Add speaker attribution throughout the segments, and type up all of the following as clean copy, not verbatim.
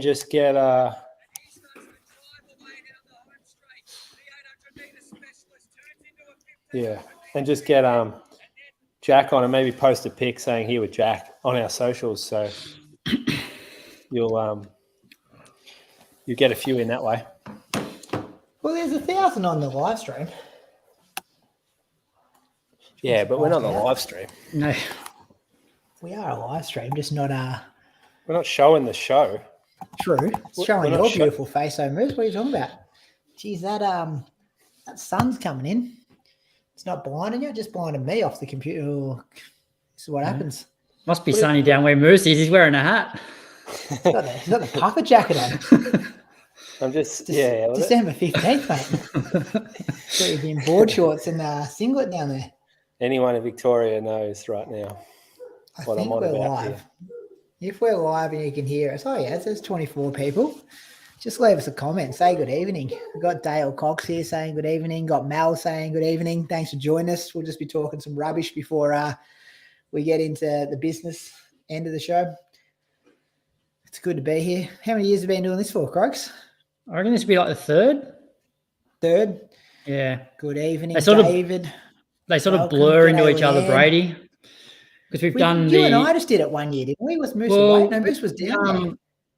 Speaker 1: just get and just get Jack on and maybe post a pic saying here with Jack on our socials, so you'll get a few in that way.
Speaker 2: Well, there's 1,000 on the live stream.
Speaker 1: Yeah, but we're not on the live stream.
Speaker 3: No,
Speaker 2: we are a live stream, just not
Speaker 1: We're not showing the show.
Speaker 2: True. It's showing your beautiful face, though, Moose. What are you talking about? Geez, that sun's coming in. It's not blinding you, just blinding me off the computer. Oh, this is what happens.
Speaker 3: Must be sunny down where Moose is. He's wearing a hat.
Speaker 2: He's got the puffer jacket on.
Speaker 1: I'm just
Speaker 2: December 15th, mate. So you'd be in board shorts and singlet down there.
Speaker 1: Anyone in Victoria knows right now what I'm on about here.
Speaker 2: If we're live and you can hear us, it says 24 people. Just leave us a comment. Say good evening. We've got Dale Cox here saying good evening. Got Mel saying good evening. Thanks for joining us. We'll just be talking some rubbish before we get into the business end of the show. It's good to be here. How many years have you been doing this for, Croaks?
Speaker 3: I reckon this will be like the third.
Speaker 2: Third?
Speaker 3: Yeah.
Speaker 2: Good evening,
Speaker 3: David. They sort of blur into each other, Brady. Because we've done
Speaker 2: you and I just did it one year, didn't we? Was Moose away? No, Moose was down there.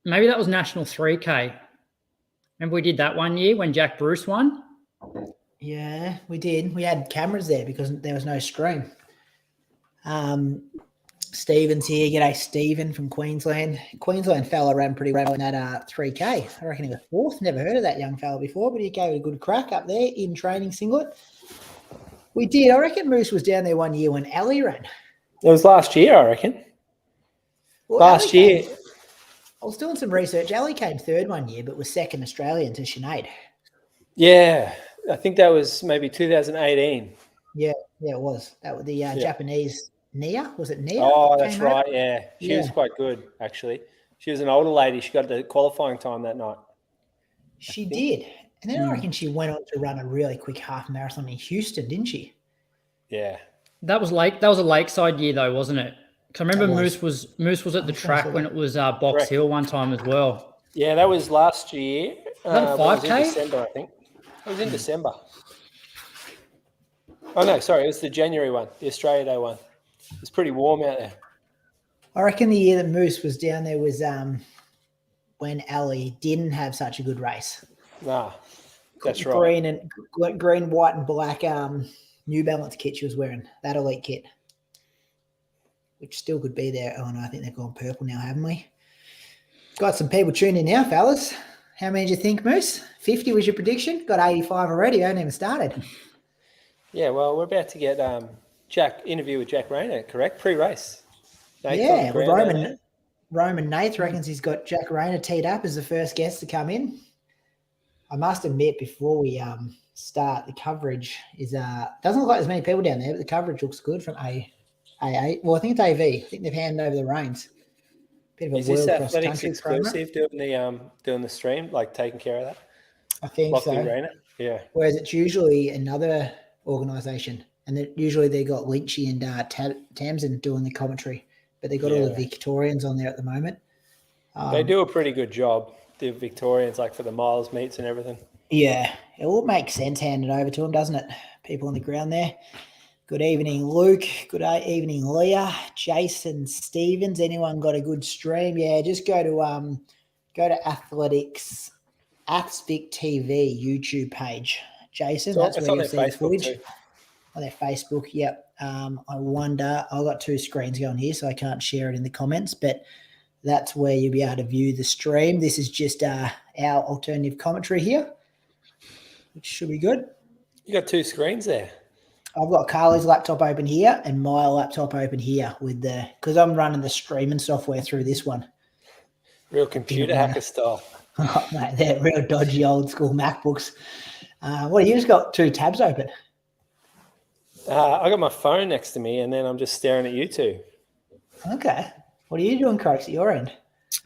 Speaker 3: Maybe that was National 3K. Remember we did that one year when Jack Bruce won?
Speaker 2: Yeah, we did. We had cameras there because there was no stream. Stephen's here. G'day, Stephen from Queensland. Queensland fella ran pretty well in that 3K. I reckon he was fourth. Never heard of that young fella before, but he gave it a good crack up there in training singlet. We did. I reckon Moose was down there one year when Ali ran.
Speaker 1: It was last year, I reckon.
Speaker 2: Well,
Speaker 1: last year.
Speaker 2: I was doing some research. Ali came third one year, but was second Australian to Sinead.
Speaker 1: Yeah, I think that was maybe 2018.
Speaker 2: Yeah, it was. That was the Japanese Nia. Was it Nia?
Speaker 1: Oh, that's right. Yeah, she was quite good actually. She was an older lady. She got the qualifying time that night.
Speaker 2: She did, and then I reckon she went on to run a really quick half marathon in Houston, didn't she?
Speaker 1: Yeah.
Speaker 3: That was a lakeside year though, wasn't it? Because I remember Moose was at the track when it was Box Hill one time as well.
Speaker 1: Yeah, that was last year.
Speaker 3: Was that 5K?
Speaker 1: In December, I think. It was in December. Oh no, sorry, it was the January one, the Australia Day one. It was pretty warm out there.
Speaker 2: I reckon the year that Moose was down there was when Ali didn't have such a good race.
Speaker 1: Nah, that's right.
Speaker 2: Green, white, and black New Balance kit she was wearing, that elite kit, which still could be there. Oh, no, I think they've gone purple now, haven't we? Got some people tuning in now, fellas. How many did you think, Moose? 50 was your prediction? Got 85 already. I haven't even started.
Speaker 1: Yeah, well, we're about to get interview with Jack Rayner, correct? Pre-race.
Speaker 2: Yeah, well, Roman Nath reckons he's got Jack Rayner teed up as the first guest to come in. I must admit, before we start, the coverage doesn't look like there's many people down there, but the coverage looks good from A8. Well, I think it's AV. I think they've handed over the reins. Bit of a
Speaker 1: Is this
Speaker 2: Athletics
Speaker 1: exclusive doing the stream, like taking care of that?
Speaker 2: I think
Speaker 1: Lockley
Speaker 2: so.
Speaker 1: Rayner? Yeah.
Speaker 2: Whereas it's usually another organisation, and usually they got Lynchy and Tamsin doing the commentary, but they got all the Victorians on there at the moment.
Speaker 1: They do a pretty good job, the Victorians, like for the miles meets and everything.
Speaker 2: Yeah, it all makes sense handed over to them, doesn't it? People on the ground there. Good evening, Luke. Good evening, Leah. Jason Stevens. Anyone got a good stream? Yeah, just go to Athletics Athvic TV YouTube page. Jason, that's where you'll see the footage. Too. On their Facebook, yep. I wonder, I've got two screens going here, so I can't share it in the comments, but that's where you'll be able to view the stream. This is just our alternative commentary here, which should be good.
Speaker 1: You got two screens there.
Speaker 2: I've got Carly's laptop open here and my laptop open here because I'm running the streaming software through this one.
Speaker 1: Real computer hacker style.
Speaker 2: Oh, mate, they're real dodgy old school MacBooks. What, you just got two tabs open?
Speaker 1: I got my phone next to me and then I'm just staring at you two.
Speaker 2: Okay. What are you doing, Croaks, at your end?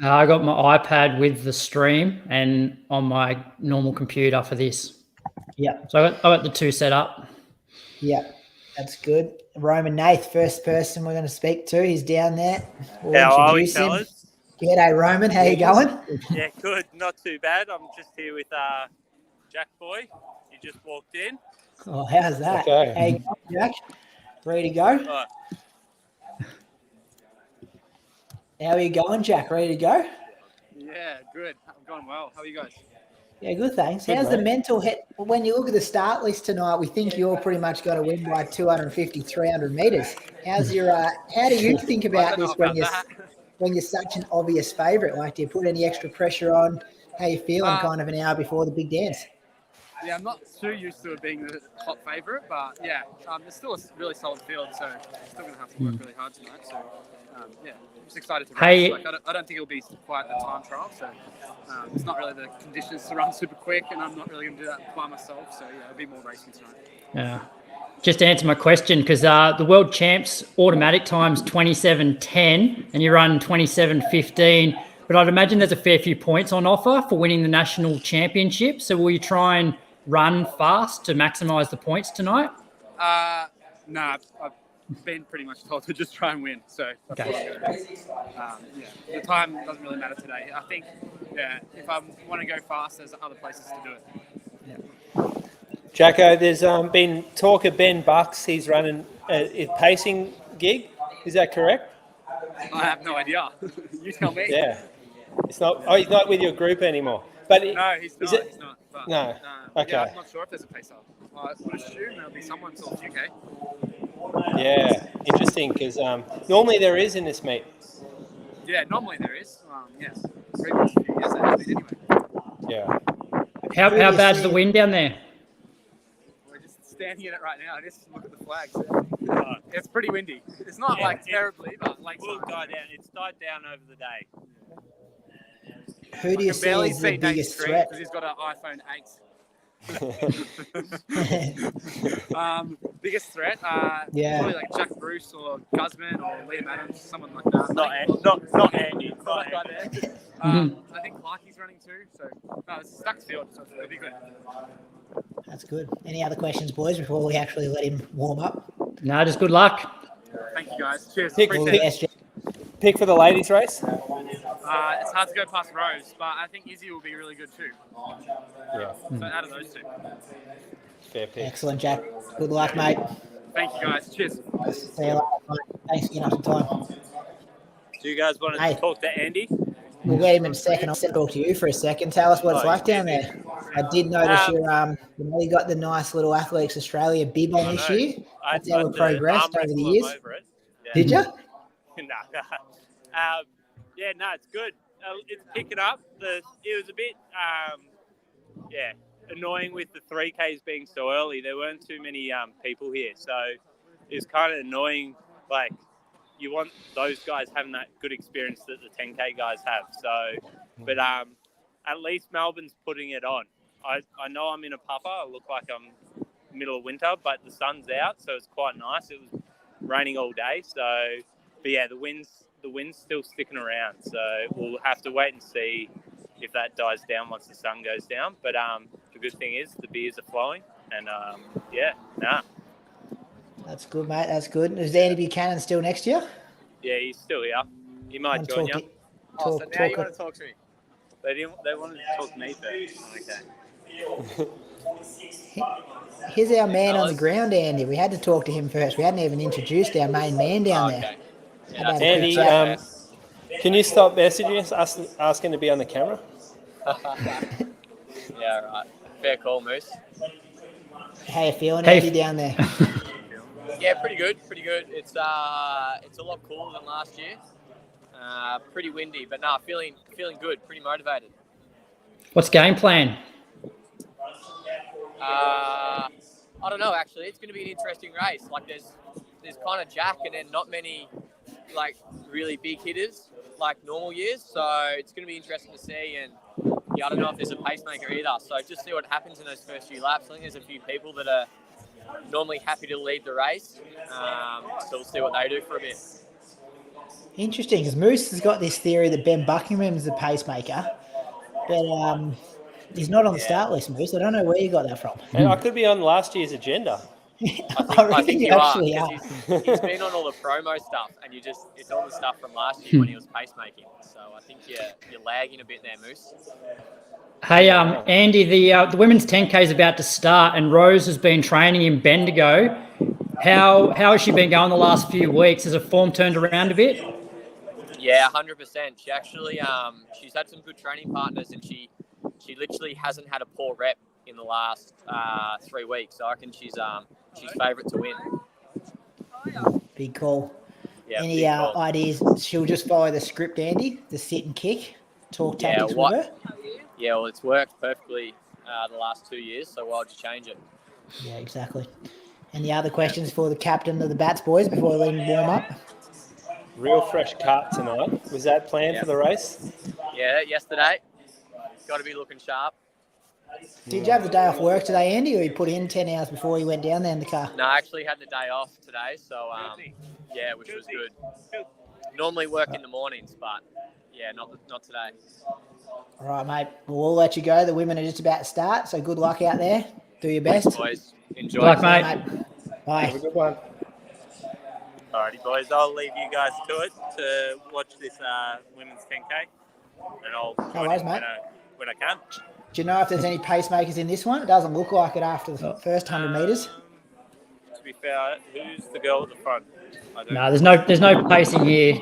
Speaker 3: I got my iPad with the stream and on my normal computer for this.
Speaker 2: Yeah.
Speaker 3: So I got the two set up.
Speaker 2: Yeah, that's good. Roman Nath, first person we're going to speak to. He's down there.
Speaker 4: How are we, fellas?
Speaker 2: G'day, Roman. How you going?
Speaker 4: Yeah, good. Not too bad. I'm just here with Jack Boy. He just walked in.
Speaker 2: Oh, how's that?
Speaker 1: Okay.
Speaker 2: How you going, Jack? Ready to go? How are you going, Jack? Ready to go?
Speaker 5: Yeah, good. I'm going well. How are you guys?
Speaker 2: Yeah, good, thanks.
Speaker 1: Good,
Speaker 2: How's the
Speaker 1: mate.
Speaker 2: mental hit? When you look at the start list tonight, we think you're pretty much going to win by 250, 300 metres. How's your? How do you think about this when you're such an obvious favourite? Like, do you put any extra pressure on? How you feeling kind of an hour before the big dance?
Speaker 5: Yeah, I'm not too used to it being the top favourite, but yeah, there's still a really solid field, so still going to have to work really hard tonight. So yeah, I'm just excited to race. Like, I don't think it'll be quite a time trial, so it's not really the conditions to run super quick, and I'm not really going to do that by myself. So yeah, it'll be more racing tonight.
Speaker 3: Yeah. Just to answer my question, because the world champs automatic time's 27:10, and you run 27:15. But I'd imagine there's a fair few points on offer for winning the national championship. So will you try and run fast to maximise the points tonight?
Speaker 5: Nah, I've been pretty much told to just try and win. So that's what I'm going to do. Yeah, the time doesn't really matter today. I think, yeah, if I want to go fast, there's other places to do it.
Speaker 2: Yeah.
Speaker 1: Jacko, there's been talk of Ben Bucks. He's running a pacing gig. Is that correct?
Speaker 5: I have no idea. You tell me.
Speaker 1: Yeah. It's not. Oh, he's not with your group anymore. But
Speaker 5: no, he's not. He's not. But,
Speaker 1: no. Okay.
Speaker 5: Yeah, I'm not sure if there's a pacer. I would assume there'll be someone till UK.
Speaker 1: Yeah, interesting. Because normally there is in this meet.
Speaker 5: Yeah, normally there is. Yes. Previous few years there has been anyway.
Speaker 1: Yeah.
Speaker 3: How bad's the wind down there?
Speaker 5: We're just standing in it right now. Just look at the flags. It's pretty windy. It's not terribly, but like
Speaker 4: Will die down. It's died down over the day.
Speaker 2: Who do you see as the biggest threat?
Speaker 5: Because he's got an iPhone 8. Biggest threat? Probably like Jack Bruce or Guzman or Liam Adams, someone like that.
Speaker 4: Not Andy.
Speaker 5: I think Clarkie's running too. So no, it's a stacked field, so it'll be good.
Speaker 2: That's good. Any other questions, boys, before we actually let him warm up?
Speaker 3: No, just good luck.
Speaker 5: Thank you, guys. Cheers.
Speaker 1: Pick for the ladies' race?
Speaker 5: It's hard to go past Rose, but I think Izzy will be really good too.
Speaker 1: Yeah.
Speaker 5: So out of those two.
Speaker 1: Fair pick.
Speaker 2: Excellent, Jack. Good luck, mate.
Speaker 5: Thank you, guys. Cheers.
Speaker 2: See you later, mate. Thanks for giving us some time.
Speaker 4: Do you guys want to talk to Andy?
Speaker 2: We'll get him in a second. I'll talk to you for a second. Tell us what it's like down there. I did notice you got the nice little Athletics Australia bib on this year. That's how we progressed over the years.
Speaker 4: Yeah.
Speaker 2: Did you?
Speaker 4: Yeah, no, it's good. It's picking up. It was a bit, annoying with the 3Ks being so early. There weren't too many people here, so it's kind of annoying. Like, you want those guys having that good experience that the 10K guys have. So, but at least Melbourne's putting it on. I know I'm in a puffer. I look like I'm middle of winter, but the sun's out, so it's quite nice. It was raining all day, so but yeah, the wind's still sticking around. So we'll have to wait and see if that dies down once the sun goes down. But the good thing is the beers are flowing, and
Speaker 2: That's good, mate. That's good. Is Andy Buchanan still next year?
Speaker 4: Yeah, he's still here. He might join you.
Speaker 5: So now you want to talk to me?
Speaker 4: They wanted to talk to me first. Okay.
Speaker 2: Here's our man on the ground, Andy. We had to talk to him first. We hadn't even introduced our main man down there.
Speaker 4: Yeah,
Speaker 1: Andy, can you stop messaging us, asking to be on the camera?
Speaker 6: Yeah, right. Fair call, Moose.
Speaker 2: How you feeling, Andy, down there?
Speaker 6: Yeah, pretty good. It's a lot cooler than last year. Pretty windy, but feeling good. Pretty motivated.
Speaker 3: What's game plan?
Speaker 6: I don't know. Actually, it's going to be an interesting race. Like there's kind of Jack, and then not many like really big hitters like normal years. So it's going to be interesting to see. And yeah, I don't know if there's a pacemaker either. So just see what happens in those first few laps. I think there's a few people that are normally happy to lead the race. So we'll see what they do for a bit.
Speaker 2: Interesting, because Moose has got this theory that Ben Buckingham's the pacemaker, but he's not on the start list, Moose. I don't know where you got that from.
Speaker 1: And I could be on last year's agenda.
Speaker 2: I
Speaker 6: think
Speaker 2: you
Speaker 6: you are,
Speaker 2: actually are.
Speaker 6: because he's been on all the promo stuff, and it's all the stuff from last year when he was pacemaking. So I think you're lagging a bit there, Moose.
Speaker 3: Hey, Andy, the women's 10K is about to start, and Rose has been training in Bendigo. How has she been going the last few weeks? Has her form turned around a bit?
Speaker 6: Yeah, 100%. She actually she's had some good training partners, and she literally hasn't had a poor rep in the last 3 weeks. So I reckon she's favourite to win.
Speaker 2: Big call.
Speaker 6: Yeah,
Speaker 2: Any
Speaker 6: big call.
Speaker 2: ideas? She'll just follow the script, Andy. The sit and kick. Talk tactics with her.
Speaker 6: Yeah, well, it's worked perfectly the last 2 years. So why would you change it?
Speaker 2: Yeah, exactly. Any other questions for the captain of the Bats boys before we let him warm up?
Speaker 1: Real fresh cut tonight. Was that planned for the race?
Speaker 6: Yeah, yesterday. Got to be looking sharp.
Speaker 2: Did you have the day off work today, Andy, or you put in 10 hours before you went down there in the car?
Speaker 6: No, I actually had the day off today, so yeah, which was good. Normally work in the mornings, but yeah, not today.
Speaker 2: All right, mate. We'll let you go. The women are just about to start, so good luck out there. Do your best.
Speaker 6: Boys, enjoy.
Speaker 3: Good luck, mate.
Speaker 2: Bye.
Speaker 1: Have a good one.
Speaker 4: Alrighty, boys. I'll leave you guys to it to watch this women's 10K, and I'll join in when I can.
Speaker 2: Do you know if there's any pacemakers in this one? It doesn't look like it after the first 100 metres.
Speaker 4: To be fair, who's the girl at the front?
Speaker 3: No, there's no pacing here.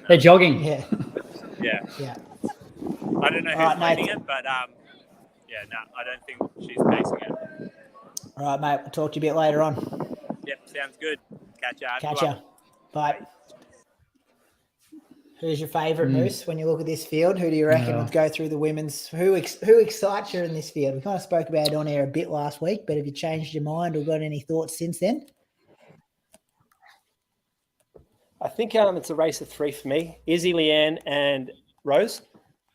Speaker 3: They're jogging.
Speaker 2: Yeah.
Speaker 4: Yeah.
Speaker 2: Yeah.
Speaker 4: I don't know who's leading it, but I don't think she's pacing it.
Speaker 2: All right, mate. We'll talk to you a bit later on.
Speaker 4: Yep, sounds good.
Speaker 2: Catch ya. Bye. Who's your favourite, Moose, when you look at this field? Who do you reckon would go through the women's? Who excites you in this field? We kind of spoke about it on air a bit last week, but have you changed your mind or got any thoughts since then?
Speaker 1: I think it's a race of three for me. Izzy, Leanne, and Rose.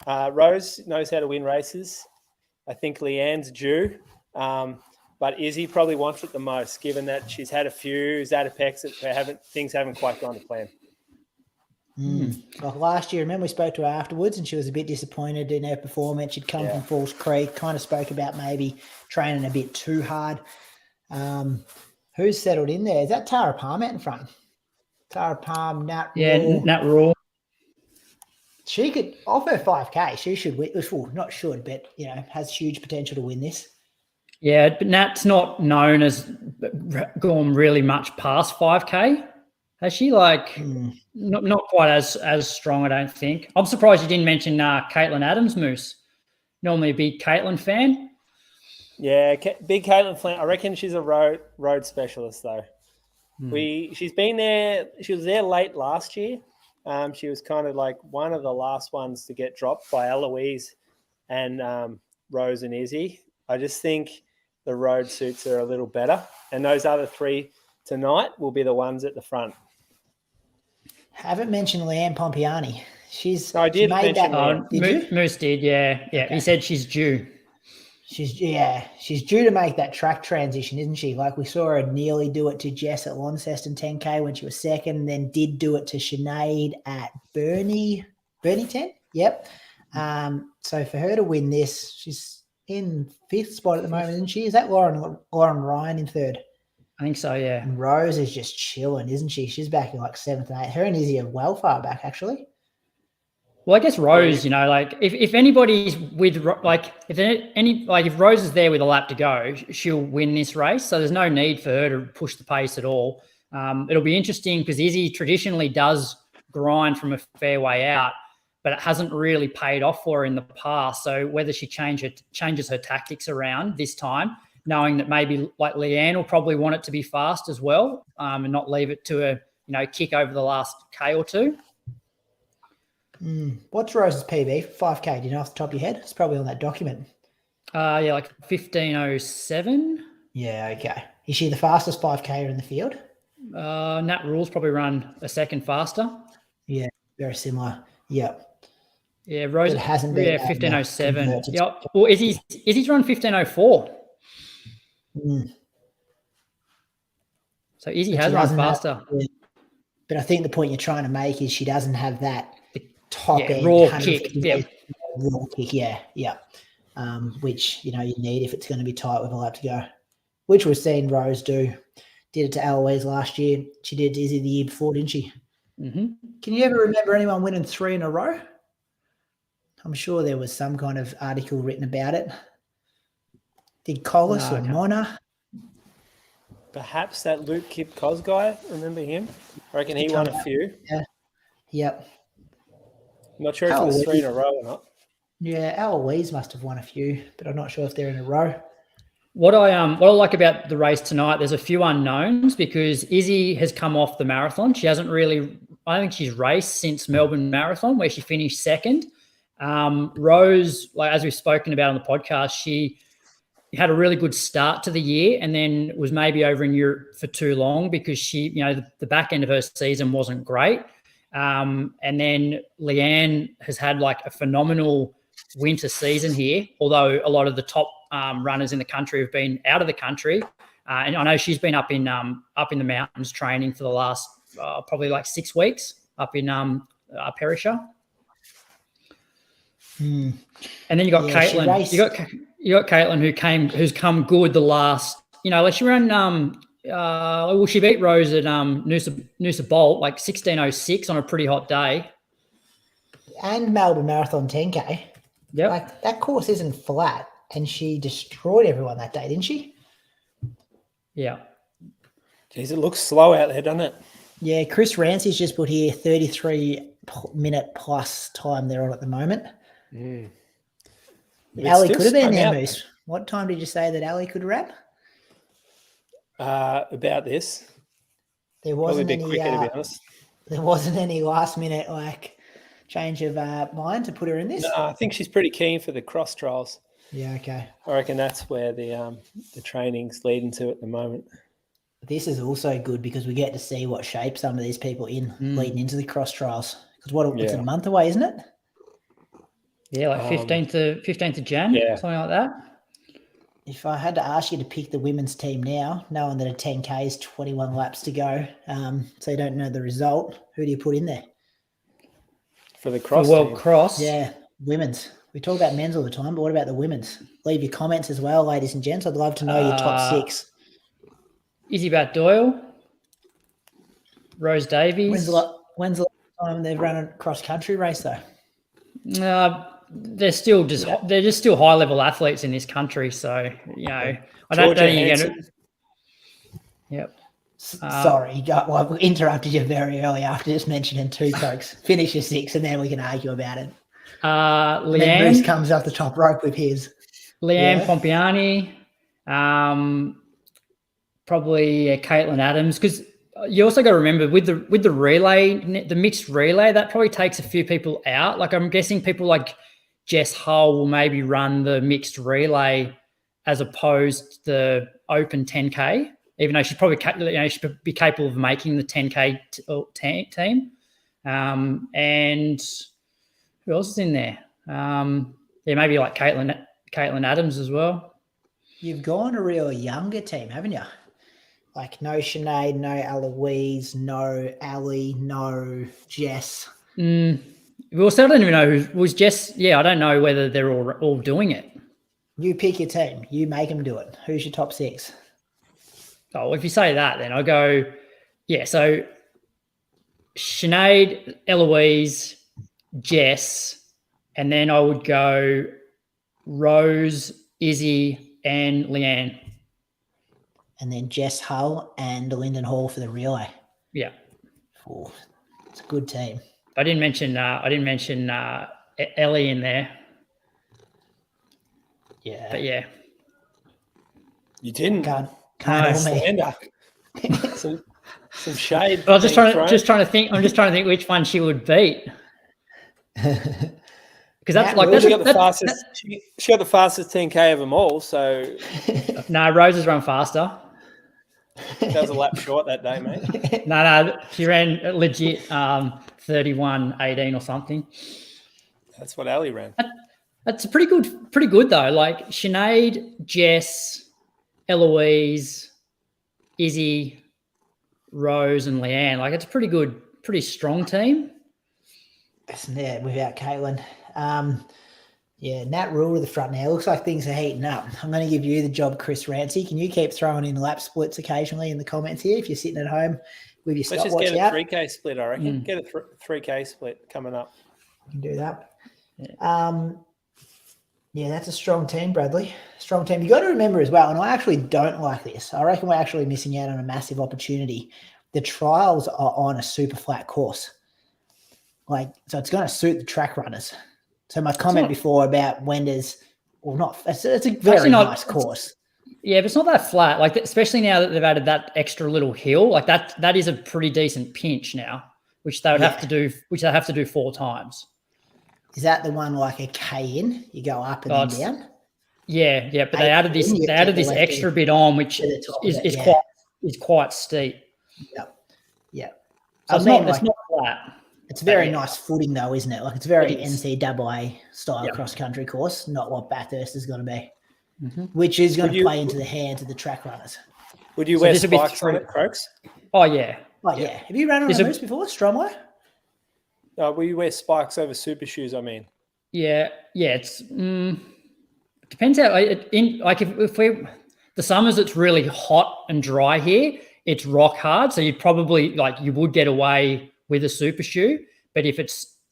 Speaker 1: Rose knows how to win races. I think Leanne's due. But Izzy probably wants it the most, given that she's had a few Zatopeks that things haven't quite gone to plan.
Speaker 2: Like last year, remember we spoke to her afterwards and she was a bit disappointed in her performance. She'd come from Falls Creek, kind of spoke about maybe training a bit too hard. Who's settled in there? Is that Tara Palm out in front? Tara Palm, Nat Raw.
Speaker 3: Nat Raw.
Speaker 2: She could, off her 5K, she should win. Well, not should, but, has huge potential to win this.
Speaker 3: Yeah, but Nat's not known as gone really much past 5K. Has she? Not quite as strong, I don't think. I'm surprised you didn't mention Caitlin Adams, Moose. Normally a big Caitlin fan.
Speaker 1: Yeah, big Caitlin fan. I reckon she's a road specialist, though. She's been there. She was there late last year. She was kind of like one of the last ones to get dropped by Eloise and Rose and Izzy. I just think the road suits her a little better. And those other three tonight will be the ones at the front.
Speaker 2: Haven't mentioned Leanne Pompeani.
Speaker 1: I did mention
Speaker 2: that. Did you?
Speaker 3: Moose did, yeah. Okay. He said she's due.
Speaker 2: She's due to make that track transition, isn't she? Like we saw her nearly do it to Jess at Launceston 10K when she was second, and then did do it to Sinead at Burnie 10. Yep. So for her to win this, she's in fifth spot at the moment, isn't she? Is that Lauren Ryan in third?
Speaker 3: I think so, yeah.
Speaker 2: And Rose is just chilling, isn't she? She's back in like seventh and eighth. Her and Izzy are well far back, actually.
Speaker 3: Well, I guess Rose, if anybody's with, if Rose is there with a lap to go, she'll win this race. So there's no need for her to push the pace at all. It'll be interesting because Izzy traditionally does grind from a fair way out, but it hasn't really paid off for her in the past. So whether she changes her tactics around this time, knowing that maybe like Leanne will probably want it to be fast as well, and not leave it to a kick over the last K or two.
Speaker 2: What's Rose's PB for 5K? Do you know off the top of your head? It's probably on that document.
Speaker 3: Like 15:07.
Speaker 2: Yeah, okay. Is she the fastest 5K in the field?
Speaker 3: Nat Rule's probably run a second faster.
Speaker 2: Yeah, very similar. Yeah.
Speaker 3: Yeah, Rose
Speaker 2: hasn't been
Speaker 3: 15:07. Yeah. Well, Izzy's run 15:04. So Izzy has run faster.
Speaker 2: But I think the point you're trying to make is she doesn't have that top end
Speaker 3: raw kick.
Speaker 2: Raw kick, yeah. Which you need if it's going to be tight with a lap to go. which we've seen Rose do. Did it to Eloise last year. She did Izzy the year before, didn't she?
Speaker 3: Mm-hmm.
Speaker 2: Can you ever remember anyone winning 3 in a row? I'm sure there was some kind of article written about it. Did Collis or Mona?
Speaker 1: Perhaps that Luke Kip Cos guy. Remember him? I reckon he won a few.
Speaker 2: Yeah. Yep.
Speaker 1: I'm not sure if it was 3 in a row or not.
Speaker 2: Yeah, Eloise must have won a few, but I'm not sure if they're in a row.
Speaker 3: What I like about the race tonight, there's a few unknowns because Izzy has come off the marathon. She hasn't really, I think she's raced since Melbourne Marathon where she finished second. Rose, like as we've spoken about on the podcast, she had a really good start to the year and then was maybe over in Europe for too long because she, the back end of her season wasn't great. And then Leanne has had like a phenomenal winter season here, although a lot of the top runners in the country have been out of the country. And I know she's been up in the mountains training for the last probably like 6 weeks up in Perisher. And then you got Caitlin. You got Caitlin who's come good the last. She ran. She beat Rose at Noosa Bolt like 16:06 on a pretty hot day.
Speaker 2: And Melbourne Marathon 10K.
Speaker 3: Yeah,
Speaker 2: like that course isn't flat, and she destroyed everyone that day, didn't she?
Speaker 3: Yeah.
Speaker 1: Jeez, it looks slow out there, doesn't it?
Speaker 2: Yeah, Chris Rancey's just put here 33-minute plus time they're on at the moment. Ali could have been there, Moose. What time did you say that Ali could run?
Speaker 1: About this.
Speaker 2: There wasn't
Speaker 1: any. Quicker, to be honest.
Speaker 2: There wasn't any last minute change of mind to put her in this.
Speaker 1: No, I think she's pretty keen for the cross trials.
Speaker 2: Yeah, okay.
Speaker 1: I reckon that's where the training's leading to at the moment.
Speaker 2: This is also good because we get to see what shape some of these people in leading into the cross trials. Because it's a month away, isn't it?
Speaker 3: Yeah, like 15th of Jan, something like that.
Speaker 2: If I had to ask you to pick the women's team now, knowing that a 10K is 21 laps to go, so you don't know the result, who do you put in there?
Speaker 1: For the cross
Speaker 3: World
Speaker 1: team.
Speaker 3: Cross?
Speaker 2: Yeah, women's. We talk about men's all the time, but what about the women's? Leave your comments as well, ladies and gents. I'd love to know your top 6.
Speaker 3: Izzy Batt-Doyle, Rose Davies.
Speaker 2: When's the last time they've run a cross-country race, though?
Speaker 3: They're just still high level athletes in this country. So, I don't think you're going to. Yep.
Speaker 2: Sorry, I interrupted you very early after just mentioning 2 folks. Finish your 6 and then we can argue about it.
Speaker 3: Leanne
Speaker 2: Bruce comes off the top rope with his.
Speaker 3: Leanne Pompeani, probably Caitlin Adams, because you also got to remember with the relay, the mixed relay, that probably takes a few people out. Like I'm guessing people like Jess Hull will maybe run the mixed relay as opposed to the open 10K, even though she's probably she should be capable of making the 10K team. And who else is in there? Maybe like Caitlin Adams as well.
Speaker 2: You've gone a real younger team, haven't you? Like no Sinead, no Eloise, no Ali, no Jess.
Speaker 3: Well, so I don't even know who was Jess. Yeah, I don't know whether they're all doing it.
Speaker 2: You pick your team. You make them do it. Who's your top 6?
Speaker 3: Oh, if you say that, then I'll go, so Sinead, Eloise, Jess, and then I would go Rose, Izzy, and Leanne.
Speaker 2: And then Jess Hull and Lyndon Hall for the relay.
Speaker 3: Yeah.
Speaker 2: Oh, it's a good team.
Speaker 3: I didn't mention Ellie in there.
Speaker 2: Yeah.
Speaker 3: But yeah.
Speaker 1: You didn't.
Speaker 2: Can't all me.
Speaker 1: some shade.
Speaker 3: I was just trying to think. I'm just trying to think which one she would beat. Because that's like
Speaker 1: she got the fastest. She got the fastest 10K of them all. So
Speaker 3: no, Rose has run faster.
Speaker 1: That was a lap short that day, mate.
Speaker 3: No, she ran legit 31:18 or something.
Speaker 1: That's what Ali ran.
Speaker 3: That's pretty good though. Like Sinead, Jess, Eloise, Izzy, Rose, and Leanne. Like it's a pretty strong team.
Speaker 2: Yeah, without Caitlin. Yeah, Nat Rule to the front now. Looks like things are heating up. I'm going to give you the job, Chris Rancy. Can you keep throwing in lap splits occasionally in the comments here if you're sitting at home with your
Speaker 1: Let's just
Speaker 2: stopwatch
Speaker 1: get a
Speaker 2: out?
Speaker 1: 3K split, I reckon. Get a 3K split coming up.
Speaker 2: You can do that. Yeah, that's a strong team, Bradley. Strong team. You got to remember as well, and I actually don't like this. I reckon we're actually missing out on a massive opportunity. The trials are on a super flat course. So it's going to suit the track runners. So my comment before about Wenders, it's a very nice course.
Speaker 3: Yeah, but it's not that flat. Like, especially now that they've added that extra little hill, like that is a pretty decent pinch now, which they would have to do, which they have to do 4 times.
Speaker 2: Is that the one like a K in? You go up and then down?
Speaker 3: Yeah, but they added this extra bit on, which is quite steep.
Speaker 2: Yeah.
Speaker 3: So it's not flat.
Speaker 2: It's very nice footing though, isn't it? Like it's very NCAA style cross country course, not what Bathurst is going to be, which is going to play into the hands of the track runners.
Speaker 1: Would you wear spikes on it, Croaks?
Speaker 3: Oh yeah.
Speaker 2: Have you run on a moose before, Stromlo?
Speaker 1: Will you wear spikes over super shoes? I mean,
Speaker 3: yeah. It's depends how. If we the summers it's really hot and dry here, it's rock hard. So you'd probably you would get away with a super shoe, but if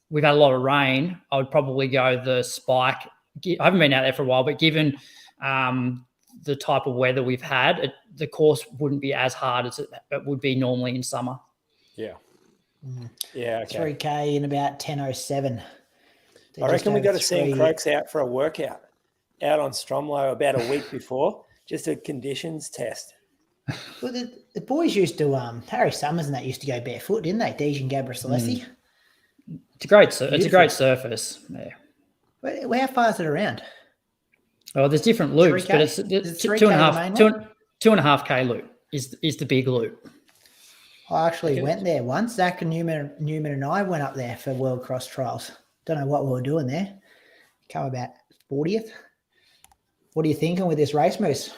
Speaker 3: we've had a lot of rain, I would probably go the spike. I haven't been out there for a while, but given the type of weather we've had, the course wouldn't be as hard as it would be normally in summer.
Speaker 1: Yeah. Yeah. Okay.
Speaker 2: 3K in about 10:07.
Speaker 1: I reckon we got to send Croaks out for a workout out on Stromlo about a week before, just a conditions test.
Speaker 2: Well, the boys used to, Harry Summers and that used to go barefoot, didn't they? Dejan Gabriselesi.
Speaker 3: It's a great surface. Yeah.
Speaker 2: How far is it around?
Speaker 3: Oh, there's different loops,
Speaker 2: 3K?
Speaker 3: but it's 2.5K loop is the big loop.
Speaker 2: I actually went there once. Zach and Newman and I went up there for World Cross Trials. Don't know what we were doing there. Come about 40th. What are you thinking with this race, Moose?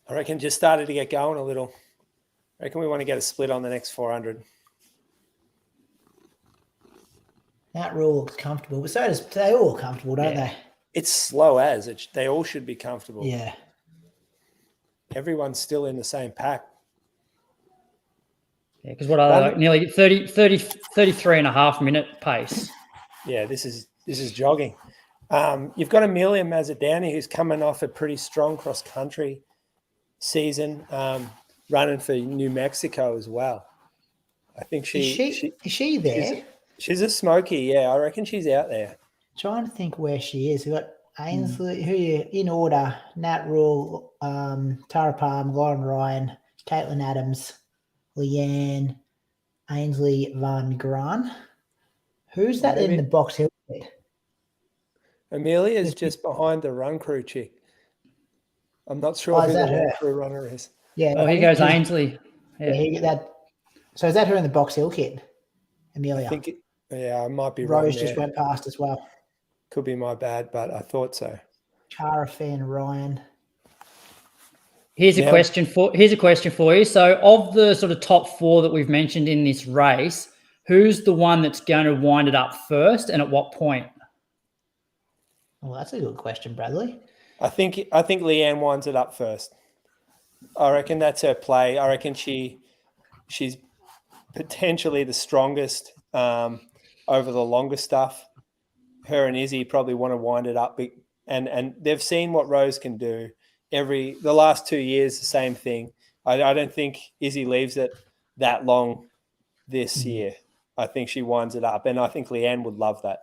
Speaker 1: I reckon just started to get going a little. I reckon we want to get a split on the next 400.
Speaker 2: That rule looks comfortable, but so does they all comfortable, don't they?
Speaker 1: It's slow as they all should be comfortable.
Speaker 2: Yeah.
Speaker 1: Everyone's still in the same pack.
Speaker 3: Yeah, because what are they, nearly 33 and a half minute pace.
Speaker 1: Yeah, this is jogging. You've got Amelia Mazzoudani, who's coming off a pretty strong cross country season, running for New Mexico as well. I think
Speaker 2: is she there?
Speaker 1: She's a smoky. Yeah, I reckon she's out there.
Speaker 2: Trying to think where she is. We've got Ainsley, who you in order: Nat Rule, Tara Palm, Lauren Ryan, Caitlin Adams, Leanne, Ainsley Van Gran. Who's that in the Box Hill kid?
Speaker 1: Amelia is just behind the run crew chick. I'm not sure who the run crew runner is.
Speaker 2: Yeah.
Speaker 3: Oh, here goes Ainsley.
Speaker 2: Yeah. So is that her in the Box Hill kid? Amelia.
Speaker 1: I think I might be
Speaker 2: Rose
Speaker 1: wrong
Speaker 2: just
Speaker 1: there.
Speaker 2: went past as well.
Speaker 1: Could be my bad, but I thought so.
Speaker 2: Cara Fan Ryan.
Speaker 3: Here's a question for you. So, of the sort of top 4 that we've mentioned in this race, who's the one that's going to wind it up first, and at what point?
Speaker 2: Well, that's a good question, Bradley.
Speaker 1: I think Leanne winds it up first. I reckon that's her play. I reckon she's potentially the strongest over the longer stuff. Her and Izzy probably want to wind it up, and they've seen what Rose can do. The last 2 years, the same thing. I don't think Izzy leaves it that long this year. I think she winds it up, and I think Leanne would love that.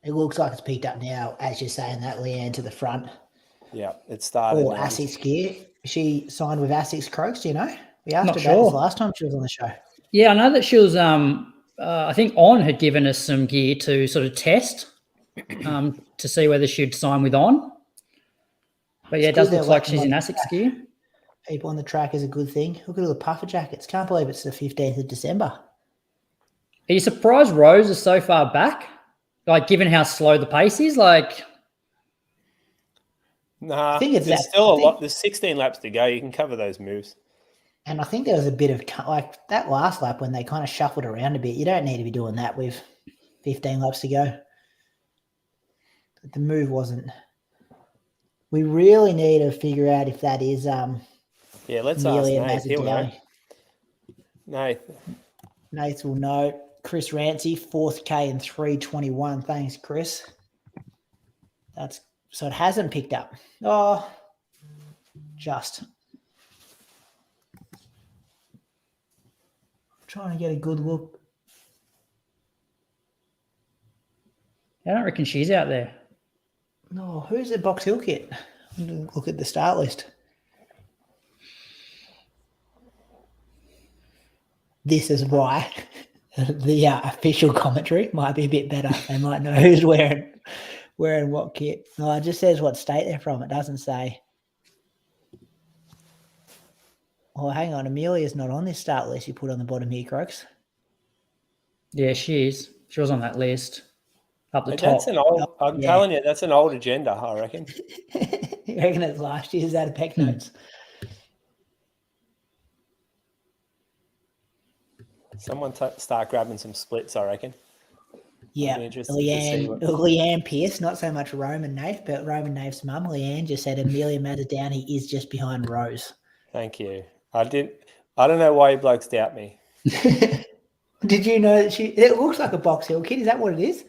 Speaker 2: It looks like it's picked up now, as you're saying that, Leanne to the front.
Speaker 1: Yeah, it started.
Speaker 2: Or Asics gear. She signed with Asics Croaks, do you know? We asked
Speaker 3: Not
Speaker 2: her
Speaker 3: sure.
Speaker 2: about this last time she was on the show.
Speaker 3: Yeah, I know that she was, I think On had given us some gear to sort of test to see whether she'd sign with On. But yeah, it does look like she's in Asics gear.
Speaker 2: People on the track is a good thing. Look at all the puffer jackets. Can't believe it's the 15th of December.
Speaker 3: Are you surprised Rose is so far back? Like, given how slow the pace is, like...
Speaker 1: Nah,
Speaker 2: I think it's
Speaker 1: there's still a lot. There's 16 laps to go. You can cover those moves.
Speaker 2: And I think there was a bit of, like, that last lap when they kind of shuffled around a bit. You don't need to be doing that with 15 laps to go. The move wasn't. We really need to figure out if that is
Speaker 1: let's
Speaker 2: Amelia
Speaker 1: ask Nate. He'll know.
Speaker 2: Mazzadowney. Nate will know. Chris Rancy, 4th K and 3:21. Thanks, Chris. So it hasn't picked up. Oh, just. Trying to get a good look.
Speaker 3: I don't reckon she's out there.
Speaker 2: No, who's at Box Hill Kit? Look at the start list. This is why the official commentary might be a bit better. They might know who's wearing what kit. No, it just says what state they're from. It doesn't say. Oh, hang on. Amelia's not on this start list you put on the bottom here, Croaks.
Speaker 3: Yeah, she is. She was on that list up the top.
Speaker 1: That's an old. I'm telling you, that's an old agenda. I reckon.
Speaker 2: You reckon it's last year's Zatopek notes?
Speaker 1: Someone start grabbing some splits. I reckon.
Speaker 2: Yeah, Leanne Pierce, not so much Roman Nath, but Roman Nath's mum, Leanne, just said Amelia Mazzadowney is just behind Rose.
Speaker 1: Thank you. I don't know why you blokes doubt me.
Speaker 2: Did you know that it looks like a Box Hill kid? Is that what it is?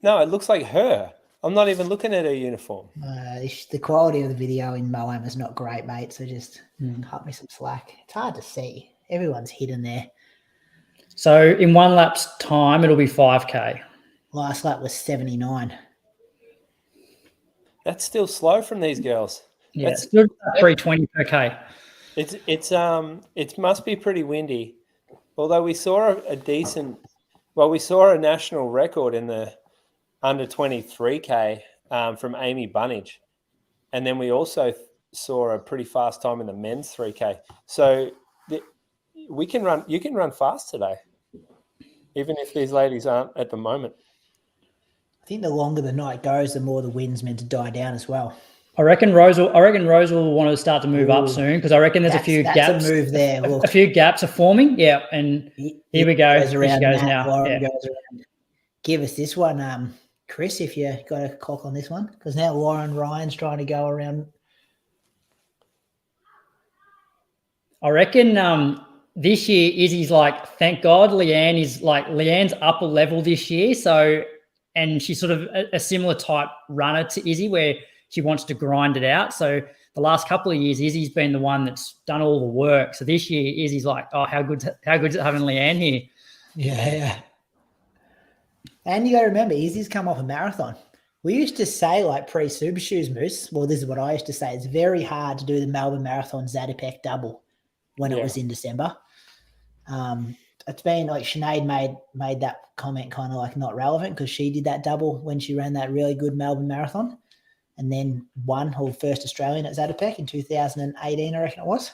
Speaker 1: No, it looks like her. I'm not even looking at her uniform.
Speaker 2: The quality of the video in Moam is not great, mate. So just cut me some slack. It's hard to see. Everyone's hidden there.
Speaker 3: So in one lap's time, it'll be 5K.
Speaker 2: Last lap was 79.
Speaker 1: That's still slow from these girls.
Speaker 3: Yeah, it's still 320 per K.
Speaker 1: It must be pretty windy. Although we saw we saw a national record in the under 23K from Amy Bunnage. And then we also saw a pretty fast time in the men's 3K. So you can run fast today, even if these ladies aren't at the moment.
Speaker 2: I think the longer the night goes, the more the wind's meant to die down as well.
Speaker 3: I reckon Rose will want to start to move up soon because I reckon there's a few gaps.
Speaker 2: A move there. Look.
Speaker 3: A few gaps are forming. Yeah, and here we go.
Speaker 2: Goes around
Speaker 3: she goes
Speaker 2: that,
Speaker 3: now.
Speaker 2: Lauren goes around. Give us this one, Chris, if you got a clock on this one, because now Lauren Ryan's trying to go around.
Speaker 3: I reckon this year Izzy's like, thank God Leanne's upper level this year. So, and she's sort of a similar type runner to Izzy where she wants to grind it out. So the last couple of years, Izzy's been the one that's done all the work. So this year, Izzy's like, oh, how good is it having Leanne here?
Speaker 2: Yeah. And you got to remember, Izzy's come off a marathon. We used to say, like pre-Super Shoes Moose, well, this is what I used to say, it's very hard to do the Melbourne Marathon Zatopek double when it was in December. It's been like Sinead made that comment kind of like not relevant because she did that double when she ran that really good Melbourne Marathon and then won her first Australian at Zatopek in 2018, I reckon it was.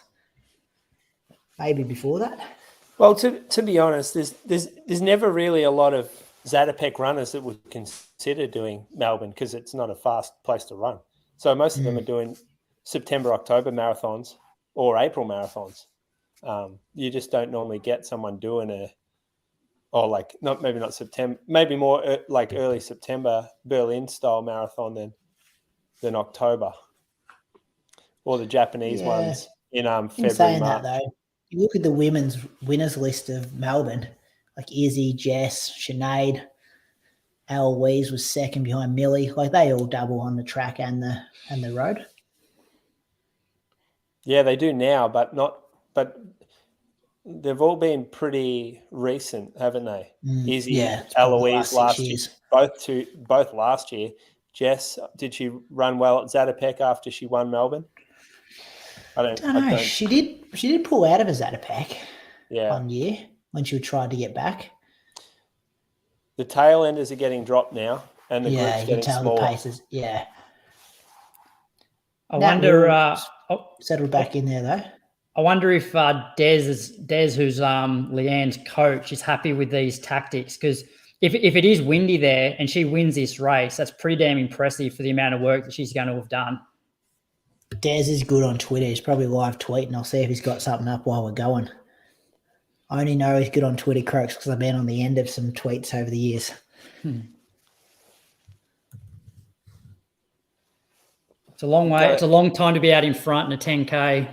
Speaker 2: Maybe before that.
Speaker 1: Well, to be honest, there's never really a lot of Zatopek runners that would consider doing Melbourne because it's not a fast place to run. So most of them are doing September, October marathons or April marathons. You just don't normally get someone doing maybe not September, maybe more like early September Berlin style marathon than October, or the Japanese ones in February.
Speaker 2: Saying
Speaker 1: March.
Speaker 2: That though, you look at the women's winners list of Melbourne, like Izzy, Jess, Sinead, Eloise was second behind Millie. Like they all double on the track and the road.
Speaker 1: Yeah, they do now, but they've all been pretty recent, haven't they? Izzy, Eloise last year, both last year. Jess, did she run well at Zatopek after she won Melbourne? I don't know. She
Speaker 2: did pull out of a Zatopek one year when she tried to get back.
Speaker 1: The tail enders are getting dropped now, and the group's getting smaller.
Speaker 2: The paces. Yeah.
Speaker 3: I wonder.
Speaker 2: Settled back in there though.
Speaker 3: I wonder if Des, who's Leanne's coach, is happy with these tactics because if it is windy there and she wins this race, that's pretty damn impressive for the amount of work that she's going to have done.
Speaker 2: Des is good on Twitter. He's probably live tweeting. I'll see if he's got something up while we're going. I only know he's good on Twitter, Croaks, because I've been on the end of some tweets over the years.
Speaker 3: It's a long way. It's a long time to be out in front in a 10K.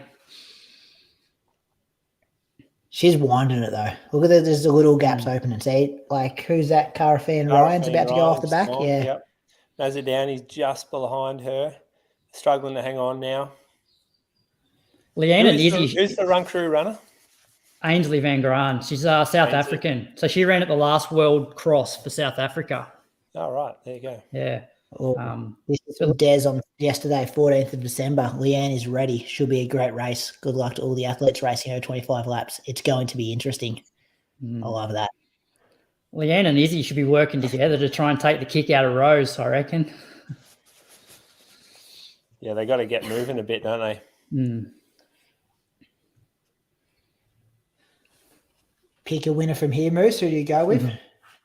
Speaker 2: She's winding it though. Look at there's the little gaps open and see, like, who's that? Carafan Ryan's about to go off the back.
Speaker 1: On,
Speaker 2: yeah.
Speaker 1: Yep. Mazadowni's just behind her, struggling to hang on now.
Speaker 3: Leanne and Izzy.
Speaker 1: Who's the run crew runner?
Speaker 3: Ainsley Van Graan. She's South African. So she ran at the last World Cross for South Africa.
Speaker 1: Oh, right. There you go.
Speaker 3: Yeah.
Speaker 2: This is from Des on yesterday, 14th of December. Leanne is ready. Should be a great race. Good luck to all the athletes racing over 25 laps. It's going to be interesting. I love that.
Speaker 3: Leanne and Izzy should be working together to try and take the kick out of Rose, I reckon.
Speaker 1: Yeah, they got to get moving a bit, don't they?
Speaker 2: Pick a winner from here, Moose. Who do you go with?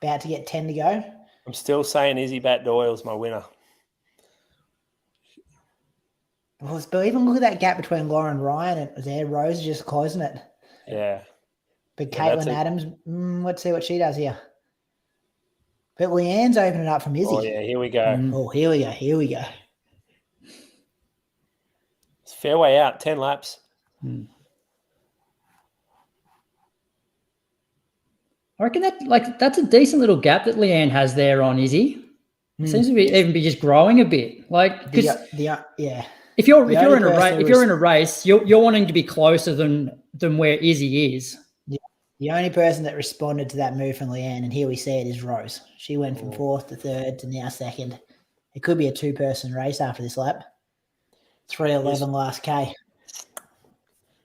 Speaker 2: About to get 10 to go.
Speaker 1: I'm still saying Izzy Batt-Doyle is my winner.
Speaker 2: Well, but even look at that gap between Lauren and Ryan and there. Rose is just closing it.
Speaker 1: Yeah.
Speaker 2: But Caitlin Adams, let's see what she does here. But Leanne's opening up from Izzy.
Speaker 1: Oh, yeah, here we go.
Speaker 2: Oh, here we go. Here we go.
Speaker 1: It's fair way out, 10 laps.
Speaker 3: I reckon that's a decent little gap that Leanne has there on Izzy. It seems to be even be just growing a bit. Like, because if you're in a race, you're wanting to be closer than where Izzy is.
Speaker 2: The only person that responded to that move from Leanne, and here we see it, is Rose. She went from 4th to 3rd to now 2nd. It could be a 2-person race after this lap. 3:11 last K.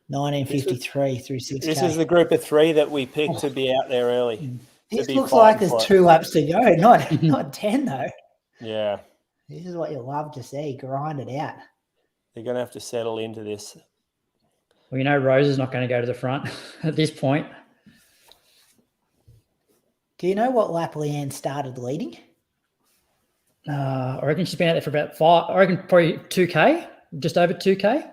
Speaker 2: 1953 through 6K.
Speaker 1: This is the group of 3 that we picked to be out there early.
Speaker 2: This looks like there's 2 laps to go, not 10 though.
Speaker 1: Yeah.
Speaker 2: This is what you love to see. Grind it out.
Speaker 1: They're going to have to settle into this.
Speaker 3: Well, Rose is not going to go to the front at this point.
Speaker 2: Do you know what lap Leanne started leading?
Speaker 3: I reckon she's been out there for about 5. I reckon probably 2K, just over 2K.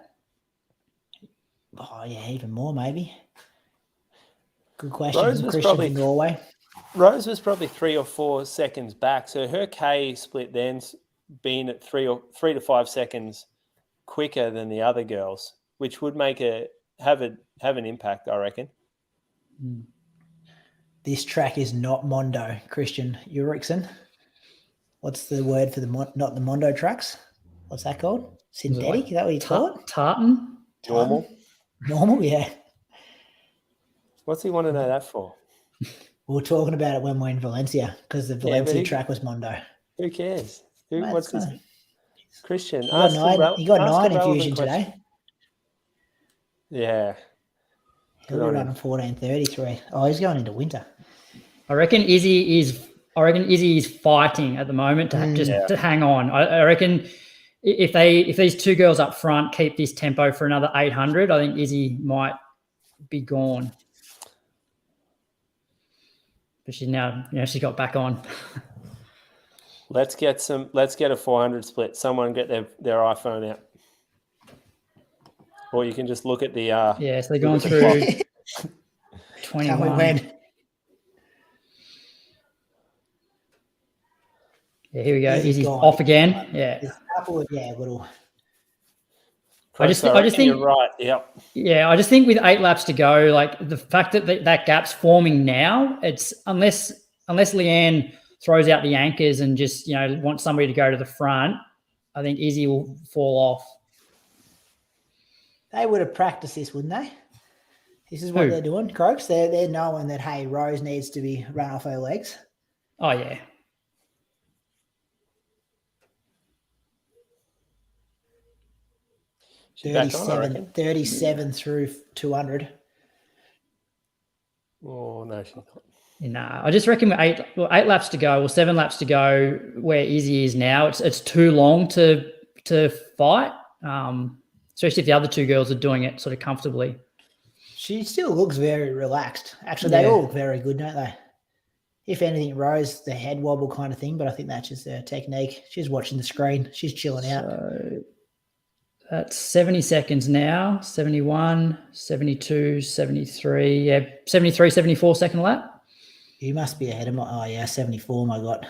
Speaker 2: Oh, yeah, even more maybe. Good question from Christian from Norway.
Speaker 1: Rose was probably 3 or 4 seconds back, so her K split then's been at 3 to 5 seconds quicker than the other girls, which would make have an impact, I reckon.
Speaker 2: This track is not Mondo, Christian Ulrichsen. What's the word for not the Mondo tracks? What's that called? Synthetic? Is that what you call it?
Speaker 3: Tartan?
Speaker 2: Normal, yeah.
Speaker 1: What's he want to know that for?
Speaker 2: We're talking about it when we're in Valencia because the Valencia track was Mondo.
Speaker 1: Who cares? What's this? Christian.
Speaker 2: He got 9 infusion today.
Speaker 1: Yeah.
Speaker 2: He'll be running 14:33. Oh, he's going into winter.
Speaker 3: I reckon Izzy is fighting at the moment to hang on. I reckon if these 2 girls up front keep this tempo for another 800, I think Izzy might be gone. But she's now, she got back on.
Speaker 1: Let's get a 400 split. Someone get their iPhone out. Or you can just look at the
Speaker 3: so they're going through 21.
Speaker 2: Tell me when.
Speaker 3: Yeah, here we go. Izzy's off again. Yeah.
Speaker 2: There's a couple of little.
Speaker 3: I just think
Speaker 1: you're right. Yep.
Speaker 3: Yeah, I just think with 8 laps to go, like the fact that gap's forming now, it's unless Leanne throws out the anchors and just wants somebody to go to the front, I think Izzy will fall off.
Speaker 2: They would have practiced this, wouldn't they? This is what they're doing, Croaks. They're knowing that, hey, Rose needs to be run off her legs.
Speaker 3: Oh, yeah.
Speaker 1: She's back on, I reckon.
Speaker 2: 37 through 200.
Speaker 1: Oh, no, she's not.
Speaker 3: No, I just reckon with 8 laps to go or 7 laps to go where Izzy is now, it's too long to fight, especially if the other 2 girls are doing it sort of comfortably.
Speaker 2: She still looks very relaxed. Actually, they all look very good, don't they? If anything, Rose, the head wobble kind of thing, but I think that's just her technique. She's watching the screen. She's chilling out.
Speaker 3: So that's 70 seconds now, 71, 72, 73, 73, 74 second lap.
Speaker 2: You must be ahead of my, 74, my God.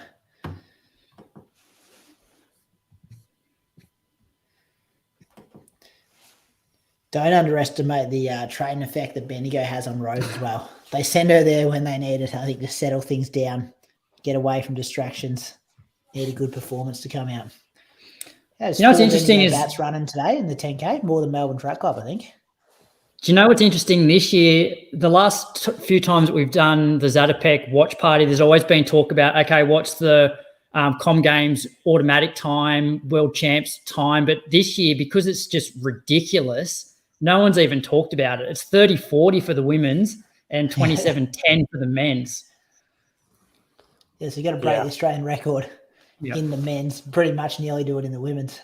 Speaker 2: Don't underestimate the training effect that Bendigo has on Rose as well. They send her there when they need it, I think, to settle things down, get away from distractions, need a good performance to come out.
Speaker 3: You know what's interesting is
Speaker 2: Bats running today in the 10K, more than Melbourne Track Club, I think.
Speaker 3: Do you know what's interesting this year? The last few times that we've done the Zatopek watch party, there's always been talk about, okay, what's the Com Games automatic time, World Champs time? But this year, because it's just ridiculous, no one's even talked about it. It's 30:40 for the women's and 27:10 for the men's.
Speaker 2: Yeah, so you got to break the Australian record in the men's, pretty much nearly do it in the women's.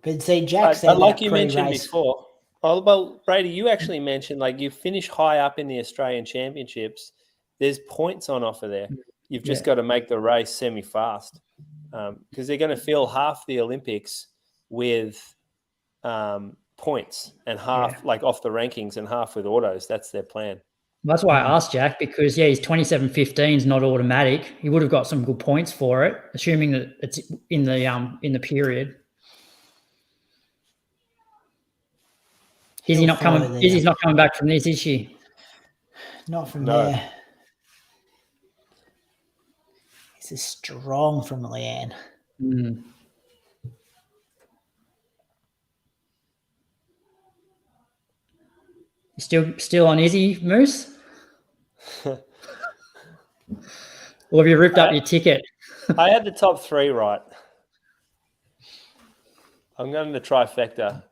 Speaker 2: But see, Jack said
Speaker 1: like you mentioned before. Oh, well, Brady, you actually mentioned like you finish high up in the Australian Championships. There's points on offer there. You've just got to make the race semi-fast because they're going to fill half the Olympics with points and half like off the rankings and half with autos. That's their plan.
Speaker 3: That's why I asked Jack because, his 27:15 is not automatic. He would have got some good points for it, assuming that it's in the period. Izzy's not coming back from this, is she?
Speaker 2: Not from there. This is strong from Leanne.
Speaker 3: Mm. You still on Izzy, Moose? Or have you ripped up your ticket?
Speaker 1: I had the top 3 right. I'm going to trifecta.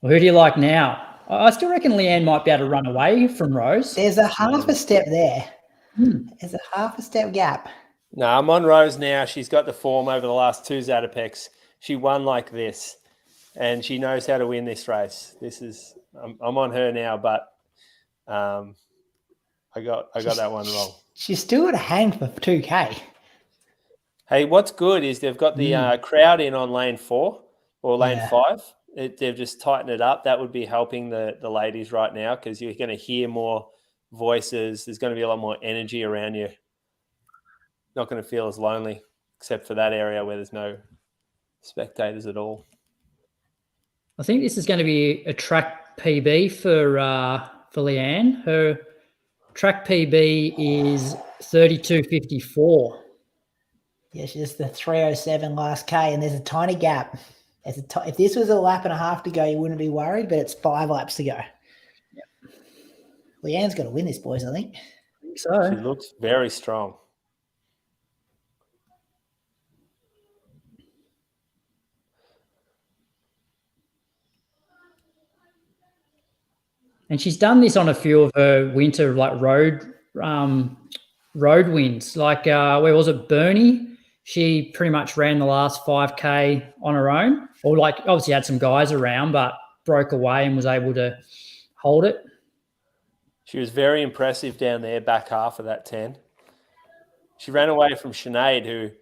Speaker 3: Well, who do you like now? I still reckon Leanne might be able to run away from Rose.
Speaker 2: There's a half a step there. There's a half a step gap.
Speaker 1: No, I'm on Rose now. She's got the form over the last 2 Zatopeks. She won like this, and she knows how to win this race. I'm on her now, but I got that one wrong.
Speaker 2: She's still got a hang for 2K.
Speaker 1: Hey, what's good is they've got the crowd in on lane 4 or lane 5. They've just tightened it up. That would be helping the ladies right now because you're going to hear more voices. There's going to be a lot more energy around you. Not going to feel as lonely, except for that area where there's no spectators at all.
Speaker 3: I think this is going to be a track PB for Leanne. Her track PB is 32:54.
Speaker 2: Yeah, she's just the 3:07 last K, and there's a tiny gap. If this was a lap and a half to go, you wouldn't be worried, but it's 5 laps to go. Yep. Leanne's got to win this, boys, I think.
Speaker 3: So
Speaker 1: she looks very strong.
Speaker 3: And she's done this on a few of her winter like road wins. Like where was it? Burnie. She pretty much ran the last 5K on her own, or like obviously had some guys around, but broke away and was able to hold it.
Speaker 1: She was very impressive down there, back half of that 10. She ran away from Sinead, who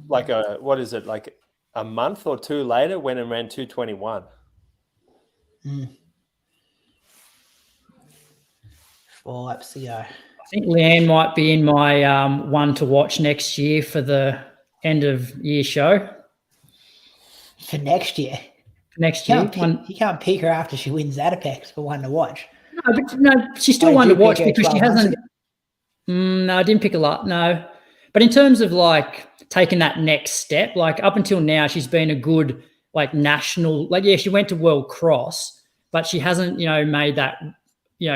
Speaker 1: like a month or 2 later went and ran 2:21.
Speaker 2: 4 laps to go.
Speaker 3: I think Leanne might be in my one to watch next year for the end of year show.
Speaker 2: For next year?
Speaker 3: Next year.
Speaker 2: You can't pick her after she wins Zatopek for one to watch.
Speaker 3: No, she's still one to watch because she hasn't. No, I didn't pick a lot. No. But in terms of like taking that next step, like up until now, she's been a good like national, like, she went to World Cross, but she hasn't, made that,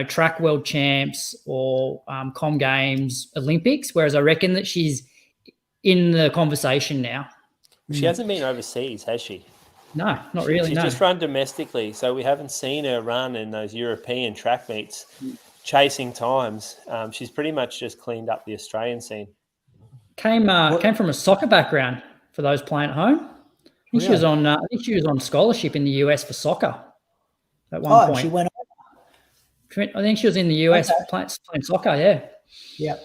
Speaker 3: track world champs or Com Games, Olympics, whereas I reckon that she's in the conversation now.
Speaker 1: She hasn't been overseas, has she?
Speaker 3: No, not really.
Speaker 1: She's just run domestically, so we haven't seen her run in those European track meets, chasing times. She's pretty much just cleaned up the Australian scene.
Speaker 3: Came from a soccer background for those playing at home. I think she was on scholarship in the US for soccer at one point.
Speaker 2: She went over.
Speaker 3: I think she was in the US playing soccer. Yeah.
Speaker 2: Yep.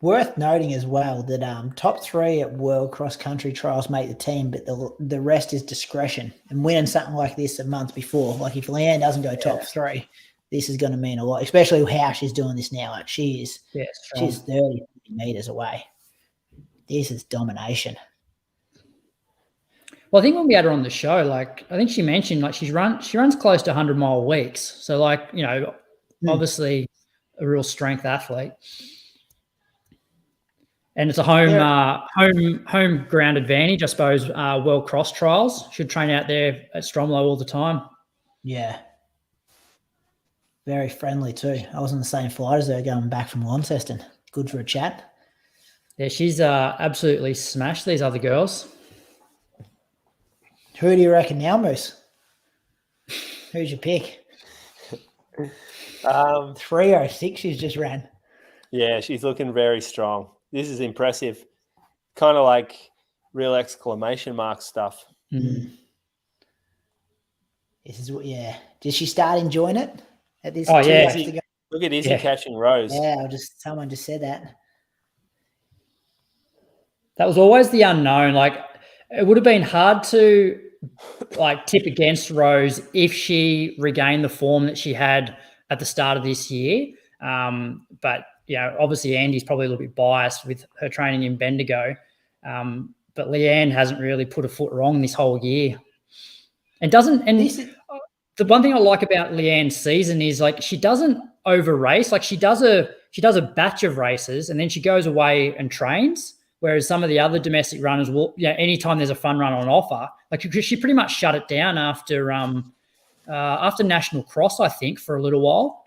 Speaker 2: Worth noting as well that top 3 at World Cross Country Trials make the team, but the rest is discretion. And winning something like this a month before, like if Leanne doesn't go top 3, this is going to mean a lot, especially how she's doing this now. Like she's 30 meters away. This is domination.
Speaker 3: Well, I think when we had her on the show, like I think she mentioned, like she runs close to 100-mile weeks. So, like, you know, obviously a real strength athlete. And it's a home ground advantage, I suppose. World Cross Trials should train out there at Stromlo all the time.
Speaker 2: Yeah. Very friendly too. I was on the same flight as her going back from Launceston. Good for a chat.
Speaker 3: Yeah, she's absolutely smashed these other girls.
Speaker 2: Who do you reckon now, Moose? Who's your pick? 3:06 she's just ran.
Speaker 1: Yeah, she's looking very strong. This is impressive. Kind of like real exclamation mark stuff.
Speaker 2: This is what, yeah. Did she start enjoying it at this?
Speaker 3: Oh, yeah.
Speaker 1: Look at Izzy catching rows.
Speaker 2: Yeah, someone just said that.
Speaker 3: That was always the unknown. Like, it would have been hard to like tip against Rose if she regained the form that she had at the start of this year. But you know, obviously Andy's probably a little bit biased with her training in Bendigo. But Leanne hasn't really put a foot wrong this whole year. The one thing I like about Leanne's season is like she doesn't over race. Like she does a batch of races and then she goes away and trains. Whereas some of the other domestic runners will, anytime there's a fun run on offer, like she pretty much shut it down after National Cross, I think, for a little while.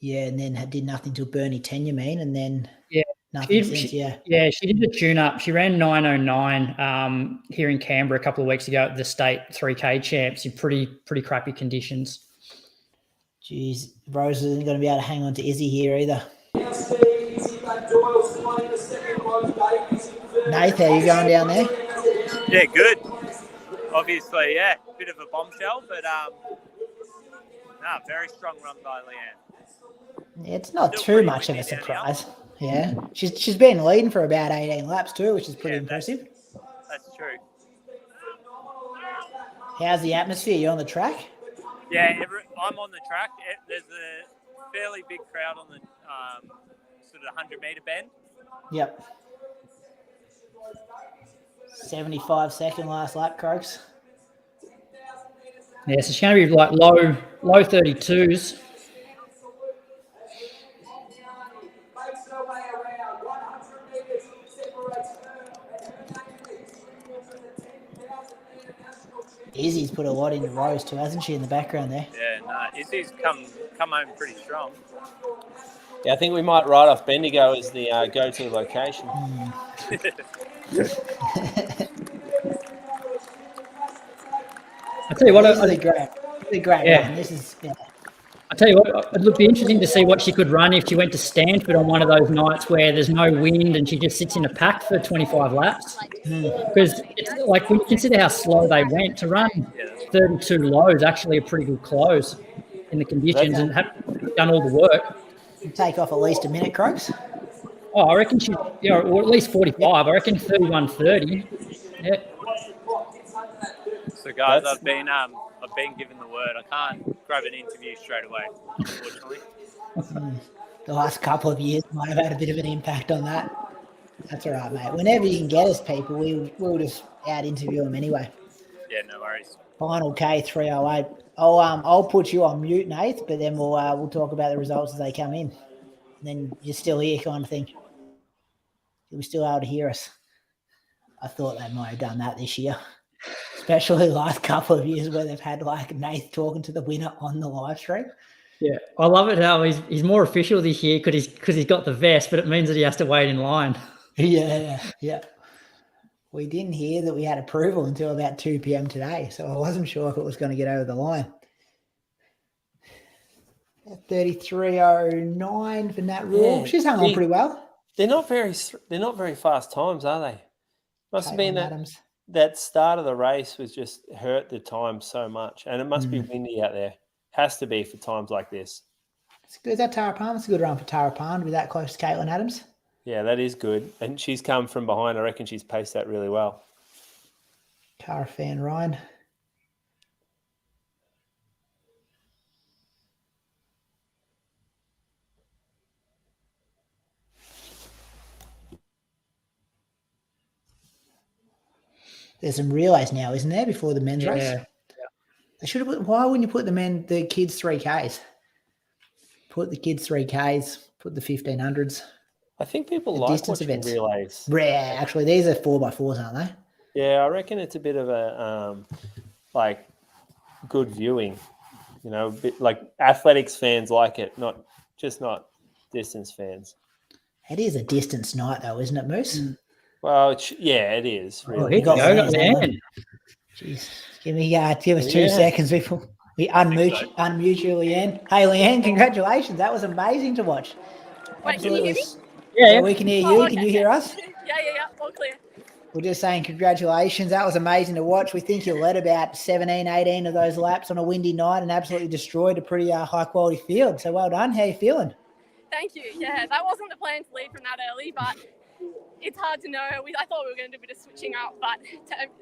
Speaker 2: Yeah, and then did nothing till Burnie 10, you mean, and then nothing since.
Speaker 3: Yeah, she did a tune-up. She ran 9:09 here in Canberra a couple of weeks ago at the state 3K champs in pretty crappy conditions.
Speaker 2: Jeez, Rose isn't going to be able to hang on to Izzy here either. Nath, how you going down there?
Speaker 4: Yeah, good. Obviously, bit of a bombshell, but very strong run by Leanne.
Speaker 2: Yeah, it's not too much of a surprise. Yeah, she's been leading for about 18 laps too, which is pretty impressive.
Speaker 4: That's true.
Speaker 2: How's the atmosphere? You on the track?
Speaker 4: Yeah, I'm on the track. There's a fairly big crowd on the sort of 100-meter bend.
Speaker 2: Yep. 75-second last lap, Croaks.
Speaker 3: Yeah, so she's going to be like low 32s.
Speaker 2: Izzy's put a lot into Rose too, hasn't she, in the background there?
Speaker 4: Yeah, Izzy's come home pretty strong.
Speaker 1: Yeah, I think we might write off Bendigo as the go-to location.
Speaker 3: I tell you what,
Speaker 2: really great run. This is
Speaker 3: I tell you what, it would be interesting to see what she could run if she went to Stanford on one of those nights where there's no wind and she just sits in a pack for 25 laps. Because it's like when you consider how slow they went, to run 32 low is actually a pretty good close in the conditions and have done all the work.
Speaker 2: Take off at least a minute, Croaks.
Speaker 3: Oh, I reckon she, or at least 45. I reckon 31:30. Yeah.
Speaker 4: So, guys, I've been given the word. I can't grab an interview straight away, unfortunately.
Speaker 2: The last couple of years might have had a bit of an impact on that. That's all right, mate. Whenever you can get us people, we'll just out-interview them anyway.
Speaker 4: Yeah, no worries.
Speaker 2: Final K 308. I'll put you on mute, Nath, but then we'll talk about the results as they come in. And then you're still here, kind of thing. You'll be still able to hear us. I thought they might have done that this year, especially the last couple of years where they've had like Nath talking to the winner on the live stream.
Speaker 3: Yeah, I love it how he's more official this year because he's got the vest, but it means that he has to wait in line.
Speaker 2: Yeah. We didn't hear that we had approval until about 2 p.m. today, so I wasn't sure if it was going to get over the line. 33:09 for Nat Rule. She's hung on pretty well.
Speaker 1: They're not very fast times, are they? Must have been that start of the race was just hurt the time so much, and it must be windy out there. Has to be for times like this.
Speaker 2: It's good. Is that Tara Palm? It's a good run for Tara Palm to be that close to Caitlin Adams.
Speaker 1: Yeah, that is good. And she's come from behind. I reckon she's paced that really well.
Speaker 2: Cara Fan Ryan. There's some relays now, isn't there, before the men's race?
Speaker 3: Yeah.
Speaker 2: They should have. Why wouldn't you put the kids 3Ks? Put the kids 3Ks. Put the 1500s.
Speaker 1: I think people
Speaker 2: The
Speaker 1: like
Speaker 2: distance
Speaker 1: watching
Speaker 2: events.
Speaker 1: relays.
Speaker 2: Rare, actually. These are 4x4s, aren't they?
Speaker 1: Yeah, I reckon it's a bit of a like good viewing. You know, a bit like athletics fans like it, not distance fans.
Speaker 2: It is a distance night, though, isn't it, Moose?
Speaker 1: Well, it is.
Speaker 3: Oh,
Speaker 1: Really.
Speaker 3: here we go. Leanne.
Speaker 2: Jeez. Give us 2 seconds before we unmute you, Leanne. Hey, Leanne, congratulations. That was amazing to watch.
Speaker 7: Wait, can you hear me?
Speaker 2: Yeah, we can hear you.
Speaker 7: Okay,
Speaker 2: Can you hear us?
Speaker 7: Yeah, all clear.
Speaker 2: We're just saying congratulations. That was amazing to watch. We think you led about 17, 18 of those laps on a windy night and absolutely destroyed a pretty high-quality field. So well done. How are you feeling?
Speaker 7: Thank you. Yeah, that wasn't the plan to lead from that early, but it's hard to know. I thought we were going to do a bit of switching up, but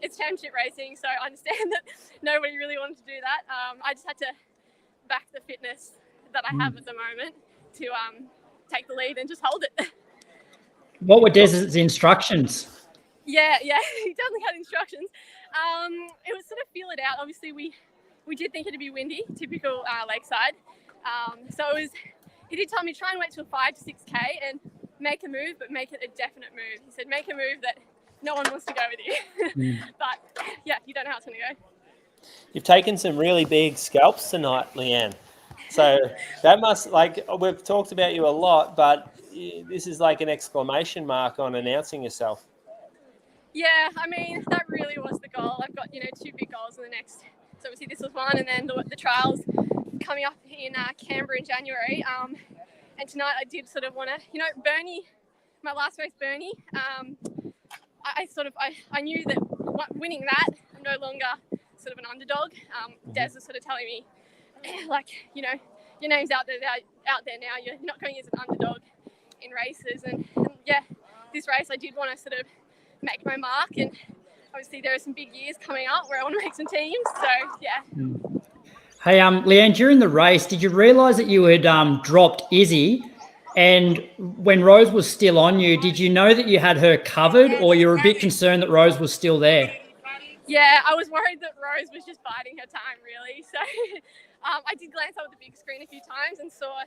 Speaker 7: it's championship racing, so I understand that nobody really wanted to do that. I just had to back the fitness that I have at the moment to take the lead and just hold it.
Speaker 3: What were Des's instructions?
Speaker 7: Yeah, he definitely had instructions. It was sort of feel it out. Obviously, we did think it'd be windy, typical Lakeside. So he did tell me try and wait till 5 to 6K and make a move, but make it a definite move. He said make a move that no one wants to go with you. But yeah, you don't know how it's going to go.
Speaker 1: You've taken some really big scalps tonight, Leanne. So that must, like, we've talked about you a lot, but this is like an exclamation mark on announcing yourself.
Speaker 7: Yeah, I mean, that really was the goal. I've got, 2 big goals in the next. So obviously this was one, and then the trials coming up in Canberra in January. And tonight I did sort of want to, Bernie, my last race, Bernie, I knew that winning that, I'm no longer sort of an underdog. Des was sort of telling me, like, your name's out there now. You're not going as an underdog in races. And yeah, this race I did want to sort of make my mark, and obviously there are some big years coming up where I want to make some teams, so yeah.
Speaker 3: Hey, Leanne, during the race, did you realise that you had dropped Izzy, and when Rose was still on you, did you know that you had her covered, or you were a bit concerned that Rose was still there?
Speaker 7: Yeah, I was worried that Rose was just biding her time, really, so I did glance up at the big screen a few times and saw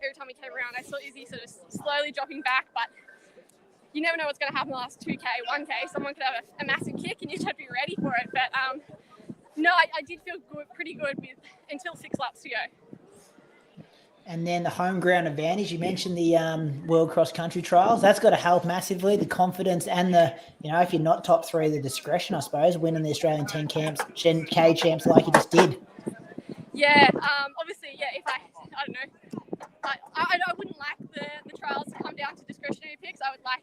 Speaker 7: every time we came around, I saw Izzy sort of slowly dropping back, but you never know what's going to happen in the last 2K, 1K. Someone could have a massive kick and you just have to be ready for it. But no, I did feel pretty good until 6 laps to go.
Speaker 2: And then the home ground advantage, you mentioned the World Cross Country Trials. That's got to help massively, the confidence and the, if you're not top 3, the discretion, I suppose, winning the Australian 10K champs like you just did.
Speaker 7: Yeah, obviously, yeah, if I don't know, I wouldn't like the trials to come down to discretionary picks. I would like,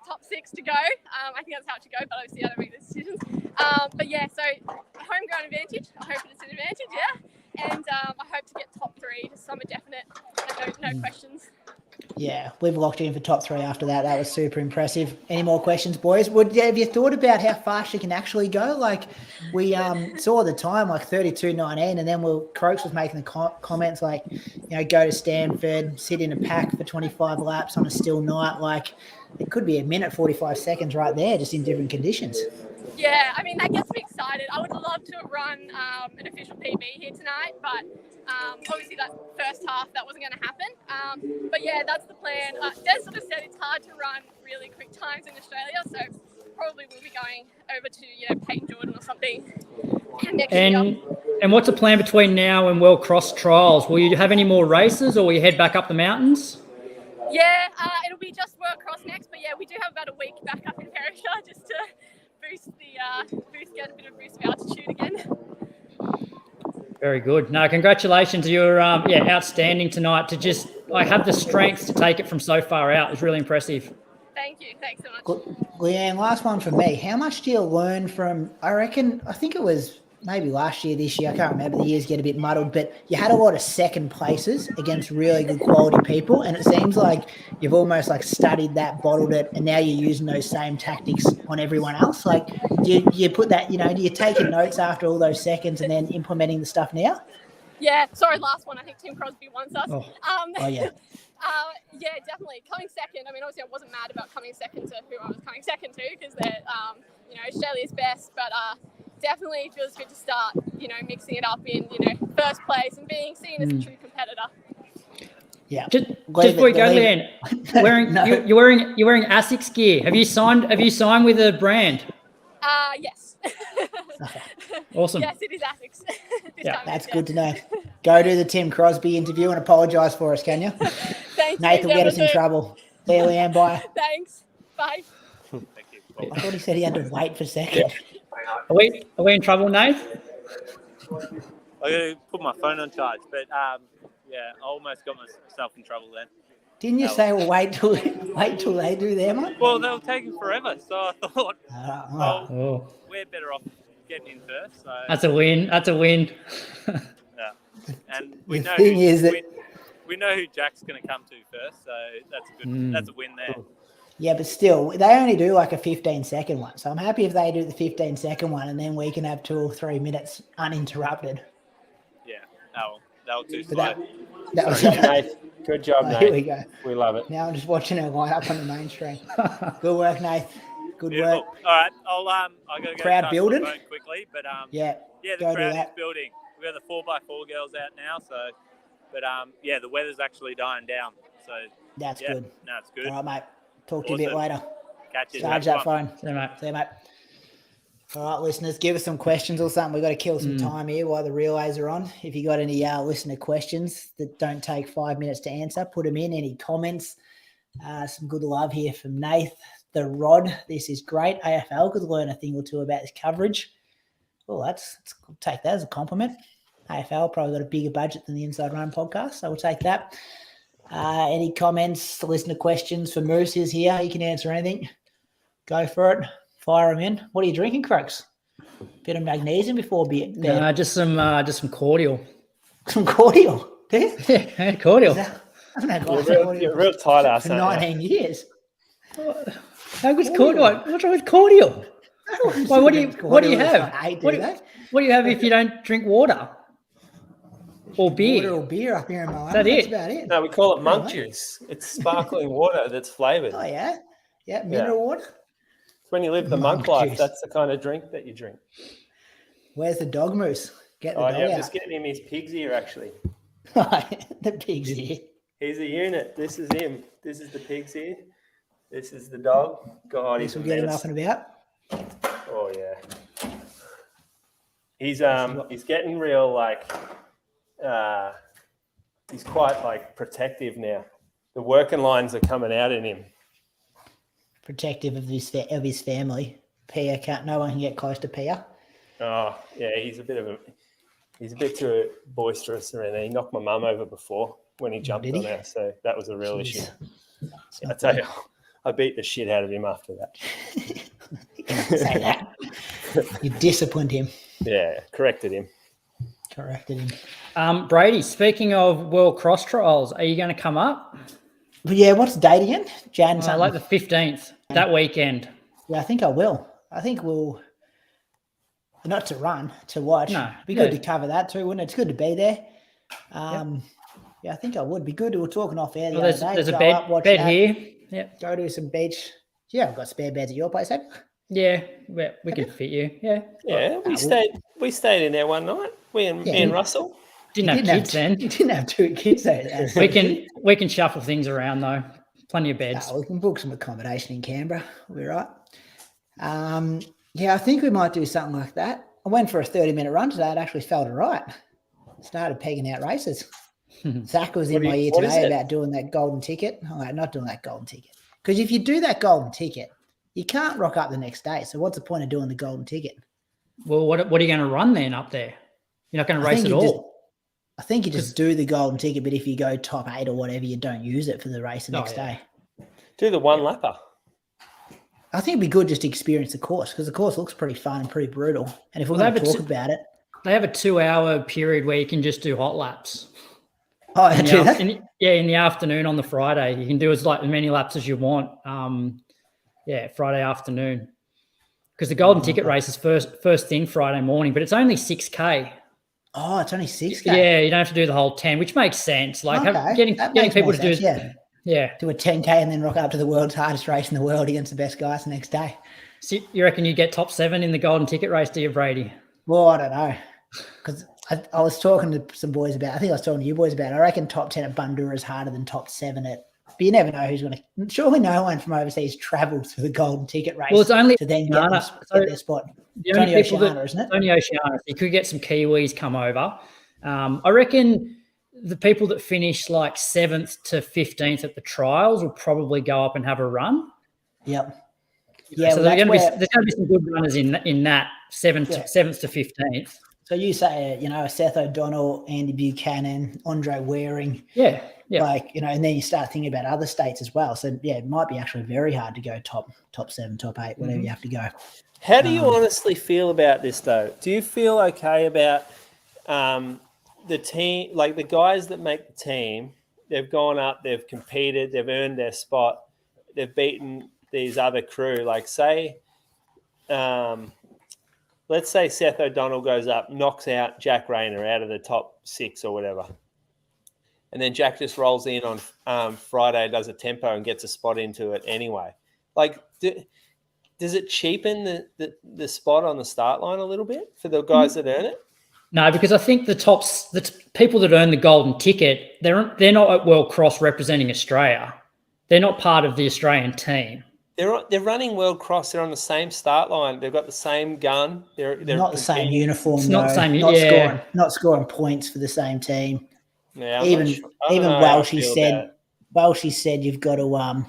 Speaker 7: top 6 to go. I think that's how it should go, but obviously I don't make the decisions. But yeah, so home ground advantage. I hope it's an advantage, yeah. And I hope to get top 3, just some are definite, no questions.
Speaker 2: Yeah, we've locked in for top 3 after that. That was super impressive. Any more questions, boys? Have you thought about how fast you can actually go? Like, we saw the time, like 32:19, and then Croaks was making the comments like, go to Stanford, sit in a pack for 25 laps on a still night. Like, it could be a minute 45 seconds right there, just in different conditions.
Speaker 7: Yeah, I mean, that gets me excited. I would love to have run an official PB here tonight, but obviously that first half, that wasn't going to happen. But yeah, that's the plan. Des sort of said it's hard to run really quick times in Australia, so probably we'll be going over to, Peyton Jordan or something next year.
Speaker 3: And what's the plan between now and World Cross Trials? Will you have any more races, or will you head back up the mountains?
Speaker 7: Yeah, it'll be just World Cross next, but yeah, we do have about a week back up in Perisher just to get a bit of boost of altitude again.
Speaker 3: Very good. No, congratulations. You're outstanding tonight. To just have the strength to take it from so far out is really impressive.
Speaker 7: Thank you. Thanks so much.
Speaker 2: Leanne, last one from me. How much do you learn from, I think it was maybe last year, this year, I can't remember, the years get a bit muddled, but you had a lot of second places against really good quality people, and it seems like you've almost studied that, bottled it, and now you're using those same tactics on everyone else. Like, do you put that, do you take your notes after all those seconds and then implementing the stuff now?
Speaker 7: Yeah, sorry, last one. I think Tim Crosby wants us.
Speaker 2: Oh yeah.
Speaker 7: Yeah, definitely. Coming second, I mean, obviously I wasn't mad about coming second to who I was coming second to because they're, Australia's best, but definitely feels good to start, mixing it up in, first place and being seen as a true competitor.
Speaker 3: Yeah. Just before you go, Leanne, you're wearing ASICS gear. Have you signed with a brand?
Speaker 7: Yes.
Speaker 3: Awesome.
Speaker 7: Yes, it is ASICS.
Speaker 2: That's good to know. Go do the Tim Crosby interview and apologise for us, can you?
Speaker 7: Thanks.
Speaker 2: Nathan will get us in trouble. There, Leanne, bye.
Speaker 7: Thanks. Bye.
Speaker 4: Thank you.
Speaker 2: I thought he said he had to wait for a second.
Speaker 3: Are we in trouble, Nate?
Speaker 4: I got to put my phone on charge, but I almost got myself in trouble then.
Speaker 2: Didn't you say, well, wait till they do their one?
Speaker 4: Well, they were taking forever, so I thought, we're better off getting in first. So.
Speaker 3: That's a win.
Speaker 4: Yeah, and we know we know who Jack's going to come to first, so that's a good. That's a win there.
Speaker 2: Yeah, but still, they only do like a 15-second one. So I'm happy if they do the 15-second one and then we can have 2 or 3 minutes uninterrupted.
Speaker 4: Yeah, that was too slow.
Speaker 2: That was
Speaker 1: Nate. Good job, Nate.
Speaker 2: Here we go.
Speaker 1: We love it.
Speaker 2: Now I'm just watching her line up on the main screen. Good work, Nate. Good
Speaker 4: Beautiful.
Speaker 2: work.
Speaker 4: All right, I got to go
Speaker 2: crowd building
Speaker 4: quickly, but
Speaker 2: yeah,
Speaker 4: the crowd is building. We got the 4x4 girls out now, so the weather's actually dying down, so
Speaker 2: that's good.
Speaker 4: No, it's good.
Speaker 2: All right, mate. Talk to you a bit later.
Speaker 4: Catch you.
Speaker 2: Charge that phone.
Speaker 3: See you, mate.
Speaker 2: See you, mate. All right, listeners, give us some questions or something. We've got to kill some time here while the relays are on. If you got any listener questions that don't take 5 minutes to answer, put them in. Any comments? Some good love here from Nath. The Rod, this is great. AFL could learn a thing or two about this coverage. Well, I'll take that as a compliment. AFL probably got a bigger budget than the Inside Run podcast, so we'll take that. Any comments, listener questions for Moose is here. You can answer anything. Go for it. Fire them in. What are you drinking, Crooks? Bit of magnesium before bed.
Speaker 3: No, just some cordial.
Speaker 2: Some cordial?
Speaker 3: Yeah, cordial.
Speaker 1: You're real tight ass.
Speaker 2: For 19 years.
Speaker 3: How good's cordial? What's wrong with cordial? Well, what do you have? What do you have if you don't drink water? Or beer.
Speaker 2: Water or beer up here in Miami.
Speaker 3: That's
Speaker 2: about it.
Speaker 1: No, we call it monk juice. It's sparkling water that's flavoured.
Speaker 2: Oh, yeah? Yeah, mineral water.
Speaker 1: It's when you live the monk life, that's the kind of drink that you drink.
Speaker 2: Where's the dog, Moose? Get the dog
Speaker 1: I'm
Speaker 2: out.
Speaker 1: just getting him his pig's ear, actually.
Speaker 2: The pig's ear.
Speaker 1: He's a unit. This is him. This is the pig's ear. This is the dog. God, he's
Speaker 2: We'll get him up and about.
Speaker 1: Oh, yeah. He's getting real, he's quite protective now. The working lines are coming out in him.
Speaker 2: Protective of his family. Pia no one can get close to Pia.
Speaker 1: Oh yeah, he's a bit too boisterous around there. He knocked my mum over before when he jumped on her, so that was a real issue. I tell you, I beat the shit out of him after that.
Speaker 2: You can't say that. You disciplined him.
Speaker 1: Yeah, corrected him.
Speaker 3: Brady, speaking of World Cross Trials, are you going to come up?
Speaker 2: Yeah, what's the date again? Jan something?
Speaker 3: Like the 15th, that weekend.
Speaker 2: Yeah, I think I will. I think we'll, not to run, to watch.
Speaker 3: No,
Speaker 2: it'd be good to cover that too, wouldn't it? It's good to be there. Yeah, I think I would. Be good. We were talking off air the other day.
Speaker 3: There's a bed here. Yep.
Speaker 2: Go to some beach. Yeah, I've got spare beds at your place, have you?
Speaker 3: Yeah, we can fit you. Yeah.
Speaker 1: Yeah, we stayed in there one night. Me and Russell.
Speaker 3: Didn't have kids then.
Speaker 2: You didn't have 2 kids there.
Speaker 3: We can shuffle things around though. Plenty of beds.
Speaker 2: We can book some accommodation in Canberra. We'll be right. Yeah, I think we might do something like that. I went for a 30-minute run today. It actually felt all right. Started pegging out races. Zach was in my ear today about doing that golden ticket. I'm like, not doing that golden ticket. Because if you do that golden ticket, you can't rock up the next day. So what's the point of doing the golden ticket?
Speaker 3: Well, what are you going to run then up there? You're not going to race at all?
Speaker 2: I think you just do the golden ticket, but if you go top 8 or whatever, you don't use it for the race the next day.
Speaker 1: Do the one lapper.
Speaker 2: I think it'd be good just to experience the course because the course looks pretty fun and pretty brutal. And if we're going to talk about it.
Speaker 3: They have a 2-hour period where you can just do hot laps.
Speaker 2: Oh, I do that?
Speaker 3: In the afternoon on the Friday. You can do as many laps as you want. Friday afternoon. Because the golden ticket race is first thing Friday morning, but it's only 6K.
Speaker 2: Oh, it's only 6K.
Speaker 3: Yeah, you don't have to do the whole 10, which makes sense. Getting people to do Yeah.
Speaker 2: Do a 10K and then rock up to the world's hardest race in the world against the best guys the next day.
Speaker 3: So you reckon you get top 7 in the golden ticket race, do you, Brady?
Speaker 2: Well, I don't know. Because I was talking to some boys about, I think I was talking to you boys about, I reckon top 10 at Bundoora is harder than top 7 at, but you never know who's going to, surely no one from overseas travels to the golden ticket race.
Speaker 3: Well, it's only
Speaker 2: to then get their spot.
Speaker 3: It's only Oceania, isn't it? Only Oceania. You could get some Kiwis come over. I reckon the people that finish like 7th to 15th at the trials will probably go up and have a run.
Speaker 2: Yep. Yeah,
Speaker 3: so there's going to be some good runners in that 7th to 15th.
Speaker 2: So you say, a Seth O'Donnell, Andy Buchanan, Andre Waring.
Speaker 3: Yeah.
Speaker 2: And then you start thinking about other states as well. So, it might be actually very hard to go top 7, top 8, whatever you have to go.
Speaker 1: How do you honestly feel about this, though? Do you feel okay about the team, like the guys that make the team, they've gone up, they've competed, they've earned their spot, they've beaten these other crew. Like say, let's say Seth O'Donnell goes up, knocks out Jack Rayner out of the top 6 or whatever. And then Jack just rolls in on Friday, does a tempo and gets a spot into it anyway. Like, does it cheapen the spot on the start line a little bit for the guys that earn it?
Speaker 3: No, because I think the people that earn the golden ticket, they're not at World Cross representing Australia. They're not part of the Australian team.
Speaker 1: They're running World Cross. They're on the same start line. They've got the same gun. They're
Speaker 2: not the same uniform.
Speaker 3: It's not the same.
Speaker 2: Not scoring points for the same team.
Speaker 1: Yeah,
Speaker 2: even Welshie said you've got to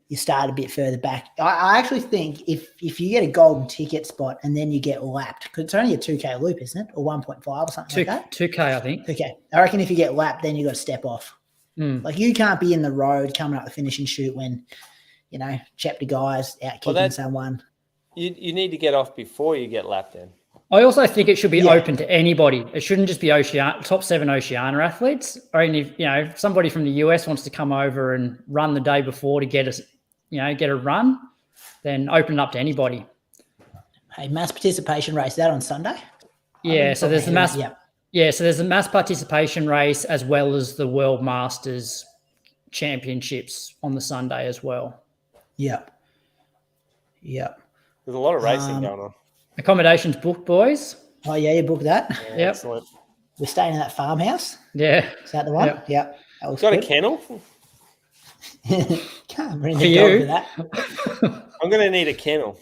Speaker 2: you start a bit further back. I actually think if you get a golden ticket spot and then you get lapped, because it's only a 2K loop, isn't it? Or 1.5 or something like that?
Speaker 3: 2K, I think.
Speaker 2: Okay. I reckon if you get lapped, then you got to step off. Like you can't be in the road coming up the finishing chute when, chapter guys out kicking someone.
Speaker 3: You
Speaker 1: need to get off before you get lapped in.
Speaker 3: I also think it should be open to anybody. It shouldn't just be top 7 Oceania athletes. Or if somebody from the US wants to come over and run the day before to get a run, then open it up to anybody.
Speaker 2: Hey, mass participation race, is that on Sunday?
Speaker 3: Yeah, so there's the mass. Yeah, so there's a mass participation race as well as the World Masters Championships on the Sunday as well.
Speaker 2: Yep.
Speaker 1: There's a lot of racing going on.
Speaker 3: Accommodations booked, boys.
Speaker 2: Oh, yeah, you booked that?
Speaker 3: Yeah, yep.
Speaker 1: Excellent.
Speaker 2: We're staying in that farmhouse?
Speaker 3: Yeah.
Speaker 2: Is that the one?
Speaker 3: Yep.
Speaker 2: Yep.
Speaker 1: Got a kennel?
Speaker 2: Can't bring the dog to that.
Speaker 1: I'm going to need a kennel.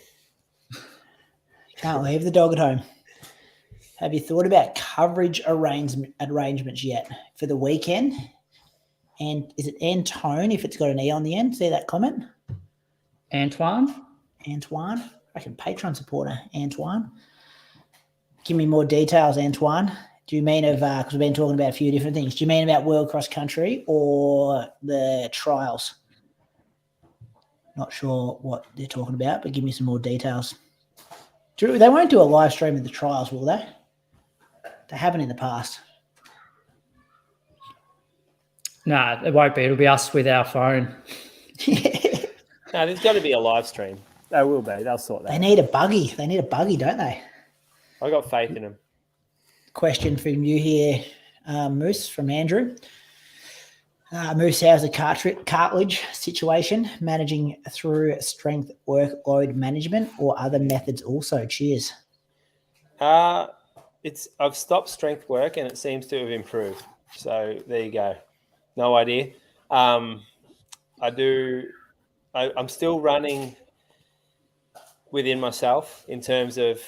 Speaker 2: Can't leave the dog at home. Have you thought about coverage arrangements yet for the weekend? And is it Antone if it's got an E on the end? See that comment?
Speaker 3: Antoine.
Speaker 2: I reckon Patreon supporter, Antoine. Give me more details, Antoine. Do you mean because we've been talking about a few different things. Do you mean about World Cross Country or the trials? Not sure what they're talking about, but give me some more details. They won't do a live stream of the trials, will they? They haven't in the past.
Speaker 3: No, it won't be. It'll be us with our phone.
Speaker 1: No, there's got to be a live stream. There will be. They'll sort that.
Speaker 2: They need a buggy, don't they?
Speaker 1: I got faith in them.
Speaker 2: Question from you here, Moose, from Andrew. Moose, how's the cartilage situation? Managing through strength workload management or other methods also? Cheers.
Speaker 1: I've stopped strength work and it seems to have improved. So there you go. No idea. I'm still running within myself in terms of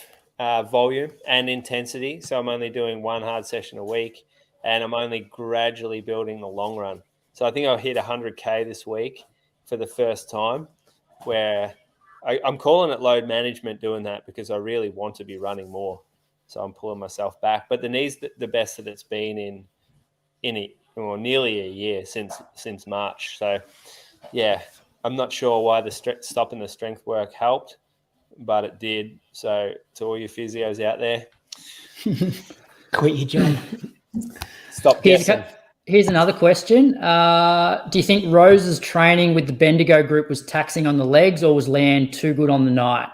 Speaker 1: volume and intensity. So I'm only doing one hard session a week and I'm only gradually building the long run. So I think I'll hit 100K this week for the first time, where I'm calling it load management doing that because I really want to be running more. So I'm pulling myself back. But the knee's the best that it's been in nearly a year since March. So, yeah, I'm not sure why stopping the strength work helped, but it did. So to all you physios out there,
Speaker 2: quit your job.
Speaker 1: Stop guessing.
Speaker 3: Here's another question. Do you think Rose's training with the Bendigo group was taxing on the legs, or was Leanne too good on the night?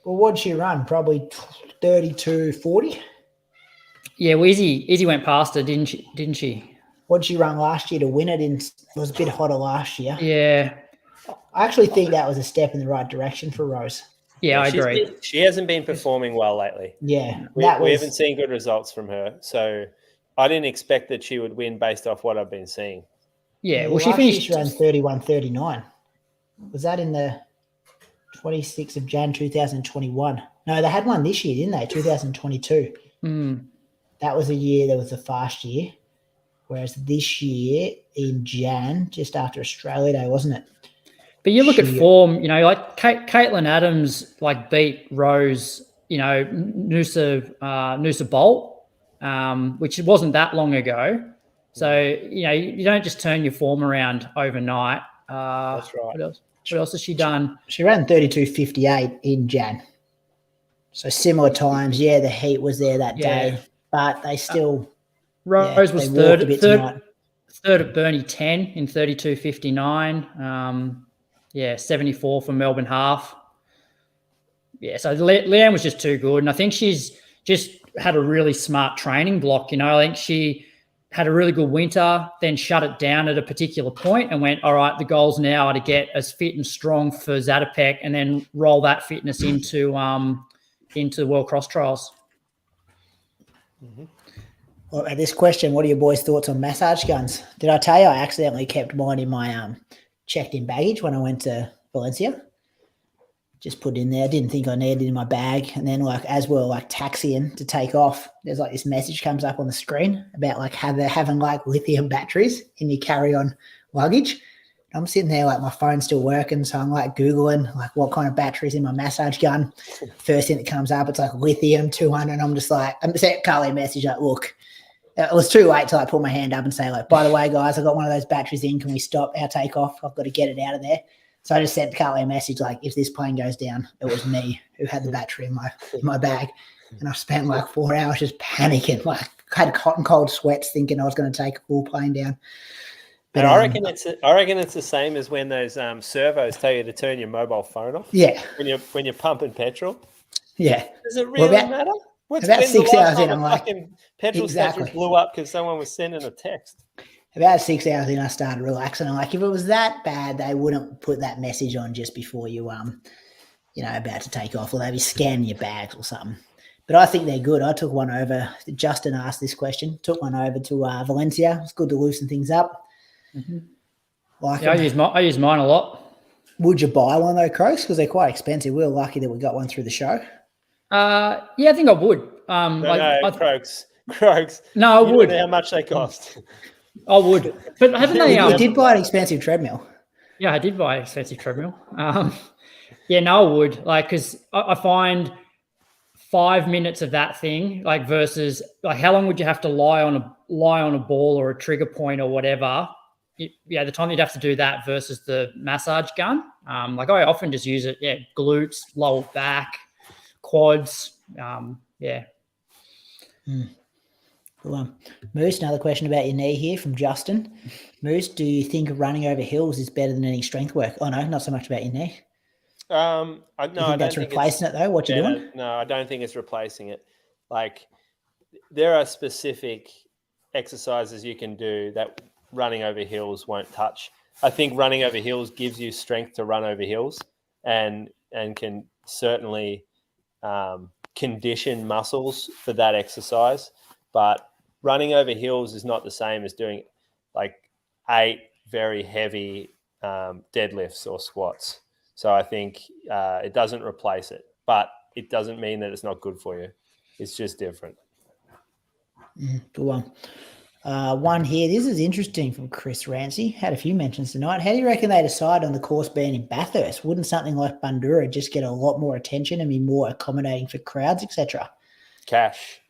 Speaker 2: Well, what'd she run? Probably 32:40.
Speaker 3: Yeah, well, Izzy went past her, didn't she?
Speaker 2: What did she run last year to win it? It was a bit hotter last year.
Speaker 3: Yeah.
Speaker 2: I actually think that was a step in the right direction for Rose.
Speaker 3: Yeah, I agree.
Speaker 1: She hasn't been performing well lately.
Speaker 2: Yeah,
Speaker 1: we haven't seen good results from her. So I didn't expect that she would win based off what I've been seeing.
Speaker 3: Yeah, well, she finished
Speaker 2: around 31-39. Was that in the 26th of Jan 2021? No, they had one this year, didn't they? 2022. That was a year. There was a fast year. Whereas this year in Jan, just after Australia Day, wasn't it?
Speaker 3: But you look at form, you know, like Caitlin Adams, like beat Rose, you know, Noosa Bolt, which wasn't that long ago. So, you know, you don't just turn your form around overnight.
Speaker 1: That's right.
Speaker 3: What else has she done?
Speaker 2: She ran 32.58 in Jan. So similar times. Yeah, the heat was there that day, but they still...
Speaker 3: Rose was third at Burnie 10 in 32.59. 74 for Melbourne half. Yeah, so Leanne was just too good. And I think she's just had a really smart training block. You know, I think she had a really good winter, then shut it down at a particular point and went, all right, the goals now are to get as fit and strong for Zatopek and then roll that fitness into World Cross Trials.
Speaker 2: Mm-hmm. Well, at this question, what are your boys' thoughts on massage guns? Did I tell you I accidentally kept mine in my checked-in baggage when I went to Valencia? Just put it in there. I didn't think I needed it in my bag. And then, like, as we're like taxiing to take off, there's like this message comes up on the screen about like having like lithium batteries in your carry-on luggage. I'm sitting there like my phone's still working, so I'm like Googling like what kind of batteries in my massage gun. First thing that comes up, it's like lithium 200. And I'm just like, I sent Carly a message like, look. It was too late till I put my hand up and say, like, by the way, guys, I got one of those batteries in. Can we stop our takeoff? I've got to get it out of there. So I just sent Carly a message like, if this plane goes down, it was me who had the battery in my bag. And I spent like 4 hours just panicking. Like, I had hot and cold sweats thinking I was going to take a full plane down.
Speaker 1: But I reckon it's the same as when those servos tell you to turn your mobile phone off.
Speaker 2: Yeah.
Speaker 1: When you're pumping petrol.
Speaker 2: Yeah.
Speaker 1: Does it really matter?
Speaker 2: About 6 hours in, I'm like,
Speaker 1: fucking petrol station blew up because someone was sending a text.
Speaker 2: About 6 hours in, I started relaxing. I'm like, if it was that bad, they wouldn't put that message on just before you, about to take off, or they'd be scanning your bags or something. But I think they're good. I took one over. Justin asked this question. Took one over to Valencia. It's good to loosen things up.
Speaker 3: Mm-hmm. I use mine a lot.
Speaker 2: Would you buy one of those Croaks? Because they're quite expensive. We were lucky that we got one through the show.
Speaker 3: I think I would.
Speaker 1: Croaks.
Speaker 3: No, I would.
Speaker 1: Know how much they cost?
Speaker 3: I would. But haven't they?
Speaker 2: You did buy an expensive treadmill.
Speaker 3: Yeah, I did buy an expensive treadmill. I would. Like, because I find 5 minutes of that thing, like, versus like how long would you have to lie on a ball or a trigger point or whatever? The time you'd have to do that versus the massage gun. Like, I often just use it. Yeah, glutes, lower back, quads.
Speaker 2: Moose, another question about your knee here from Justin. Moose, do you think running over hills is better than any strength work? Oh, no, not so much about your knee.
Speaker 1: I don't
Speaker 2: that's
Speaker 1: think
Speaker 2: replacing it, though? What you're doing?
Speaker 1: No, I don't think it's replacing it. Like, there are specific exercises you can do that running over hills won't touch. I think running over hills gives you strength to run over hills and can certainly condition muscles for that exercise. But running over hills is not the same as doing like 8 very heavy deadlifts or squats. So I think it doesn't replace it, but it doesn't mean that it's not good for you. It's just different.
Speaker 2: Good one. One here. This is interesting from Chris Rancy. Had a few mentions tonight. How do you reckon they decide on the course being in Bathurst? Wouldn't something like Bundoora just get a lot more attention and be more accommodating for crowds, etc.?
Speaker 1: Cash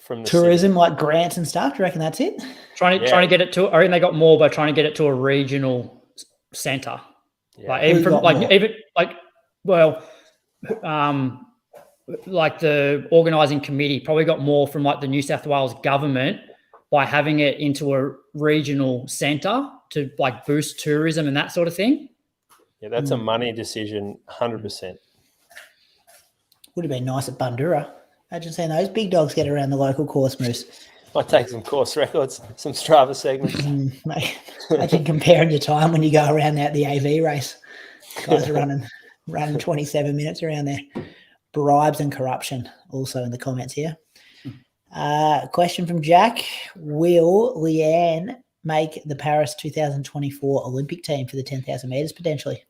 Speaker 1: from the
Speaker 2: tourism,
Speaker 1: city.
Speaker 2: like grants and stuff. Do you reckon that's it?
Speaker 3: Trying to get it to. I reckon they got more by trying to get it to a regional centre. Yeah. Like even from like the organising committee probably got more from like the New South Wales government by having it into a regional centre to like boost tourism and that sort of thing.
Speaker 1: Yeah, that's a money decision, 100%.
Speaker 2: Would have been nice at Bundoora. Imagine seeing those big dogs get around the local course, Moose.
Speaker 1: Might take some course records, some Strava segments.
Speaker 2: Imagine comparing your time when you go around at the AV race. Guys are running 27 minutes around there. Bribes and corruption also in the comments here. Question from Jack. Will Leanne make the Paris 2024 Olympic team for the 10,000 metres potentially?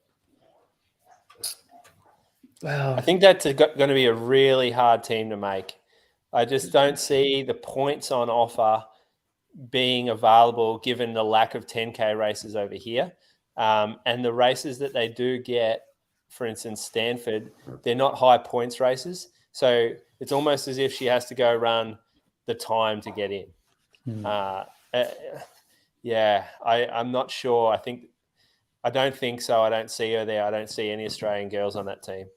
Speaker 1: Wow. I think that's going to be a really hard team to make. I just don't see the points on offer being available given the lack of 10K races over here. And the races that they do get, for instance, Stanford, they're not high points races. So it's almost as if she has to go run the time to get in. I'm not sure. I don't think so. I don't see her there. I don't see any Australian girls on that team.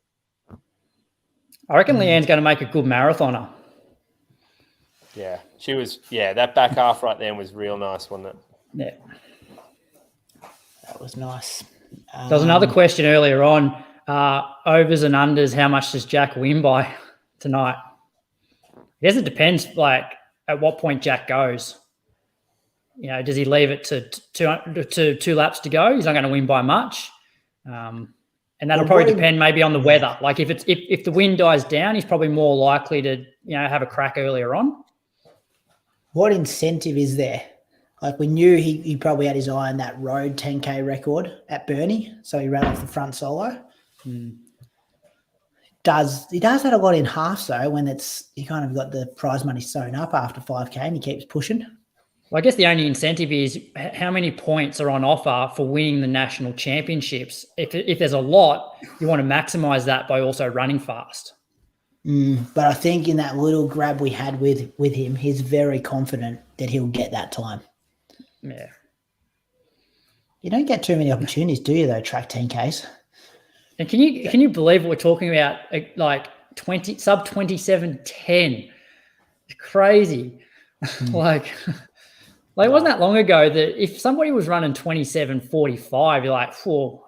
Speaker 3: I reckon Leanne's going to make a good marathoner.
Speaker 1: Yeah, she was. Yeah, that back half right then was real nice, wasn't it?
Speaker 3: Yeah.
Speaker 2: That was nice.
Speaker 3: There was another question earlier on. Overs and unders, how much does Jack win by tonight? I guess it depends, like, at what point Jack goes. You know, does he leave it to 2 laps to go? He's not going to win by much. And that'll probably depend maybe on the weather. Like if the wind dies down, he's probably more likely to, have a crack earlier on.
Speaker 2: What incentive is there? Like we knew he probably had his eye on that road 10K record at Burnie, so he ran off the front solo. He does that a lot in halves though, when you kind of got the prize money sewn up after 5K and he keeps pushing.
Speaker 3: Well, I guess the only incentive is how many points are on offer for winning the national championships. If there's a lot, you want to maximize that by also running fast.
Speaker 2: But I think in that little grab we had with him, he's very confident that he'll get that time.
Speaker 3: Yeah.
Speaker 2: You don't get too many opportunities, do you, though, track 10Ks?
Speaker 3: And can you believe what we're talking about, like sub 27:10? It's crazy. Like it wasn't that long ago that if somebody was running 27:45, you're like, whoa,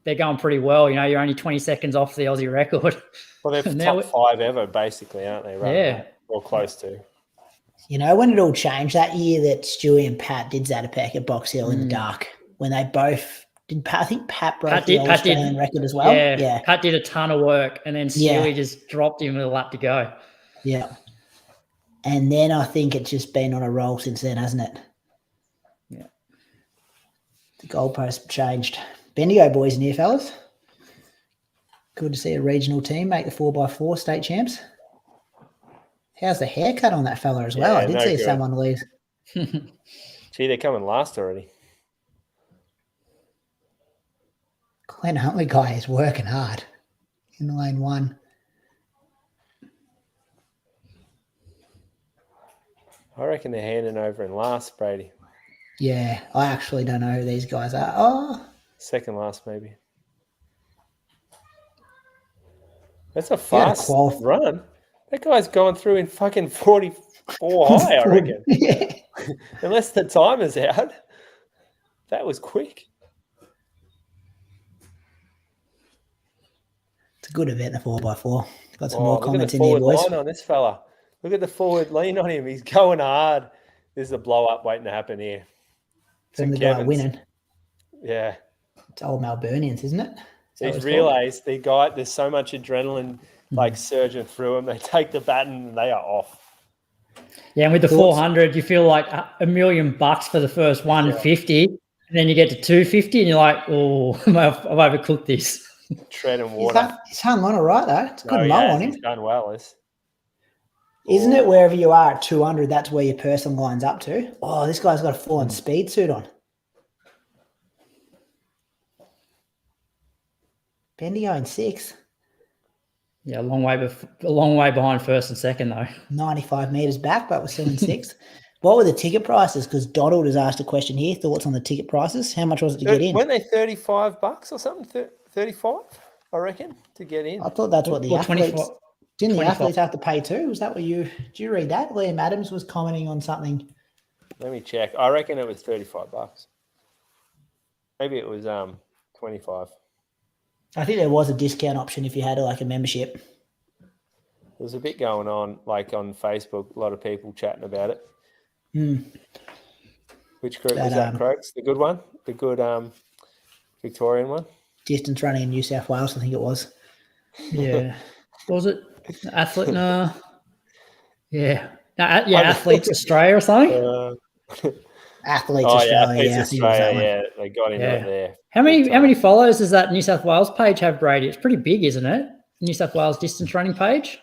Speaker 3: they're going pretty well. You're only 20 seconds off the Aussie record.
Speaker 1: Well, they're top 5 ever, basically, aren't they? Right?
Speaker 3: Yeah.
Speaker 1: Or close to.
Speaker 2: When it all changed, that year that Stewie and Pat did Zatopek at Box Hill in the dark, when they both did, I think Pat broke the Australian record as well.
Speaker 3: Yeah, Pat did a ton of work, and then Stewie just dropped him with a lap to go.
Speaker 2: Yeah. And then I think it's just been on a roll since then, hasn't it?
Speaker 3: Yeah.
Speaker 2: The goalposts changed. Bendigo boys in here, fellas. Good to see a regional team make the 4x4 state champs. How's the haircut on that fella as well? I did see someone leave.
Speaker 1: Gee, they're coming last already.
Speaker 2: Glenn Huntley guy is working hard in lane 1.
Speaker 1: I reckon they're handing over in last, Brady.
Speaker 2: Yeah, I actually don't know who these guys are. Oh.
Speaker 1: Second last, maybe. That's a fast run. That guy's gone through in fucking 44 high, I reckon.
Speaker 2: Yeah.
Speaker 1: Unless the timer's out. That was quick.
Speaker 2: It's a good event, the 4x4. Got some more comments in
Speaker 1: there,
Speaker 2: there, boys.
Speaker 1: Look at the forward line on this fella. Look at the forward lean on him. He's going hard. There's a blow-up waiting to happen here.
Speaker 2: From the guy winning.
Speaker 1: Yeah.
Speaker 2: It's old Melburnians, isn't it?
Speaker 1: These relays, there's so much adrenaline surging through them. They take the baton and they are off. Yeah,
Speaker 3: and with the 400, you feel like $1 million for the first 150, and then you get to 250, and you're like, oh, I've overcooked this.
Speaker 1: Tread and water.
Speaker 2: He's hung on all right, though. It's a good mow on him.
Speaker 1: He's done well,
Speaker 2: Isn't it wherever you are at 200, that's where your person lines up to? Oh, this guy's got a full-on speed suit on. Bendigo in 6.
Speaker 3: Yeah, a long way behind first and second, though.
Speaker 2: 95 metres back, but we're still in 6th. What were the ticket prices? Because Donald has asked a question here. Thoughts on the ticket prices? How much was it to get in?
Speaker 1: Weren't they $35 or something? 35, I reckon, to get in.
Speaker 2: I thought that's what the athletes...
Speaker 3: 24.
Speaker 2: Didn't the athletes have to pay too? Was that what did you read that? Liam Adams was commenting on something.
Speaker 1: Let me check. I reckon it was $35. Maybe it was 25.
Speaker 2: I think there was a discount option if you had like a membership.
Speaker 1: There's a bit going on, like on Facebook, a lot of people chatting about it. Which group was that, Croaks? The good one? The good Victorian one?
Speaker 2: Distance running in New South Wales, I think it was.
Speaker 3: Yeah. Was it athlete? No. Yeah. Athletes Australia or something?
Speaker 2: Athletes Australia.
Speaker 1: Athletes
Speaker 2: I think it was that one.
Speaker 1: Yeah, they got into it there.
Speaker 3: How many followers does that New South Wales page have, Brady? It's pretty big, isn't it? New South Wales distance running page.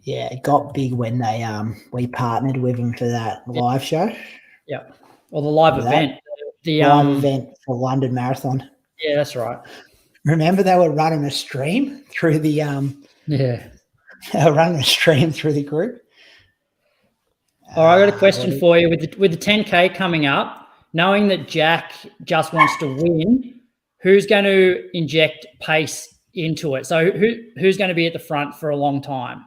Speaker 2: Yeah, it got big when they we partnered with them for that live show.
Speaker 3: Yeah, or the live event. The
Speaker 2: live event for London Marathon.
Speaker 3: Yeah, that's right.
Speaker 2: Remember they were running a stream through the they were running a stream through the group.
Speaker 3: All right, I got a question for you. With the 10K coming up, knowing that Jack just wants to win, who's going to inject pace into it? So who's going to be at the front for a long time?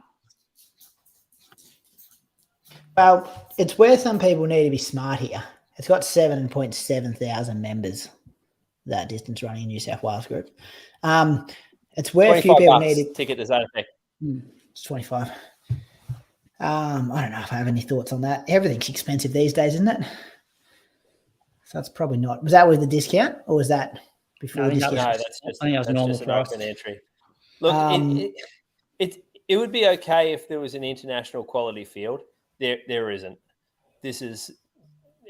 Speaker 2: Well, it's where some people need to be smart here. It's got 7.7 thousand members, that distance running in New South Wales group. It's where a few people need to
Speaker 1: ticket to Zatopek.
Speaker 2: It's 25. I don't know if I have any thoughts on that. Everything's expensive these days, isn't it? So that's probably not. Was that with the discount, or was that before the discount?
Speaker 1: No, that's just an open entry. Look, it would be okay if there was an international quality field. There isn't. This is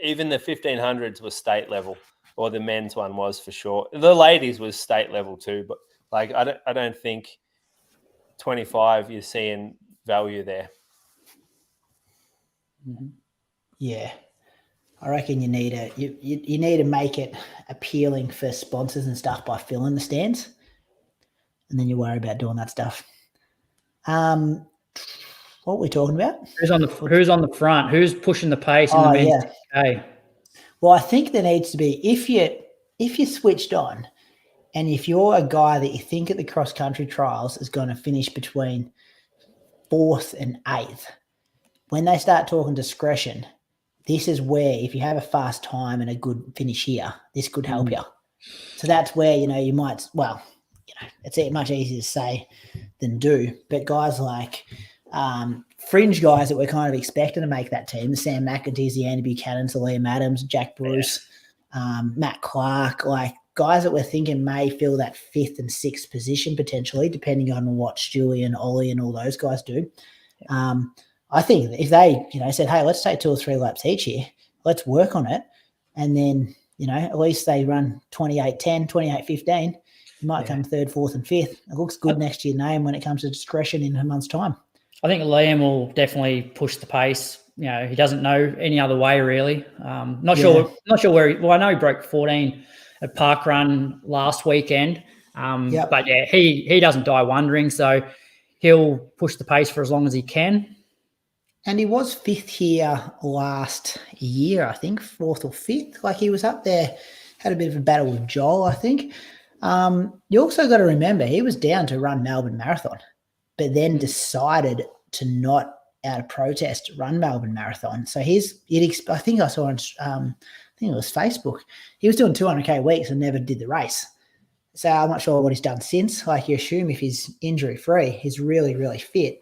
Speaker 1: even the 1500s was state level, or the men's one was for sure. The ladies was state level too, but like I don't think 25 you're seeing value there.
Speaker 2: Yeah, I reckon you need you need to make it appealing for sponsors and stuff by filling the stands, and then you worry about doing that stuff. What are we talking about?
Speaker 3: Who's on the front? Who's pushing the pace in the men's 10K?
Speaker 2: Well, I think there needs to be, if you're switched on, and if you're a guy that you think at the cross country trials is going to finish between 4th and 8th, when they start talking discretion, this is where, if you have a fast time and a good finish here, this could help you. So that's where, you might, it's much easier to say than do. But guys like fringe guys that we're kind of expecting to make that team, the Sam McEntees, the Andy Buchanans, the Liam Adams, Jack Bruce, Matt Clark, like guys that we're thinking may fill that 5th and 6th position potentially, depending on what Stewie and Ollie and all those guys do. I think if they, said, hey, let's take 2 or 3 laps each here, let's work on it. And then, at least they run 28.10, 28.15. You might come 3rd, 4th, and 5th. It looks good next to your name when it comes to discretion in a month's time.
Speaker 3: I think Liam will definitely push the pace. He doesn't know any other way really. Not sure where I know he broke 14 at Parkrun last weekend. But he doesn't die wondering, so he'll push the pace for as long as he can.
Speaker 2: And he was 5th here last year, I think, 4th or 5th. Like he was up there, had a bit of a battle with Joel, I think. You also got to remember he was down to run Melbourne Marathon, but then decided to not, out of protest, run Melbourne Marathon. So I think I saw on, I think it was Facebook, he was doing 200K weeks and never did the race. So I'm not sure what he's done since. Like you assume if he's injury free, he's really, really fit,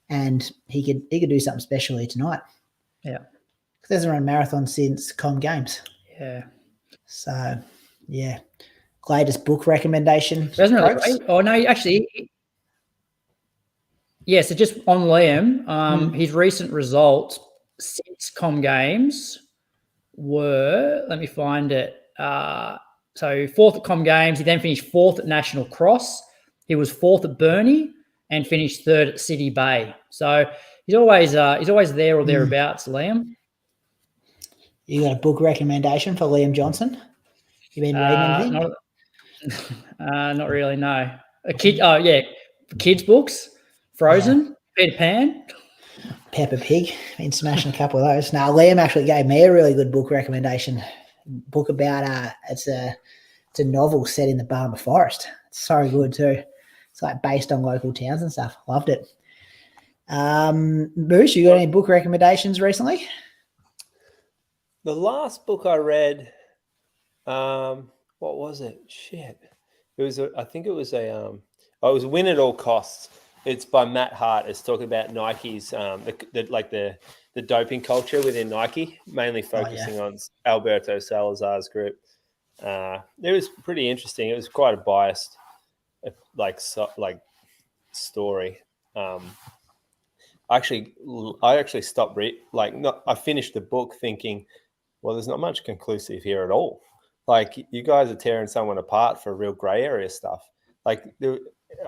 Speaker 2: and he could do something special here tonight.
Speaker 3: Yeah,
Speaker 2: because he hasn't run a marathon since Com Games.
Speaker 3: Yeah.
Speaker 2: So yeah, latest book recommendation.
Speaker 3: Doesn't really. Oh no, actually. Yeah, so just on Liam, his recent results since Com Games were, let me find it. So 4th at Com Games, he then finished 4th at National Cross. He was 4th at Burnie and finished 3rd at City Bay. So he's always there or thereabouts, Liam.
Speaker 2: You got a book recommendation for Liam Johnson? You been reading anything?
Speaker 3: Not really, no. Kids books. Frozen, Peter Pan,
Speaker 2: Peppa Pig. Been smashing a couple of those. Now, Liam actually gave me a really good book recommendation. Book about it's a novel set in the Barmah Forest. It's so good too. It's like based on local towns and stuff. Loved it. Bruce, you got any book recommendations recently?
Speaker 1: The last book I read, what was it? Shit, it was. I think it was it was Win at All Costs. It's by Matt Hart. It's talking about Nike's the doping culture within Nike, mainly focusing on Alberto Salazar's group. It was pretty interesting. It was quite a biased story. I actually stopped I finished the book thinking, well, there's not much conclusive here at all. Like, you guys are tearing someone apart for real grey area stuff. Like,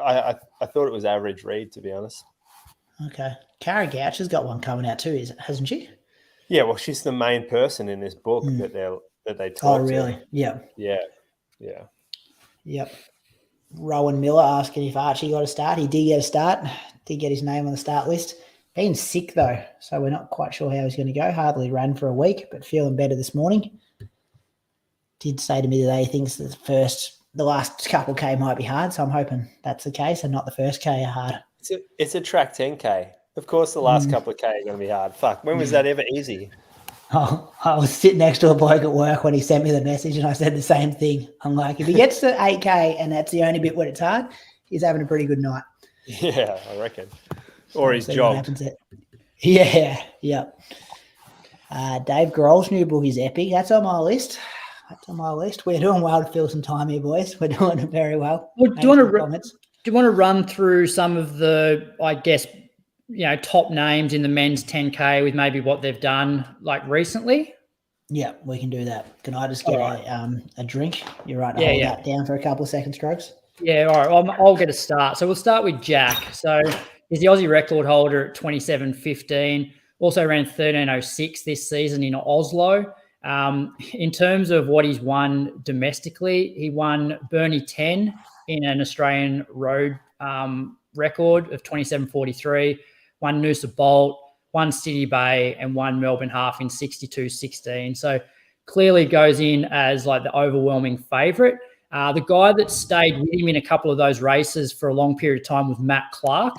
Speaker 1: I thought it was average read, to be honest.
Speaker 2: Okay. Cara Gouch has got one coming out too, hasn't she?
Speaker 1: Yeah, well, she's the main person in this book that they talk to.
Speaker 2: Oh, really? Yeah.
Speaker 1: Yeah.
Speaker 2: Yep. Rowan Miller asking if Archie got a start. He did get a start. Did get his name on the start list. Been sick though, so we're not quite sure how he's going to go. Hardly ran for a week, but feeling better this morning. Did say to me today he thinks the last couple K might be hard, so I'm hoping that's the case and not the first K are hard.
Speaker 1: It's a track 10K. Of course, the last couple of K are going to be hard. Fuck, when was that ever easy?
Speaker 2: Oh, I was sitting next to a bloke at work when he sent me the message, and I said the same thing. I'm like, if he gets to 8K and that's the only bit when it's hard, he's having a pretty good night.
Speaker 1: Yeah, I reckon. Or he's jogged.
Speaker 2: Yeah. Dave Grohl's new book is epic. That's on my list. We're doing well to fill some time here, boys. We're doing it very well.
Speaker 3: Do you want to run through some of the, I guess, top names in the men's 10K with maybe what they've done like recently?
Speaker 2: Yeah, we can do that. Can I just get a drink? You're right to hold that down for a couple of seconds, Scruggs?
Speaker 3: Yeah, all right. I'll get a start. So we'll start with Jack. So he's the Aussie record holder at 27.15. Also ran 13.06 this season in Oslo. In terms of what he's won domestically, he won Burnie 10 in an Australian road record of 27.43, won Noosa Bolt, won City Bay, and won Melbourne Half in 62.16. So clearly goes in as like the overwhelming favourite. The guy that stayed with him in a couple of those races for a long period of time was Matt Clark.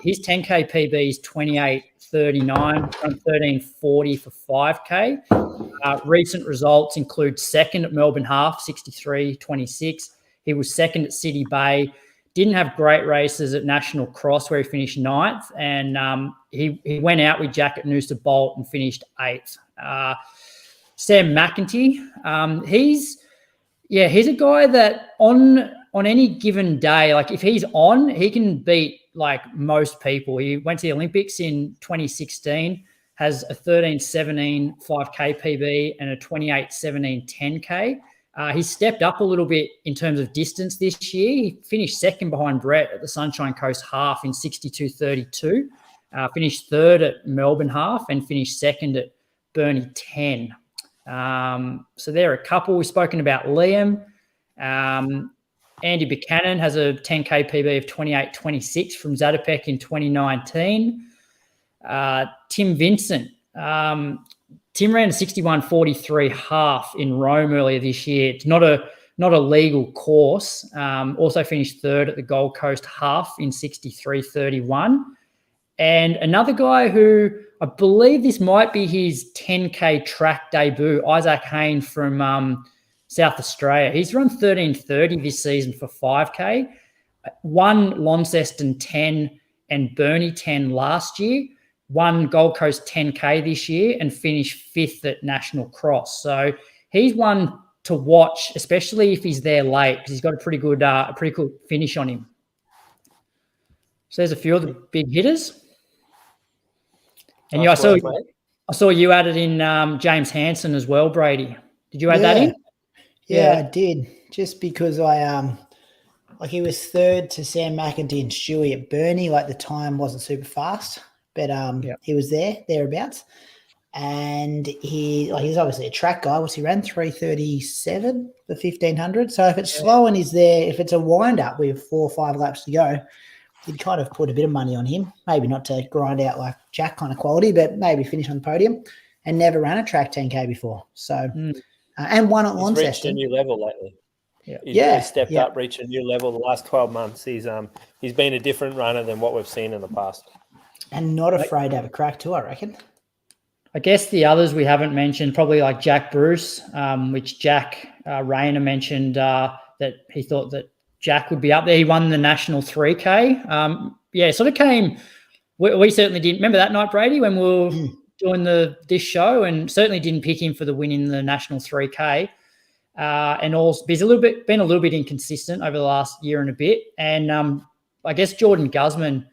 Speaker 3: His 10K PB is 28.39 from 13.40 for 5K. Recent results include second at Melbourne Half, 63.26. He was second at City Bay. Didn't have great races at National Cross where he finished 9th. And he went out with Jack at Noosa Bolt and finished 8th. Sam McEntee, he's a guy that on any given day, like if he's on, he can beat like most people. He went to the Olympics in 2016, has a 13.17 5K PB and a 28.17 10K. He's stepped up a little bit in terms of distance this year. He finished second behind Brett at the Sunshine Coast Half in 62.32, finished third at Melbourne Half and finished second at Burnie 10. So there are a couple. We've spoken about Liam. Andy Buchanan has a 10K PB of 28.26 from Zatopek in 2019. Tim Vincent. Tim ran a 61.43 half in Rome earlier this year. It's not a legal course. Also finished third at the Gold Coast Half in 63.31. And another guy who I believe this might be his 10K track debut, Isaac Hayne from South Australia. He's run 13.30 this season for 5K, won Launceston 10 and Burnie 10 last year, won Gold Coast 10K this year and finished 5th at National Cross. So he's one to watch, especially if he's there late, because he's got a pretty good finish on him. So there's a few of the big hitters. And I saw you added in James Hansen as well, Brady. Did you add that in?
Speaker 2: Yeah, I did. Just because he was third to Sam McEntee and Stewie at Burnie. Like the time wasn't super fast, but he was thereabouts. And he's obviously a track guy. He ran 3:37 for 1,500. So if it's slow and he's there, if it's a wind up with 4 or 5 laps to go, you'd kind of put a bit of money on him. Maybe not to grind out like Jack kind of quality, but maybe finish on the podium. And never ran a track 10K before. So. And won at Launceston.
Speaker 1: He's reached a new level lately. He's really stepped up, reached a new level the last 12 months. He's been a different runner than what we've seen in the past.
Speaker 2: And not afraid to have a crack too, I reckon.
Speaker 3: I guess the others we haven't mentioned, probably like Jack Bruce, which Jack Rayner mentioned that he thought that Jack would be up there. He won the national 3K. Sort of came. We certainly didn't remember that night, Brady, when we were doing this show, and certainly didn't pick him for the win in the national 3K. And also he's been a little bit inconsistent over the last year and a bit. And I guess Jordan Guzman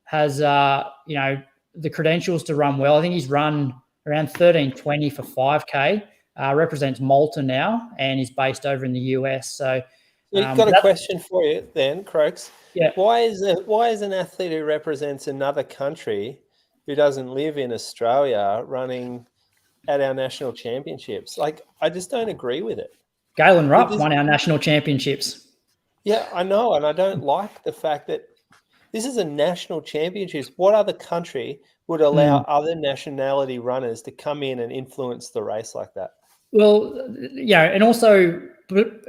Speaker 3: has the credentials to run well. I think he's run around 13:20 for 5K. Represents Malta now, and is based over in the US. So
Speaker 1: you've got a question for you then, Croaks.
Speaker 3: Yeah.
Speaker 1: Why is an athlete who represents another country who doesn't live in Australia running at our national championships? Like, I just don't agree with it.
Speaker 3: Galen Rupp won our national championships.
Speaker 1: Yeah, I know, and I don't like the fact that this is a national championships. What other country would allow other nationality runners to come in and influence the race like that?
Speaker 3: Well, yeah, and also, but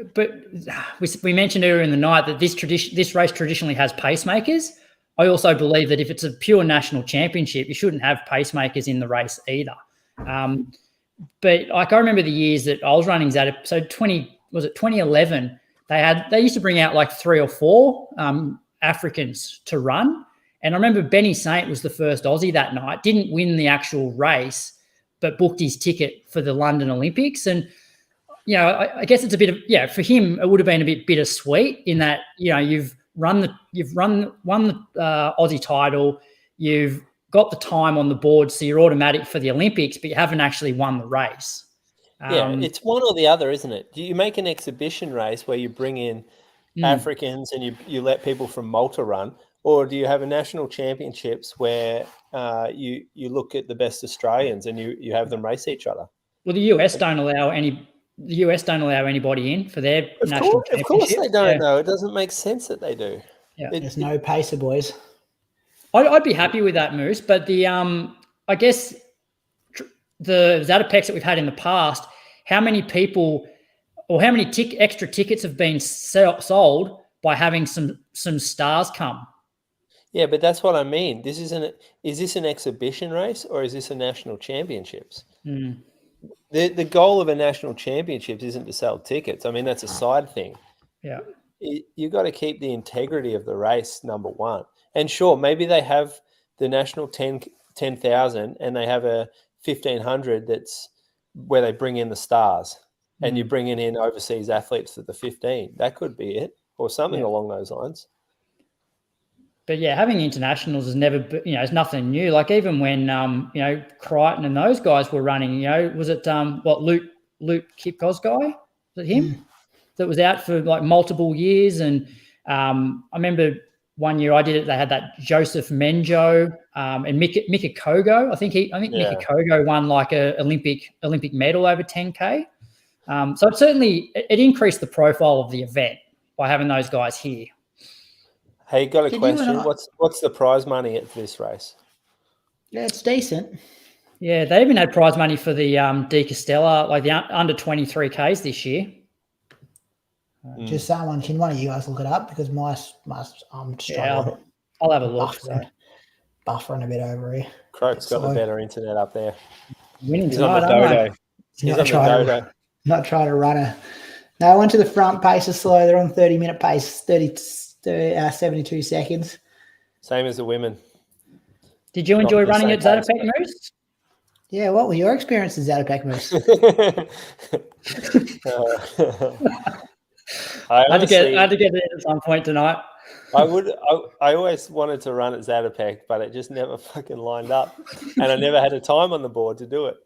Speaker 3: we mentioned earlier in the night that this race traditionally has pacemakers. I also believe that if it's a pure national championship, you shouldn't have pacemakers in the race either. But like I remember the years that I was running Zatopek. So 2011? They used to bring out like 3 or 4 Africans to run, and I remember Benny Saint was the first Aussie that night. Didn't win the actual race, but booked his ticket for the London Olympics. And I guess it's a bit of for him it would have been a bit bittersweet in that you've won the Aussie title, you've got the time on the board, so you're automatic for the Olympics, but you haven't actually won the race.
Speaker 1: It's one or the other, isn't it? Do you make an exhibition race where you bring in Africans and you let people from Malta run, or do you have a national championships where you look at the best Australians and you have them race each other?
Speaker 3: Well, the US don't allow anybody in for their national championship.
Speaker 1: Of course they don't. Though it doesn't make sense that they do.
Speaker 3: Yeah,
Speaker 2: there's no pacer, boys.
Speaker 3: I'd be happy with that, Moose. But the I guess the Zatopeks that we've had in the past, how many people or how many extra tickets have been sold by having some stars come?
Speaker 1: Yeah, but that's what I mean. Is this an exhibition race or is this a national championships? The goal of a national championships isn't to sell tickets. I mean, that's a side thing.
Speaker 3: Yeah.
Speaker 1: You've got to keep the integrity of the race, number one. And sure, maybe they have the national 10,000 and they have a 1,500 that's where they bring in the stars and you're bringing in overseas athletes for the 15. That could be it, or something along those lines.
Speaker 3: But yeah, having internationals is never, it's nothing new. Like even when, Crichton and those guys were running, was it Luke Kipko's guy? Was it him that was out for like multiple years? And I remember one year I did it. They had that Joseph Menjo and Mika Kogo. I think Mika Kogo won like a Olympic medal over 10K. So it certainly increased the profile of the event by having those guys here.
Speaker 1: Hey, got a question. What's the prize money at this race?
Speaker 2: Yeah, it's decent.
Speaker 3: Yeah, they even had prize money for the De Castella, like the under 23Ks this year.
Speaker 2: Just someone, can one of you guys look it up? Because I'm struggling.
Speaker 3: I'll have a look.
Speaker 2: Buffering a bit over here.
Speaker 1: Croak's got the better internet up there.
Speaker 3: Winning
Speaker 1: He's
Speaker 3: tonight,
Speaker 1: on the dodo. He's on the dodo.
Speaker 2: Not trying to run a... No, I went to the front pace is slow. They're on 30-minute pace, 72 seconds. Same
Speaker 1: as the women.
Speaker 3: Did you enjoy running at Zatopek, Moose?
Speaker 2: Yeah, what were your experiences at Zatopek, Moose?
Speaker 3: I had to get there at some point tonight.
Speaker 1: I always wanted to run at Zatopek, but it just never fucking lined up. And I never had a time on the board to do it.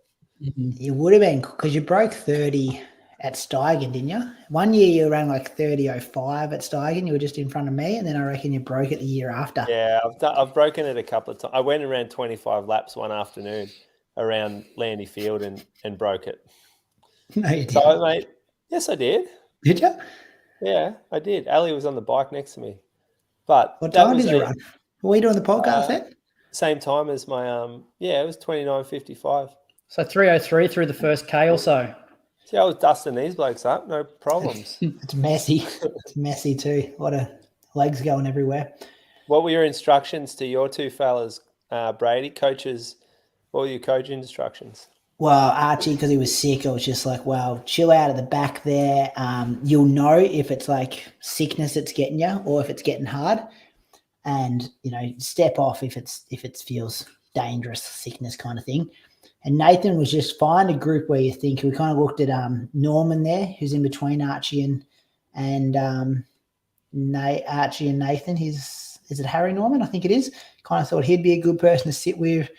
Speaker 2: You would have been, because you broke 30 at Steigen, didn't you? One year you ran like 30.05 at Steigen. You were just in front of me, and then I reckon you broke it the year after.
Speaker 1: Yeah, I've broken it a couple of times. I went and ran 25 laps one afternoon around Landy Field and broke it.
Speaker 2: No, you didn't.
Speaker 1: So, mate, yes, I did.
Speaker 2: Did you?
Speaker 1: Yeah, I did. Ali was on the bike next to me. But
Speaker 2: what time did you run? Were you doing the podcast then?
Speaker 1: Same time as my it was 29:55.
Speaker 3: So 3:03 through the first K or so.
Speaker 1: See, I was dusting these blokes up, no problems.
Speaker 2: It's messy. It's messy too. A lot of legs going everywhere.
Speaker 1: What were your instructions to your two fellas, Brady? Coaches, what were your coach instructions?
Speaker 2: Well, Archie, because he was sick, I was just like, well, chill out at the back there. You'll know if it's like sickness that's getting you or if it's getting hard. And, step off if it feels dangerous, sickness kind of thing. And Nathan was just find a group where you think we kind of looked at Norman there, who's in between Archie and Archie and Nathan. Is it Harry Norman? I think it is. Kind of thought he'd be a good person to sit with.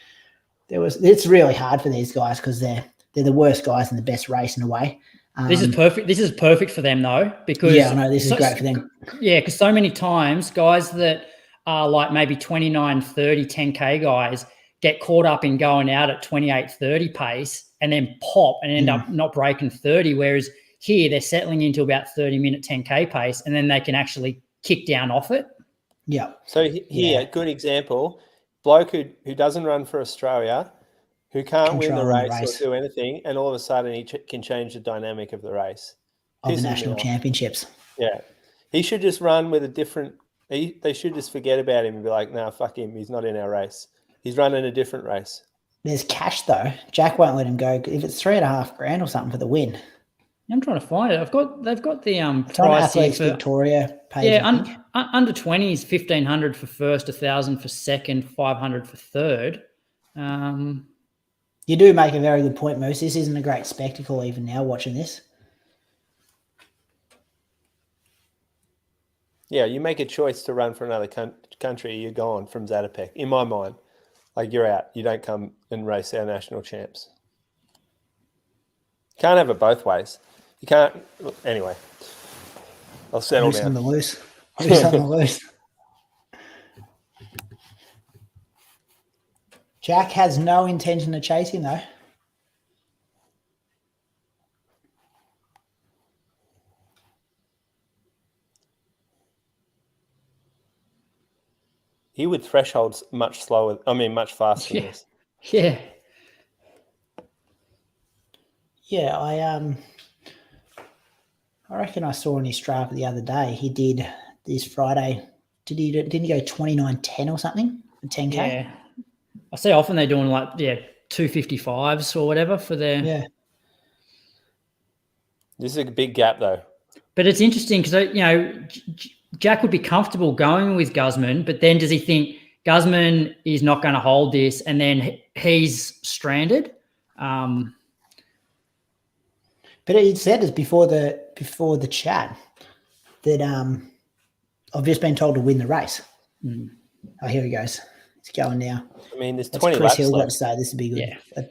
Speaker 2: It's really hard for these guys because they're the worst guys in the best race in a way.
Speaker 3: This is perfect. This is perfect for them though, because
Speaker 2: I know this is great for them.
Speaker 3: Yeah, because so many times guys that are like maybe 29, 30, 10K guys get caught up in going out at 28, 30 pace and then pop and end up not breaking 30. Whereas here they're settling into about 30-minute 10K pace and then they can actually kick down off it.
Speaker 2: Yeah.
Speaker 1: So here, good example, bloke who doesn't run for Australia, who can't win the race or do anything, and all of a sudden he can change the dynamic of the race.
Speaker 2: Of the national championships.
Speaker 1: Yeah. He should just run with a different – they should just forget about him and be like, no, fuck him. He's not in our race. He's running a different race.
Speaker 2: There's cash, though. Jack won't let him go. If it's $3,500 or something for the win.
Speaker 3: I'm trying to find it. They've got the
Speaker 2: price here for Victoria page.
Speaker 3: Yeah, under 20s, 1,500 for first, 1,000 for second, 500 for third.
Speaker 2: You do make a very good point, Moose. This isn't a great spectacle even now watching this.
Speaker 1: Yeah, you make a choice to run for another country, you're gone from Zatopek. In my mind, like you're out. You don't come and race our national champs. Can't have it both ways. You can't. Anyway, I'll settle down.
Speaker 2: On the loose. Who's on the loose? Jack has no intention of chasing, though.
Speaker 1: He would thresholds much slower. I mean, much faster than this.
Speaker 3: Yeah.
Speaker 2: Yeah, I reckon I saw on his Strava the other day. He did this Friday. Didn't he go 29:10 or something for 10K?
Speaker 3: Yeah. I see often they're doing 255s or whatever for their.
Speaker 2: Yeah.
Speaker 1: This is a big gap though.
Speaker 3: But it's interesting because Jack would be comfortable going with Guzman, but then does he think Guzman is not going to hold this and then he's stranded?
Speaker 2: But it said us before the chat that I've just been told to win the race. Oh, here he goes. It's going now.
Speaker 1: I mean, there's
Speaker 2: That's
Speaker 1: 20
Speaker 2: Chris
Speaker 1: laps
Speaker 2: Hill got
Speaker 1: left.
Speaker 2: to say this would be good.
Speaker 3: Yeah.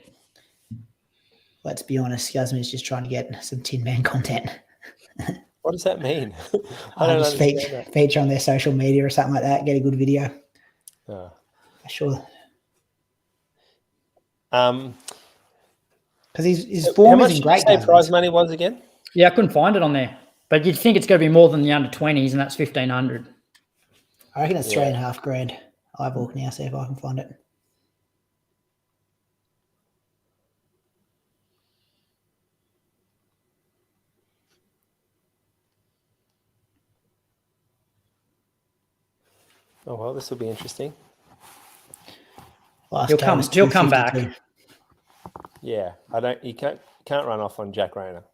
Speaker 2: Let's be honest, Guzman's just trying to get some Tin Man content.
Speaker 1: What does that mean?
Speaker 2: I don't just feature on their social media or something like that. Get a good video.
Speaker 1: Oh.
Speaker 2: Sure.
Speaker 1: Because
Speaker 2: his form isn't great.
Speaker 1: How much did you say prize money was again?
Speaker 3: Yeah, I couldn't find it on there. But you'd think it's going to be more than the under 20s, and that's 1,500.
Speaker 2: I reckon it's $3,500. I'll have a look now, see if I can find it.
Speaker 1: Oh well, this will be interesting.
Speaker 3: He'll come back.
Speaker 1: Yeah, you can't run off on Jack Rayner.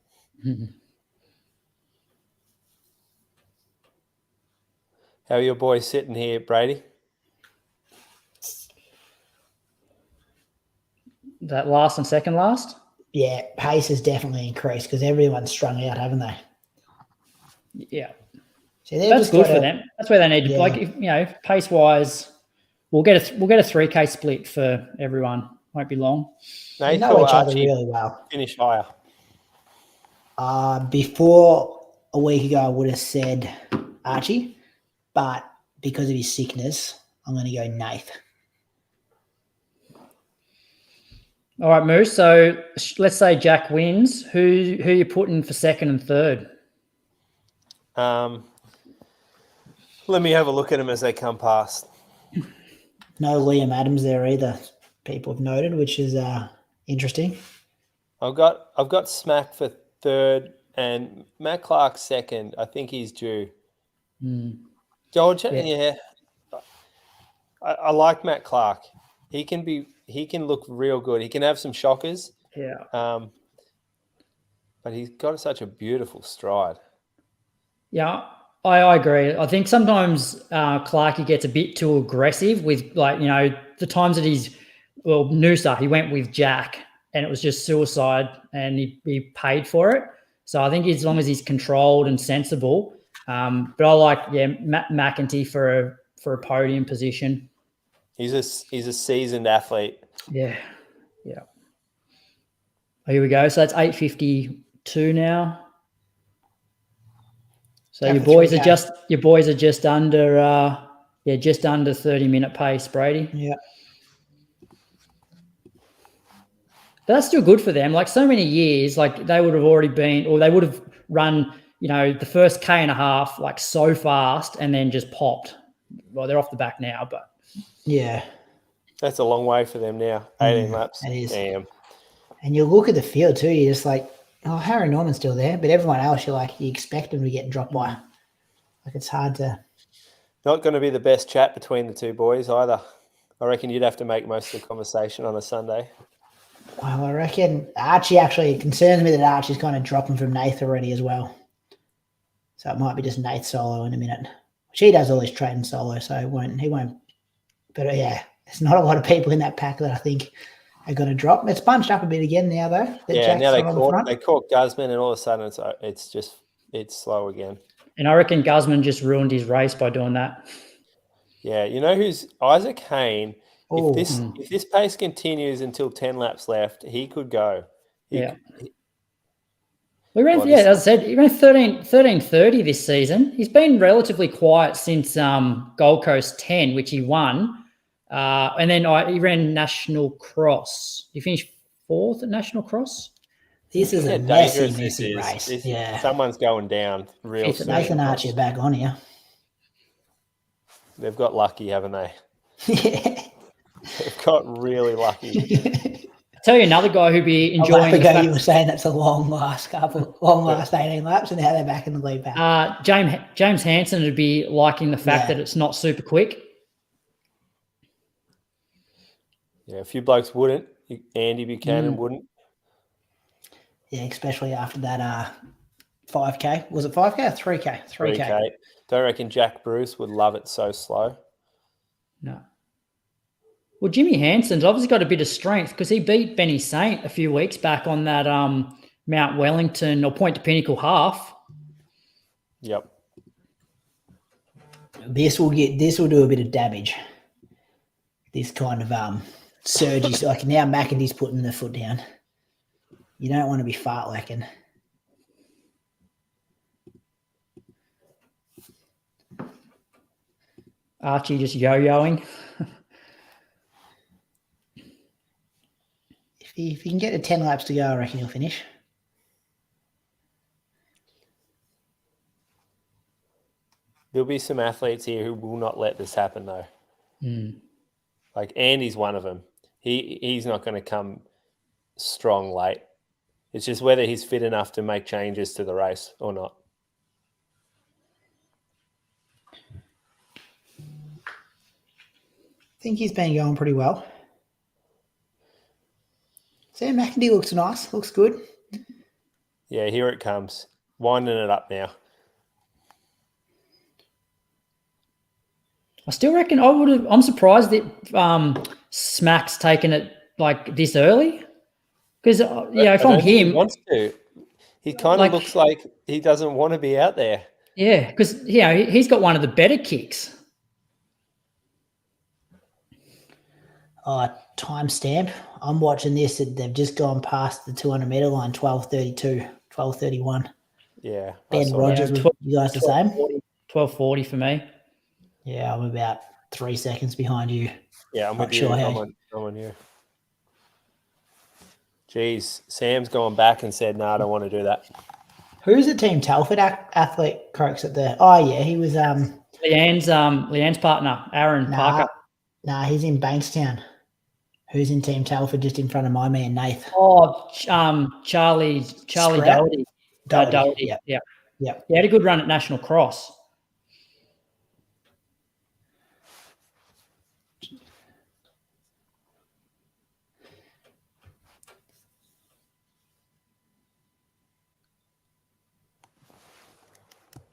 Speaker 1: How are your boys sitting here, Brady?
Speaker 3: That last and second last?
Speaker 2: Yeah, pace has definitely increased because everyone's strung out, haven't they?
Speaker 3: Yeah.
Speaker 2: So
Speaker 3: that's good for them. That's where they need to pace wise. We'll get a 3K split for everyone. Won't be long.
Speaker 2: They know each other really well.
Speaker 1: Finish higher.
Speaker 2: Before a week ago, I would have said Archie, but because of his sickness, I'm going to go Nath.
Speaker 3: All right, Moose. So let's say Jack wins. Who you putting for second and third?
Speaker 1: Let me have a look at them as they come past.
Speaker 2: No Liam Adams there either. People have noted, which is interesting.
Speaker 1: I've got Smack for third and Matt Clark second. I think he's due. George, yeah. I like Matt Clark. He can look real good. He can have some shockers,
Speaker 3: Yeah.
Speaker 1: But he's got such a beautiful stride.
Speaker 3: Yeah, I agree. I think sometimes Clarkey gets a bit too aggressive with, like, the times that Noosa, he went with Jack and it was just suicide and he paid for it. So I think as long as he's controlled and sensible, but I like, McEntee for a podium position.
Speaker 1: He's a seasoned athlete.
Speaker 3: Yeah. Oh, here we go. So that's 8:52 now. So your boys are just under just under 30-minute pace, Brady.
Speaker 2: Yeah.
Speaker 3: But that's still good for them. Like, so many years, like they would have already been, or they would have run, the first K and a half like so fast and then just popped. Well, they're off the back now, but
Speaker 2: yeah,
Speaker 1: that's a long way for them now. 18 laps.
Speaker 2: It is.
Speaker 1: Damn.
Speaker 2: And you look at the field too. You're just like, oh, Harry Norman's still there, but everyone else, you expect them to get dropped by. Like, it's hard to.
Speaker 1: Not going to be the best chat between the two boys either. I reckon you'd have to make most of the conversation on a Sunday.
Speaker 2: Well, I reckon Archie actually, it concerns me that Archie's kind of dropping from Nath already as well. So it might be just Nath solo in a minute. She does all his training solo, so he won't. But yeah, there's not a lot of people in that pack that I think are going to drop. It's bunched up a bit again now, though.
Speaker 1: Now they caught Guzman, and all of a sudden it's slow again.
Speaker 3: And I reckon Guzman just ruined his race by doing that.
Speaker 1: Yeah, you know who's Isaac Hayne? If this pace continues until 10 laps left, he could go.
Speaker 3: We ran, as I said, he ran 13:30 this season. He's been relatively quiet since Gold Coast 10, which he won. And then he ran National Cross. He finished 4th at National Cross.
Speaker 2: This is a messy race.
Speaker 1: Someone's going down real soon.
Speaker 2: Nathan Archie back on here.
Speaker 1: They've got lucky, haven't they?
Speaker 2: Yeah.
Speaker 1: They've got really lucky.
Speaker 3: I'll tell you another guy who'd be enjoying.
Speaker 2: You were saying that's a long last 18 laps, and now they're back in the lead back.
Speaker 3: James Hansen would be liking the fact that it's not super quick.
Speaker 1: Yeah, a few blokes wouldn't. Andy Buchanan wouldn't.
Speaker 2: Yeah, especially after that 5K. Was it 5K or 3K? 3K.
Speaker 1: Don't reckon Jack Bruce would love it so slow.
Speaker 3: No. Well, Jimmy Hansen's obviously got a bit of strength because he beat Benny Saint a few weeks back on that Mount Wellington or Point to Pinnacle half.
Speaker 1: Yep.
Speaker 2: This will do a bit of damage. This kind of surge, like now McEntee's putting the foot down. You don't want to be fartlekking.
Speaker 3: Archie just yo-yoing.
Speaker 2: If you can get to 10 laps to go, I reckon he'll finish.
Speaker 1: There'll be some athletes here who will not let this happen, though. Like Andy's one of them. He's not going to come strong late. It's just whether he's fit enough to make changes to the race or not.
Speaker 2: I think he's been going pretty well. Sam McEntee looks nice. Looks good.
Speaker 1: Yeah, here it comes. Winding it up now.
Speaker 3: I still reckon I'm surprised that Smack's taken it like this early. Because, if I'm him...
Speaker 1: He wants to. He kind of looks like he doesn't want to be out there.
Speaker 3: Yeah, because, he's got one of the better kicks.
Speaker 2: Timestamp. I'm watching this. They've just gone past the 200-meter line, 12:32, 12:31.
Speaker 1: Yeah.
Speaker 2: Ben Rogers, you guys the same?
Speaker 3: 12:40 for me.
Speaker 2: Yeah, I'm about 3 seconds behind you.
Speaker 1: Yeah, I'm with you. I'm on you. Geez, Sam's gone back and said, no, I don't want to do that.
Speaker 2: Who's the Team Telford athlete croaks at the... Oh, yeah, he was...
Speaker 3: Leanne's partner, Aaron Parker.
Speaker 2: Nah, he's in Bankstown. Who's in Team Telford just in front of my man, Nath?
Speaker 3: Oh, Charlie Doherty. Doherty. Yeah. He had a good run at National Cross.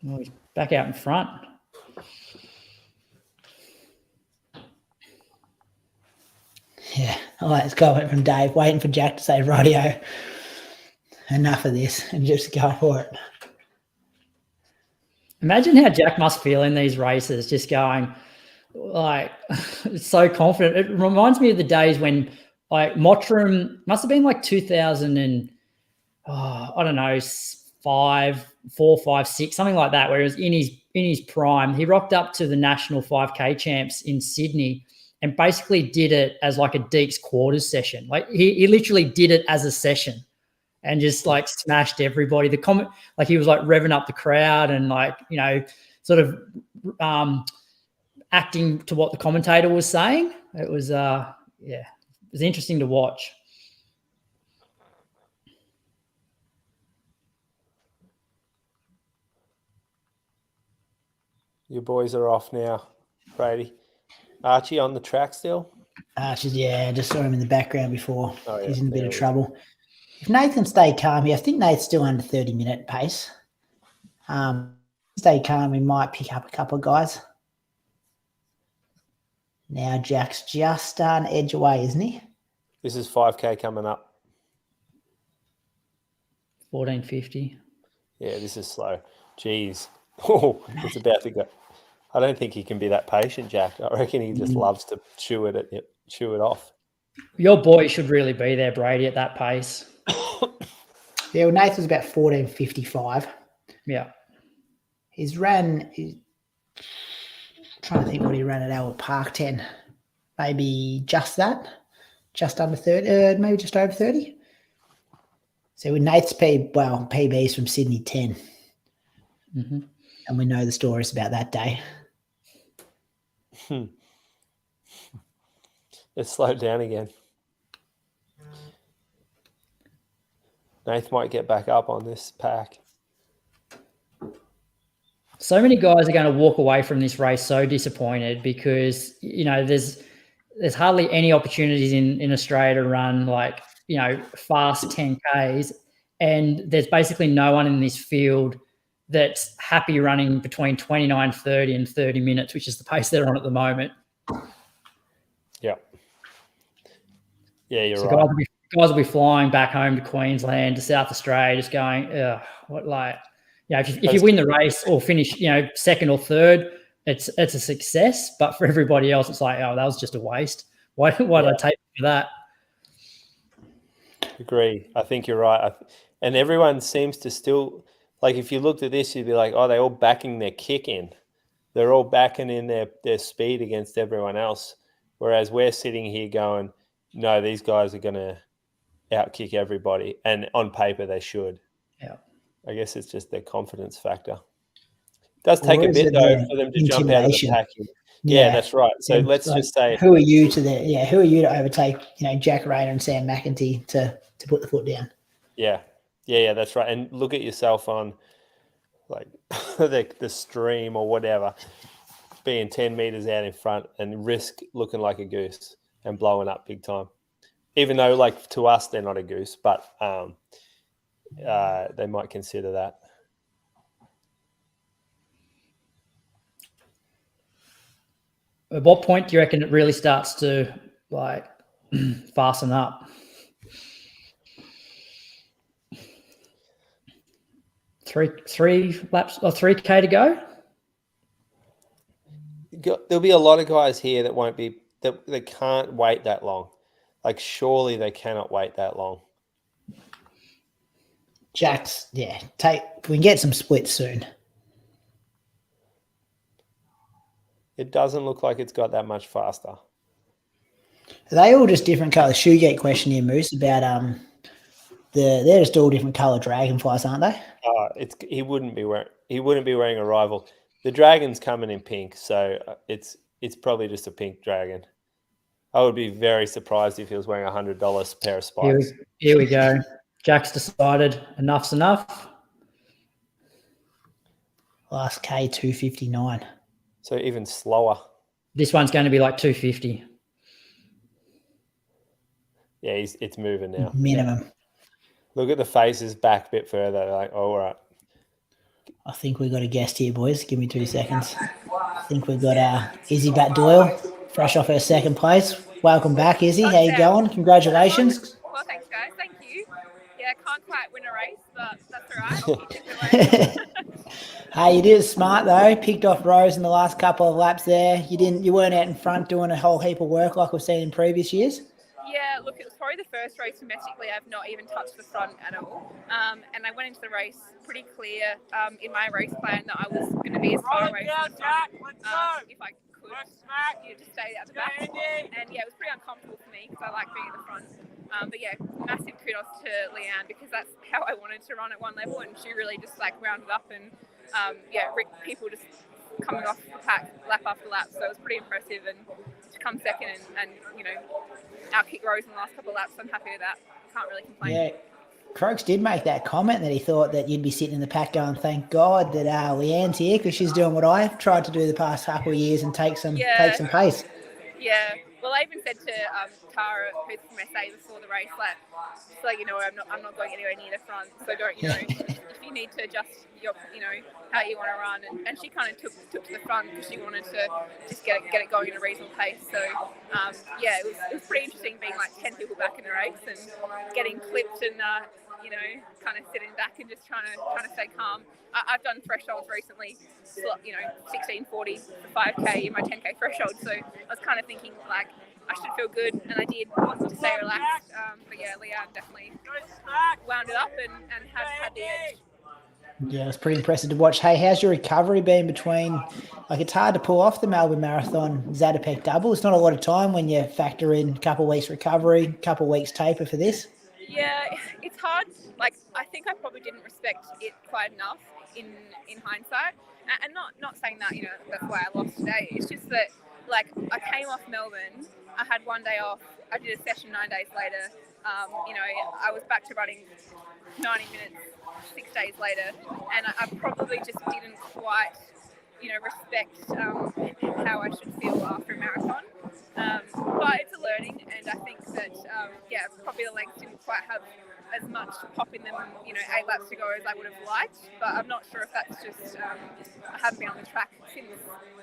Speaker 3: Oh, he's back out in front.
Speaker 2: Yeah, I like this comment from Dave, waiting for Jack to say, "Rightio, enough of this," and just go for it.
Speaker 3: Imagine how Jack must feel in these races, just going like so confident. It reminds me of the days when like Mottram must have been like 2000 and I don't know, 4, 5, 6, something like that, where he was in his prime. He rocked up to the national 5K champs in Sydney and basically did it as like a Deeks quarters session. Like he literally did it as a session and just like smashed everybody. The comment, like he was like revving up the crowd and like, you know, sort of acting to what the commentator was saying. It was it was interesting to watch.
Speaker 1: Your boys are off now, Brady. Archie on the track still?
Speaker 2: Archie, yeah, just saw him in the background before.
Speaker 1: Oh, yeah,
Speaker 2: He's in a bit
Speaker 1: there
Speaker 2: of
Speaker 1: we
Speaker 2: trouble. If Nathan stayed calm here, I think Nate's still under 30-minute pace. Stay calm, we might pick up a couple of guys. Now Jack's just starting to edge away, isn't he?
Speaker 1: This is 5K coming up.
Speaker 3: 1450.
Speaker 1: Yeah, this is slow. Jeez. Oh, it's about to go. I don't think he can be that patient, Jack. I reckon he just loves to chew it off.
Speaker 3: Your boy should really be there, Brady, at that pace.
Speaker 2: Yeah, well, Nathan's about 14:55.
Speaker 3: Yeah.
Speaker 2: He's trying to think what he ran at Albert Park 10. Maybe just that, just under 30, maybe just over 30. So with Nate's PB's from Sydney 10.
Speaker 3: Mm-hmm.
Speaker 2: And we know the stories about that day.
Speaker 1: It's slowed down again. Nath might get back up on this pack.
Speaker 3: So many guys are going to walk away from this race so disappointed because, you know, there's hardly any opportunities in Australia to run like, you know, fast 10Ks. And there's basically no one in this field that's happy running between 29:30 and 30 minutes, which is the pace they're on at the moment.
Speaker 1: Yeah. Yeah, you're
Speaker 3: so
Speaker 1: right.
Speaker 3: Guys will be flying back home to Queensland, to South Australia, just going, what, like, you know, if you win the race or finish, you know, second or third, it's a success. But for everybody else, it's like, oh, that was just a waste. Why did I take for that?
Speaker 1: Agree. I think you're right. And everyone seems to still, like, if you looked at this, you'd be like, oh, they're all backing their kick in. They're all backing in their speed against everyone else. Whereas we're sitting here going, no, these guys are going to outkick everybody. And on paper, they should.
Speaker 3: Yeah.
Speaker 1: I guess it's just their confidence factor. It does take a bit, though, for them to jump out of the pack. Yeah, that's right. So let's just say,
Speaker 2: who are you to overtake, you know, Jack Rayner and Sam McEntee to put the foot down?
Speaker 1: Yeah, that's right. And look at yourself on like the stream or whatever, being 10 meters out in front and risk looking like a goose and blowing up big time. Even though, like, to us, they're not a goose, but they might consider that.
Speaker 3: At what point do you reckon it really starts to, like, fasten up? Three laps or 3K to go?
Speaker 1: There'll be a lot of guys here that they can't wait that long. Like, surely they cannot wait that long.
Speaker 2: Jack's, we can get some splits soon.
Speaker 1: It doesn't look like it's got that much faster.
Speaker 2: Are they all just different colours? Shoegate question here, Moose, about they're just all different colour dragonflies, aren't they?
Speaker 1: He wouldn't be wearing a rival. The dragon's coming in pink, so it's probably just a pink dragon. I would be very surprised if he was wearing $100 pair of spikes.
Speaker 3: Here we go. Jack's decided enough's enough.
Speaker 2: Last K 259.
Speaker 1: So even slower.
Speaker 3: This one's going to be like 250.
Speaker 1: Yeah, it's moving now.
Speaker 2: Minimum.
Speaker 1: Yeah. Look at the faces back a bit further. They're like, oh, all right.
Speaker 2: I think we've got a guest here, boys. Give me 2 seconds. I think we've got Izzy Batt-Doyle, fresh off her second place. Welcome back, Izzy. How you going? Congratulations.
Speaker 7: Well, thanks, guys. Thank you. Yeah, can't quite win a race, but that's all right. I'll keep it away.
Speaker 2: Hey, you did it smart though. Picked off Rose in the last couple of laps there. You weren't out in front doing a whole heap of work like we've seen in previous years.
Speaker 7: Yeah, look, it was probably the first race domestically I've not even touched the front at all. And I went into the race pretty clear in my race plan that I was going to be as far away from the front if I could, just stay at the back. And yeah, it was pretty uncomfortable for me because I like being at the front. But yeah, massive kudos to Leanne because that's how I wanted to run at one level, and she really just like rounded up and people just coming off the pack lap after lap. So it was pretty impressive, and to come second and outkick Rose in the last couple of laps, I'm happy with that. Can't really complain.
Speaker 2: Yeah. Croaks did make that comment that he thought that you'd be sitting in the pack going, thank God that Leanne's here because she's doing what I've tried to do the past couple of years and take some pace.
Speaker 7: Yeah. Well, I even said to Tara, who's from SA before the race, like, so you know, I'm not going anywhere near the front. So don't, you know, if you need to adjust your, you know, how you want to run, and she kind of took to the front because she wanted to just get it going at a reasonable pace. So yeah, it was pretty interesting being like 10 people back in the race and getting clipped and you know, kind of sitting back and just trying to stay calm. I've done thresholds recently, you know, 16:40 for 5K in my 10K threshold. So I was kind of thinking like I should feel good, and I did to stay relaxed. But yeah, Leanne definitely wound it up and had the edge.
Speaker 2: Yeah, it's pretty impressive to watch. Hey, how's your recovery been between, like it's hard to pull off the Melbourne Marathon Zatopek double. It's not a lot of time when you factor in a couple of weeks recovery, a couple of weeks taper for this.
Speaker 7: Yeah, it's hard. Like, I think I probably didn't respect it quite enough in hindsight. And not saying that, you know, that's why I lost today. It's just that, like, I came off Melbourne. I had one day off. I did a session 9 days later. You know, I was back to running 90 minutes 6 days later. And I probably just didn't quite, you know, respect how I should feel after a marathon. But it's a learning, and I think that, probably the legs didn't quite have as much pop in them, you know, 8 laps to go as I would have liked. But I'm not sure if that's just, I haven't been on the track since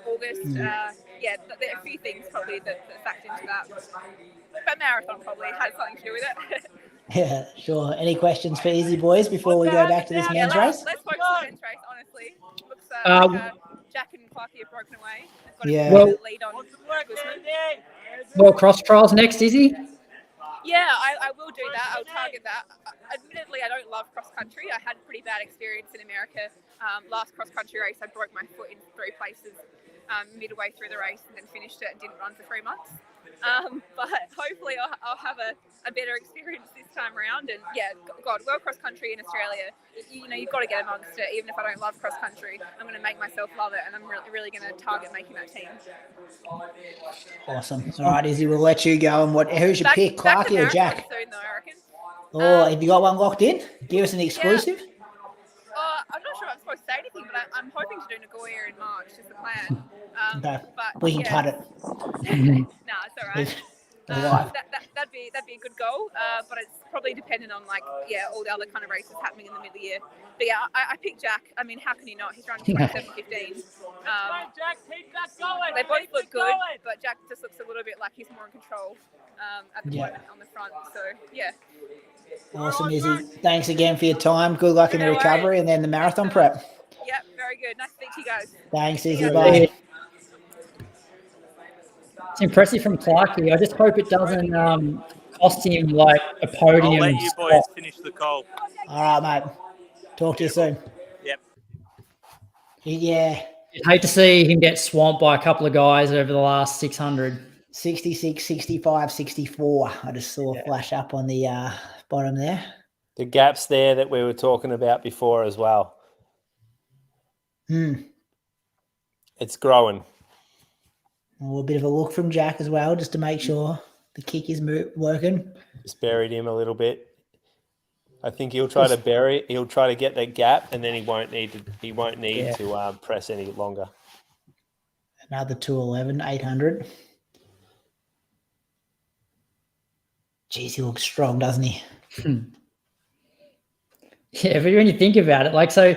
Speaker 7: August. There are a few things probably that factor into that. But marathon probably had something to do with it.
Speaker 2: Yeah, sure. Any questions for Izzy, boys, before we go back to this men's race?
Speaker 7: Let's focus on the men's race, honestly. Looks like Jack and Clarkie have broken away. They've got a lead on Guzman.
Speaker 3: Well, cross trials next, Izzy?
Speaker 7: Yeah, I will do that. I'll target that. Admittedly, I don't love cross country. I had a pretty bad experience in America. Last cross country race, I broke my foot in 3 places midway through the race and then finished it and didn't run for 3 months. But hopefully I'll have a better experience this time around. And yeah, God, world cross country in Australia, you know, you've got to get amongst it. Even if I don't love cross country, I'm going to make myself love it, and I'm really going to target making that team.
Speaker 2: Awesome. All right, Izzy, we'll let you go. And who's your pick, Clarkie or Jack?
Speaker 7: Soon, though, I reckon.
Speaker 2: Oh, have you got one locked in? Give us an exclusive.
Speaker 7: Yeah. I'm not sure if I'm supposed to say anything, but I'm hoping to do Nagoya in March is the plan.
Speaker 2: But we can cut it.
Speaker 7: No, it's all right. That'd be a good goal, but it's probably dependent on all the other kind of races happening in the middle of the year. But yeah, I picked Jack. I mean, how can you not? He's running 27:15.
Speaker 8: Jack, keep that going.
Speaker 7: They both look good, but Jack just looks a little bit like he's more in control at the moment on the front. So yeah.
Speaker 2: Awesome, Izzy. Thanks again for your time. Good luck in the recovery and then the marathon prep.
Speaker 7: Yep, very good. Nice to speak to you guys.
Speaker 2: Thanks, Izzy. Bye.
Speaker 3: It's impressive from Clarkie. I just hope it doesn't cost him like a podium.
Speaker 4: I'll let you boys finish the call.
Speaker 2: All right, mate. Talk to you soon.
Speaker 4: Yep.
Speaker 2: Yeah.
Speaker 3: I'd hate to see him get swamped by a couple of guys over the last 600.
Speaker 2: 66, 65, 64. I just saw a flash up on the bottom there.
Speaker 1: The gaps there that we were talking about before as well. It's growing.
Speaker 2: A bit of a look from Jack as well, just to make sure the kick is working.
Speaker 1: Just buried him a little bit. I think he'll try to get that gap, and then he won't need to press any longer.
Speaker 2: Another 211, 800. Jeez, he looks strong, doesn't he?
Speaker 3: Yeah, but when you think about it, like, so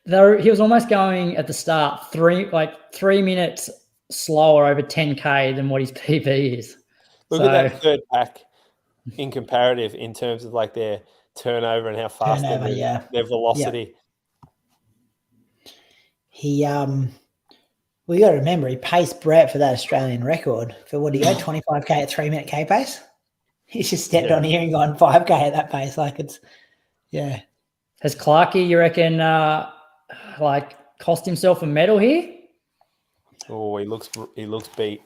Speaker 3: he was almost going at the start 3 minutes slower over 10K than what his PB is.
Speaker 1: Look at that third pack in comparative in terms of like their turnover and how fast their velocity.
Speaker 2: Yeah. We got to remember he paced Brett for that Australian record for what he got 25K at 3-minute K pace. He's just stepped on here and gone 5K at that pace. Like it's, yeah.
Speaker 3: Has Clarkey, you reckon, cost himself a medal here?
Speaker 1: Oh, he looks beat.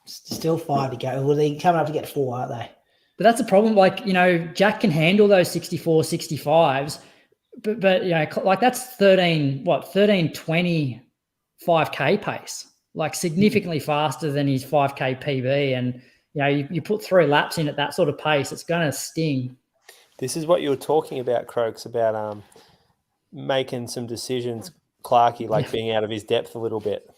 Speaker 2: Still 5 to go. Well, they're coming up to get 4, aren't they?
Speaker 3: But that's a problem. Like, Jack can handle those 64, 65s, but that's 13:20 5K pace, like significantly faster than his 5K PB. And, you put 3 laps in at that sort of pace, it's going to sting.
Speaker 1: This is what you were talking about, Croaks, about making some decisions, Clarkey, like being out of his depth a little bit.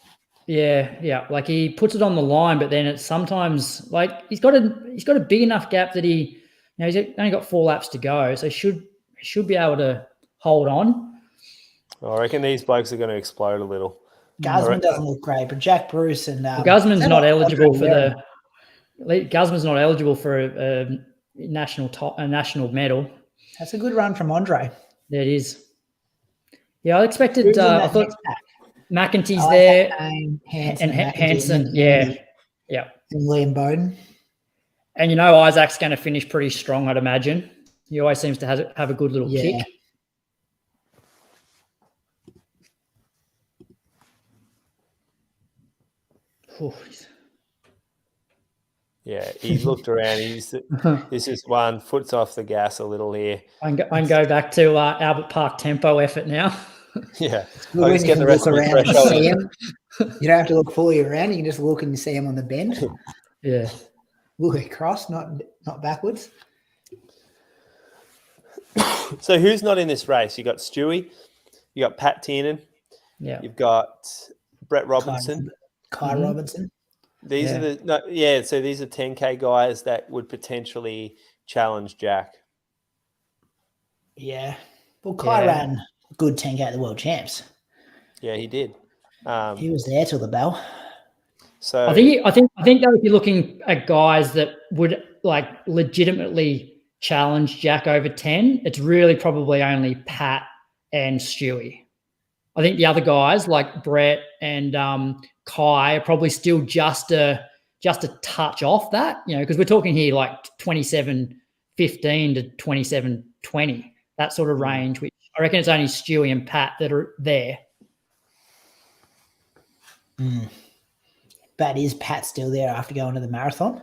Speaker 3: Yeah. Like he puts it on the line, but then it's sometimes like he's got a big enough gap that he's only got 4 laps to go, so he should be able to hold on.
Speaker 1: I reckon these blokes are going to explode a little.
Speaker 2: Guzman doesn't look great, but Jack Bruce and
Speaker 3: Guzman's not eligible for Guzman's not eligible for a national medal.
Speaker 2: That's a good run from Andre.
Speaker 3: Yeah, it is. Yeah, I expected. I thought McEntee's there
Speaker 2: and
Speaker 3: Hansen. Yeah.
Speaker 2: And Liam Bowden.
Speaker 3: And Isaac's going to finish pretty strong, I'd imagine. He always seems to have a good little kick.
Speaker 1: Yeah, he looked around. This is one foot's off the gas a little here.
Speaker 3: I can go back to Albert Park tempo effort now.
Speaker 1: Yeah,
Speaker 2: he's getting the rest of the and see him. You don't have to look fully around. You can just look and you see him on the bend.
Speaker 3: Yeah,
Speaker 2: look across, not backwards.
Speaker 1: So who's not in this race? You got Stewie, you got Pat Tiernan, you've got Brett Robinson,
Speaker 2: Kai Robinson.
Speaker 1: These are so these are 10K guys that would potentially challenge Jack.
Speaker 2: Yeah. Well, Kai ran good 10K at the World Champs.
Speaker 1: Yeah, he did.
Speaker 2: He was there till the bell.
Speaker 1: So
Speaker 3: I think though, if you're looking at guys that would like legitimately challenge Jack over 10, it's really probably only Pat and Stewie. I think the other guys like Brett and Kai are probably still just a touch off that, because we're talking here like 27:15 to 27:20, that sort of range, which I reckon it's only Stewie and Pat that are there.
Speaker 2: But is Pat still there after going to the marathon?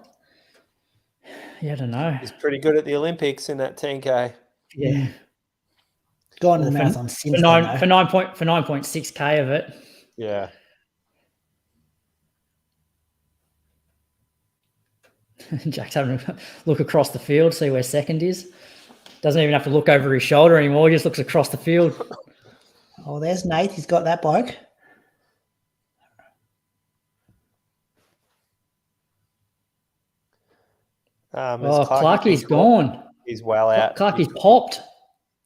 Speaker 3: Yeah, I don't know.
Speaker 1: He's pretty good at the Olympics in that 10K.
Speaker 3: Yeah.
Speaker 2: Gone to the marathon since
Speaker 3: for 9.6K of it.
Speaker 1: Yeah.
Speaker 3: Jack's having a look across the field, see where second is. Doesn't even have to look over his shoulder anymore. He just looks across the field.
Speaker 2: Oh, there's Nate. He's got that bloke.
Speaker 3: Clarkey's gone.
Speaker 1: He's well out.
Speaker 3: Clarkey's popped.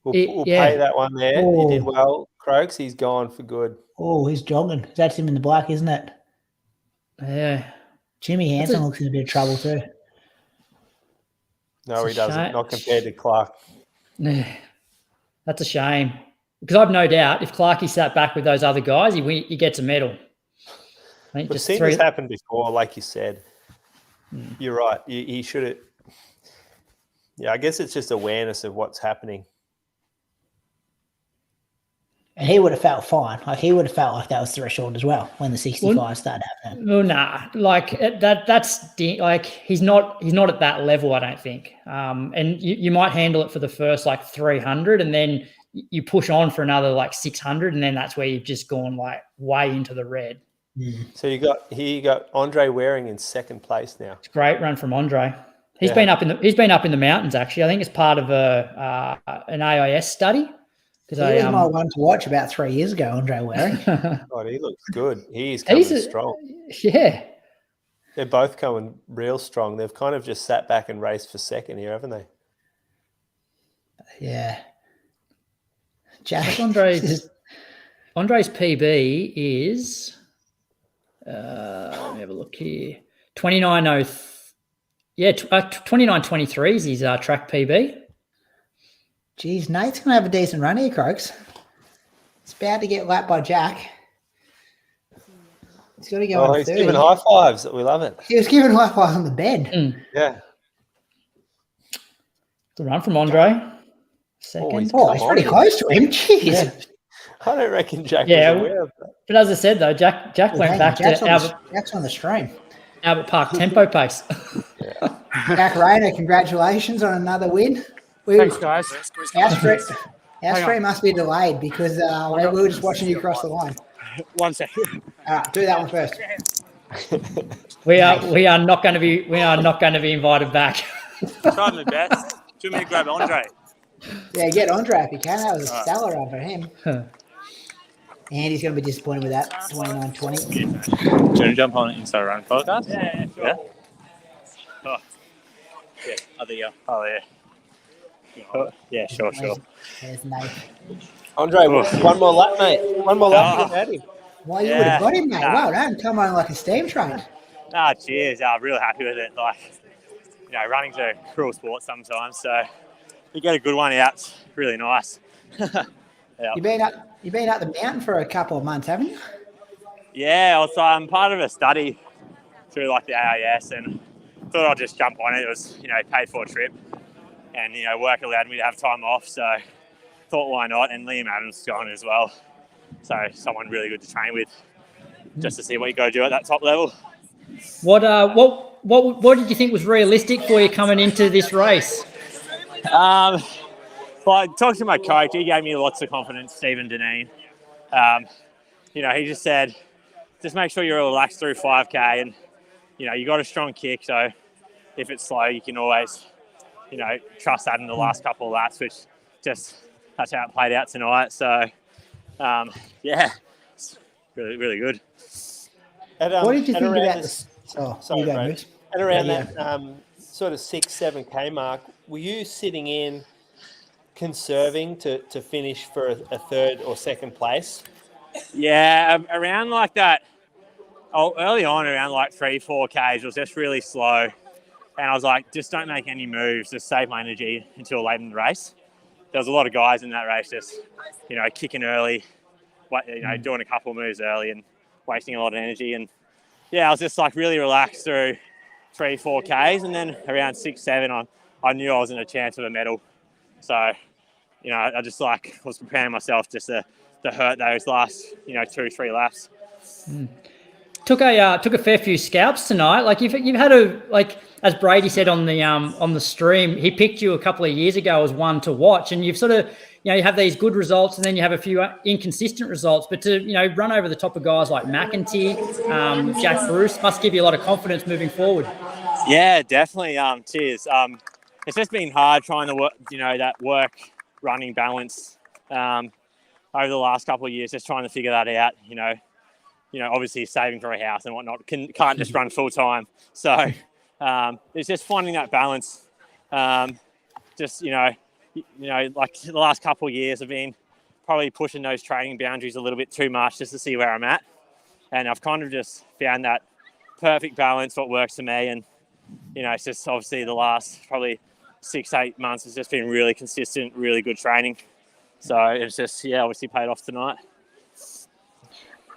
Speaker 1: We'll pay that one there. He did well. Croaks, he's gone for good.
Speaker 2: Oh, he's jogging. That's him in the black, isn't it?
Speaker 3: Yeah.
Speaker 2: Jimmy Hansen looks in a bit of trouble too.
Speaker 1: No, he doesn't. Not compared to Clark.
Speaker 3: That's a shame. Because I've no doubt if Clarkey sat back with those other guys, he gets a medal. I think
Speaker 1: We've seen this happen before, like you said. You're right. He should have. Yeah, I guess it's just awareness of what's happening.
Speaker 2: And he would have felt fine. Like he would have felt like that was threshold as well when the 65 started happening.
Speaker 3: Well, nah. Like that's like he's not at that level, I don't think. And you might handle it for the first like 300, and then you push on for another like 600, and then that's where you've just gone like way into the red.
Speaker 1: So you got Andre Waring in second place now.
Speaker 3: It's a great run from Andre. He's been up in the mountains actually. I think it's part of an AIS study.
Speaker 2: He was my one to watch about 3 years ago, Andre Waring.
Speaker 1: Oh, he looks good. He's coming strong.
Speaker 3: Yeah.
Speaker 1: They're both coming real strong. They've kind of just sat back and raced for second here, haven't they?
Speaker 2: Yeah. Jack.
Speaker 3: Andre's PB is, let me have a look here. 29.23 is his track PB.
Speaker 2: Geez, Nate's going to have a decent run here, Croaks. It's about to get lapped by Jack. He's got to go on 30.
Speaker 1: He's giving high fives. We love it.
Speaker 2: He was giving high fives on the bed.
Speaker 1: Yeah.
Speaker 3: Good run from Andre. Second.
Speaker 2: He's pretty close to him. Jeez.
Speaker 1: Yeah. I don't reckon Jack was aware of that.
Speaker 3: But as I said, though, Jack went back
Speaker 2: Jack's
Speaker 3: to
Speaker 2: Jack's on the stream.
Speaker 3: Albert Park tempo pace.
Speaker 2: Jack Rayner, congratulations on another win.
Speaker 5: Thanks, guys.
Speaker 2: Our stream must be delayed because we were just watching you cross the line.
Speaker 5: 1 second.
Speaker 2: All right, do that one first.
Speaker 3: We are not going to be invited back.
Speaker 4: Tried my best. Do you want me to grab Andre?
Speaker 2: Yeah, get Andre if you can. That was a stellar run for him. And he's going to be disappointed with that. 29.20.
Speaker 4: Do you want to jump on Inside Run podcast? Yeah, sure. Yeah? Oh, yeah. Oh, there you go. Oh, yeah. Oh, yeah, sure.
Speaker 2: There's Nate.
Speaker 1: Andre, one more lap, mate. One more lap to get at him.
Speaker 2: Well, you would have got him, mate. Well done. Come on like a steam train.
Speaker 4: Cheers. I'm really happy with it. Running's a cruel sport sometimes, so you get a good one out. It's really nice.
Speaker 2: You've been up the mountain for a couple of months, haven't you?
Speaker 4: Yeah, I'm part of a study through the AIS and thought I'd just jump on it. It was, paid for a trip and, work allowed me to have time off. So thought, why not? And Liam Adams is gone as well. So someone really good to train with just to see what you got to do at that top level.
Speaker 3: What did you think was realistic for you coming into this race?
Speaker 4: I talked to my coach. He gave me lots of confidence, Stephen Deneen. He just said, just make sure you're relaxed through 5K and, you got a strong kick. So if it's slow, you can always, trust that in the last couple of laps, which that's how it played out tonight. So, it's really, really good.
Speaker 2: What did you think about this?
Speaker 1: At around that sort of 6-7K mark, were you sitting in conserving to finish for a third or second place?
Speaker 4: Yeah, around like that. Early on, around 3-4 Ks, it was just really slow. And I was like, just don't make any moves, just save my energy until late in the race. There was a lot of guys in that race just, kicking early, doing a couple of moves early and wasting a lot of energy. And yeah, I was just really really through 3-4 Ks. And then around 6-7, I knew I was in a chance of a medal. So, I just was preparing myself just to hurt those last, 2-3 laps.
Speaker 3: Took a fair few scalps tonight. You've had as Brady said on the stream, he picked you a couple of years ago as one to watch, and you've sort of you have these good results, and then you have a few inconsistent results. But to run over the top of guys like McEntee, Jack Bruce must give you a lot of confidence moving forward. Yeah, definitely. Cheers. It's just been hard trying to work, that running balance over the last couple of years, just trying to figure that out. Obviously saving for a house and whatnot, can't just run full time. So it's just finding that balance. The last couple of years I've been probably pushing those training boundaries a little bit too much just to see where I'm at. And I've kind of just found that perfect balance, what works for me. And, it's just obviously the last probably 6-8 months has just been really consistent, really good training. So it's just, obviously paid off tonight.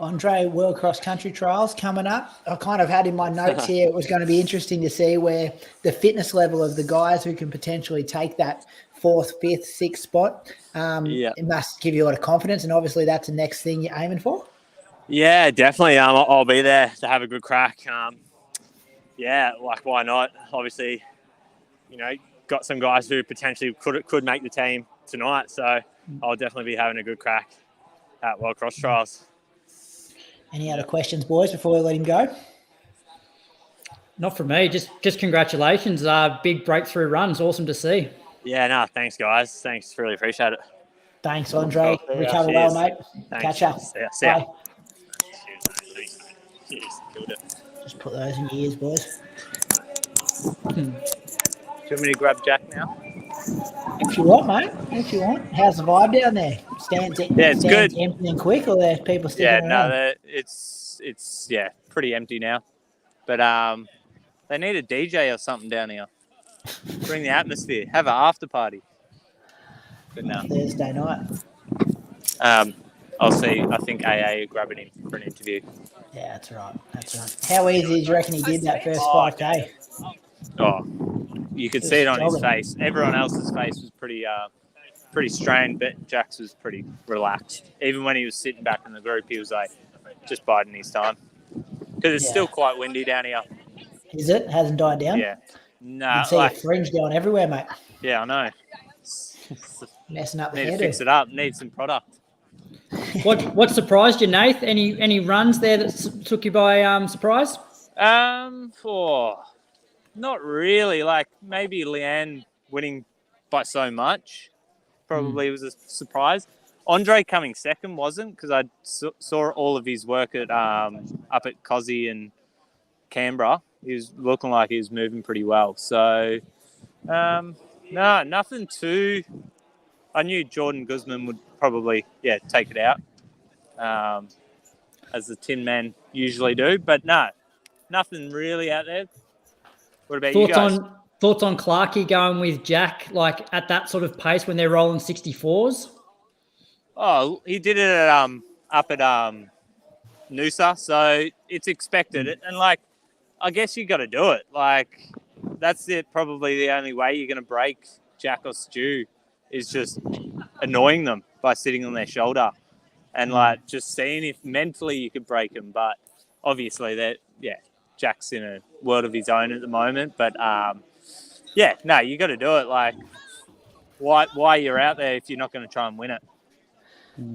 Speaker 2: Andre, World Cross Country Trials coming up. I kind of had in my notes here, it was going to be interesting to see where the fitness level of the guys who can potentially take that 4th, 5th, 6th spot. It must give you a lot of confidence, and obviously that's the next thing you're aiming for. Yeah, definitely. I'll be there to have a good crack. Why not? Obviously, got some guys who potentially could make the team tonight, so I'll definitely be having a good crack at World Cross Trials. Any other questions, boys, before we let him go? Not from me. Just congratulations. Big breakthrough runs. Awesome to see. Yeah, no, thanks, guys. Thanks. Really appreciate it. Thanks, Andre. Recover well, mate. Thanks. Catch up. See ya. Bye. Cheers. Just put those in your ears, boys.
Speaker 4: you want me to grab Jack now?
Speaker 2: If you want, mate. If you want. How's the vibe down there? Stands
Speaker 4: it's good.
Speaker 2: empty and quick, or there's people sticking around?
Speaker 4: It's pretty empty now. But they need a DJ or something down here. Bring the atmosphere. Have an after party. But no.
Speaker 2: Thursday night.
Speaker 4: I'll see. I think AA are grabbing him for an interview.
Speaker 2: Yeah, that's right. How easy do you reckon he did that first 5K?
Speaker 4: Oh, you could see it on his face. Everyone else's face was pretty strained, but Jack's was pretty relaxed. Even when he was sitting back in the group, he was like just biding his time. Because it's still quite windy down here.
Speaker 2: Is it? Hasn't died down?
Speaker 4: Yeah. No.
Speaker 2: You can see a fringe going everywhere, mate.
Speaker 4: Yeah, I know.
Speaker 2: Messing up the
Speaker 4: Need
Speaker 2: hairdo.
Speaker 4: to fix it up. Need some product.
Speaker 3: What surprised you, Nath? Any runs there that took you by surprise?
Speaker 4: Not really. Like maybe Leanne winning by so much probably was a surprise. Andre coming second wasn't, because I saw all of his work at up at Cozzy and Canberra. He was looking like he was moving pretty well. So no, nothing too. I knew Jordan Guzman would probably take it out as the Tin Men usually do, but no, nothing really out there. What about you guys?
Speaker 3: Thoughts on Clarkey going with Jack, like at that sort of pace when they're rolling 64s?
Speaker 4: Oh, he did it at, up at Noosa, so it's expected. And, like, I guess you got to do it. Like, that's probably the only way you're going to break Jack or Stu is just annoying them by sitting on their shoulder and, like, just seeing if mentally you could break them. But obviously, Jack's in a world of his own at the moment. But, you got to do it. Like, why you're out there if you're not going to try and win it?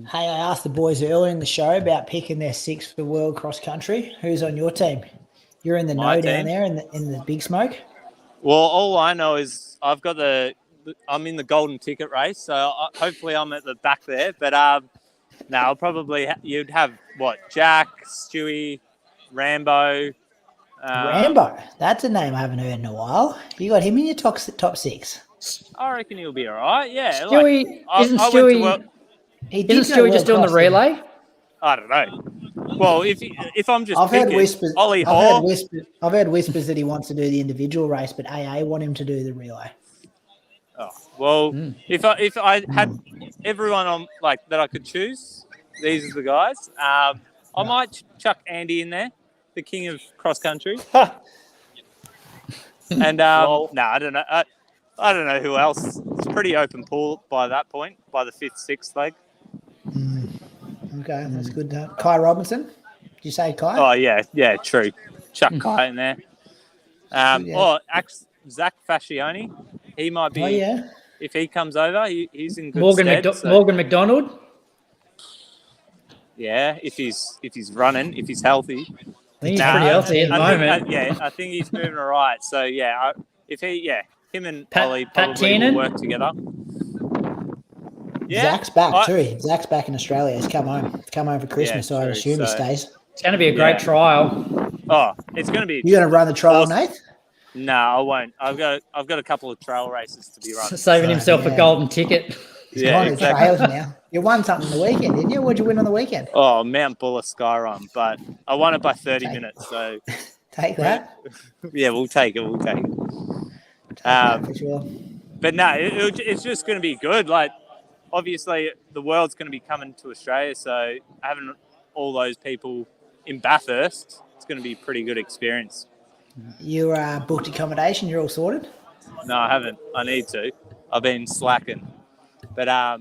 Speaker 2: Hey, I asked the boys earlier in the show about picking their sixth for world cross country. Who's on your team? You're in the
Speaker 4: My
Speaker 2: know
Speaker 4: team?
Speaker 2: down there in the big smoke.
Speaker 4: Well, all I know is I'm in the golden ticket race, so hopefully I'm at the back there. But I'll probably you'd have Jack, Stewie, Rambo.
Speaker 2: Rambo, that's a name I haven't heard in a while. You got him in your top six.
Speaker 4: I reckon he'll be all right. Yeah,
Speaker 3: Stewie, isn't Stewie just doing the relay?
Speaker 4: I don't know. Well, if I'm just
Speaker 2: I've
Speaker 4: picking,
Speaker 2: heard whispers.
Speaker 4: Ollie
Speaker 2: I've
Speaker 4: Hall.
Speaker 2: heard whispers that he wants to do the individual race, but AA want him to do the relay.
Speaker 4: Oh, well, if I had everyone on that I could choose, these are the guys. I might chuck Andy in there, the king of cross country. And I don't know. I don't know who else. It's pretty open pool by that point, by the fifth, sixth leg.
Speaker 2: Okay, that's good. Kai Robinson. Did you say Kai?
Speaker 4: Oh yeah, true. Chuck Kai in there. Zach Fascioni. He might be.
Speaker 2: Oh yeah.
Speaker 4: If he comes over, he's in good stead.
Speaker 3: Morgan McDonald.
Speaker 4: Yeah, if he's running, if he's healthy.
Speaker 3: I think he's pretty healthy at the moment.
Speaker 4: I think he's moving all right. So him and Ollie
Speaker 3: Pat
Speaker 4: probably
Speaker 3: Tiernan?
Speaker 4: will work together. Yeah,
Speaker 2: Zach's back too. Zach's back in Australia. He's come home. For Christmas, so I assume he stays.
Speaker 3: It's going to be a great trial.
Speaker 4: Oh, it's going to be.
Speaker 2: You going to run the trial, Nate?
Speaker 4: No, I won't. I've got a couple of trail races to be running.
Speaker 3: Saving himself a golden ticket.
Speaker 2: Yeah, exactly. Trails now. You won something the weekend, didn't you? What'd you win on the weekend?
Speaker 4: Oh, Mount Buller Sky Run, but I won it by 30 minutes. So
Speaker 2: take that.
Speaker 4: Yeah, we'll take it.
Speaker 2: For sure.
Speaker 4: But no, it's just going to be good. Like, obviously, the world's going to be coming to Australia, so having all those people in Bathurst, it's going to be a pretty good experience.
Speaker 2: You booked accommodation? You're all sorted?
Speaker 4: No, I haven't. I need to. I've been slacking. But, I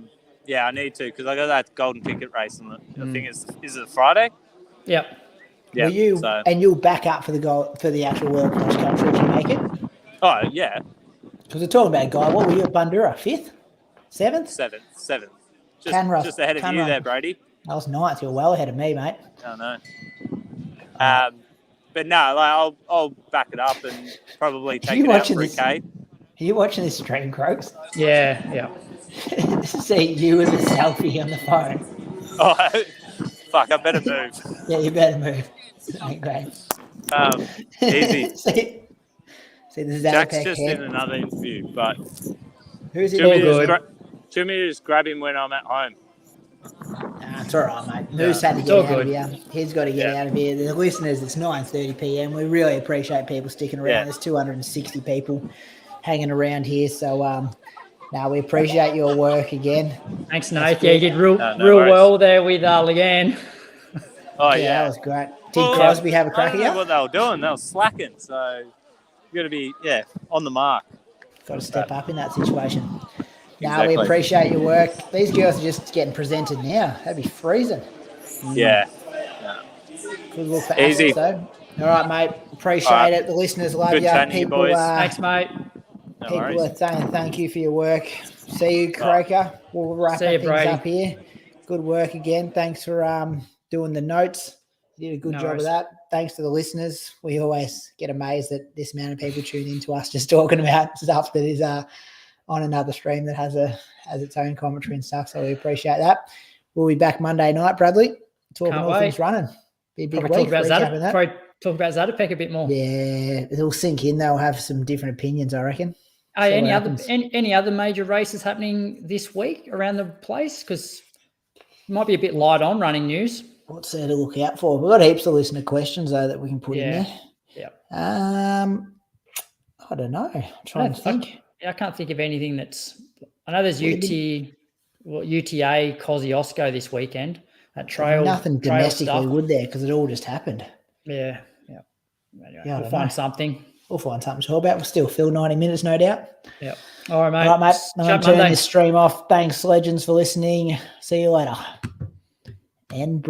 Speaker 4: need to because I got that golden ticket race on I think is it Friday?
Speaker 3: Yep.
Speaker 2: Yeah. And you'll back up for the actual world cross country if you make it?
Speaker 4: Oh, yeah.
Speaker 2: Because we're talking about a guy. What were you at Bundoora? 5th? 7th?
Speaker 4: 7th. Just ahead of you there, Brady.
Speaker 2: That was ninth. You're well ahead of me, mate.
Speaker 4: I know. But no, I'll back it up and probably take it out for a K.
Speaker 2: Are you watching this stream, Croaks?
Speaker 3: Yeah.
Speaker 2: See you as a selfie on the phone.
Speaker 4: Oh, fuck! I better move.
Speaker 2: Yeah, you better move. Ain't great.
Speaker 4: Easy.
Speaker 2: See, this is
Speaker 4: Jack's
Speaker 2: Zatopek
Speaker 4: just
Speaker 2: here.
Speaker 4: in another interview, but
Speaker 2: Who's
Speaker 4: do
Speaker 2: in
Speaker 4: you want me
Speaker 2: there?
Speaker 4: to do you want me to just grab him when I'm at home?
Speaker 2: Nah, it's all right, mate. Moose had to
Speaker 3: It's
Speaker 2: get
Speaker 3: all
Speaker 2: out of
Speaker 3: good.
Speaker 2: here. He's got to get out of here. The listeners, it's 9:30 p.m. We really appreciate people sticking around.
Speaker 4: Yeah.
Speaker 2: There's 260 people hanging around here. So, now we appreciate your work again.
Speaker 3: Thanks,
Speaker 2: That's
Speaker 3: Nate. Yeah, you
Speaker 2: good.
Speaker 3: did real
Speaker 4: worries.
Speaker 3: well there with Leanne.
Speaker 4: Oh,
Speaker 2: Yeah,
Speaker 4: yeah.
Speaker 2: that was great. Did
Speaker 4: Well,
Speaker 2: Crosby have a
Speaker 4: I
Speaker 2: crack
Speaker 4: don't
Speaker 2: at
Speaker 4: know
Speaker 2: you?
Speaker 4: what they were doing. They were slacking. So you got to be, on the mark.
Speaker 2: Got to step up in that situation. Now
Speaker 4: Exactly.
Speaker 2: we appreciate your work. These girls are just getting presented now. That'd be freezing.
Speaker 4: Yeah.
Speaker 2: Good look for
Speaker 4: Easy.
Speaker 2: Essex, though. All right, mate. Appreciate
Speaker 4: All right.
Speaker 2: it. The listeners love
Speaker 4: Good
Speaker 2: you.
Speaker 4: chatting to you, boys.
Speaker 3: Thanks, mate.
Speaker 4: No
Speaker 2: People
Speaker 4: worries.
Speaker 2: are saying thank you for your work. See you, Croker. We'll wrap
Speaker 3: See
Speaker 2: up
Speaker 3: you,
Speaker 2: things
Speaker 3: Brady.
Speaker 2: up here. Good work again. Thanks for doing the notes. You did a good
Speaker 3: No
Speaker 2: job
Speaker 3: worries.
Speaker 2: of that. Thanks to the listeners. We always get amazed that this amount of people tune into us just talking about stuff that is on another stream that has its own commentary and stuff. So we appreciate that. We'll be back Monday night, Bradley, talking
Speaker 3: Can't
Speaker 2: all
Speaker 3: wait.
Speaker 2: things running. Be a big
Speaker 3: Probably
Speaker 2: week.
Speaker 3: talk about
Speaker 2: recapping that.
Speaker 3: Probably talk about Zatopek a bit more.
Speaker 2: Yeah, it'll sink in. They'll have some different opinions, I reckon.
Speaker 3: Hey,
Speaker 2: See
Speaker 3: any
Speaker 2: what
Speaker 3: other
Speaker 2: happens.
Speaker 3: any other major races happening this week around the place? Because it might be a bit light on running news.
Speaker 2: What's there to look out for? We've got heaps of listener questions though that we can put in
Speaker 3: Yeah.
Speaker 2: there.
Speaker 3: Yeah.
Speaker 2: I don't know. I'm trying to think.
Speaker 3: I can't think of anything that's. I know there's
Speaker 2: Well,
Speaker 3: UTA Kosciuszko this weekend. That trail.
Speaker 2: Nothing
Speaker 3: trail
Speaker 2: domestically,
Speaker 3: stuff.
Speaker 2: would there? Because it all just happened.
Speaker 3: Yeah. Yeah. Anyway,
Speaker 2: Yeah, I
Speaker 3: we'll
Speaker 2: don't
Speaker 3: find
Speaker 2: know.
Speaker 3: something.
Speaker 2: We'll find something to talk about. We'll still fill 90 minutes, no doubt.
Speaker 3: Yeah. All right, mate.
Speaker 2: All right, mate. I'm going
Speaker 3: Chat
Speaker 2: to turn
Speaker 3: Monday.
Speaker 2: this stream off. Thanks, legends, for listening. See you later. And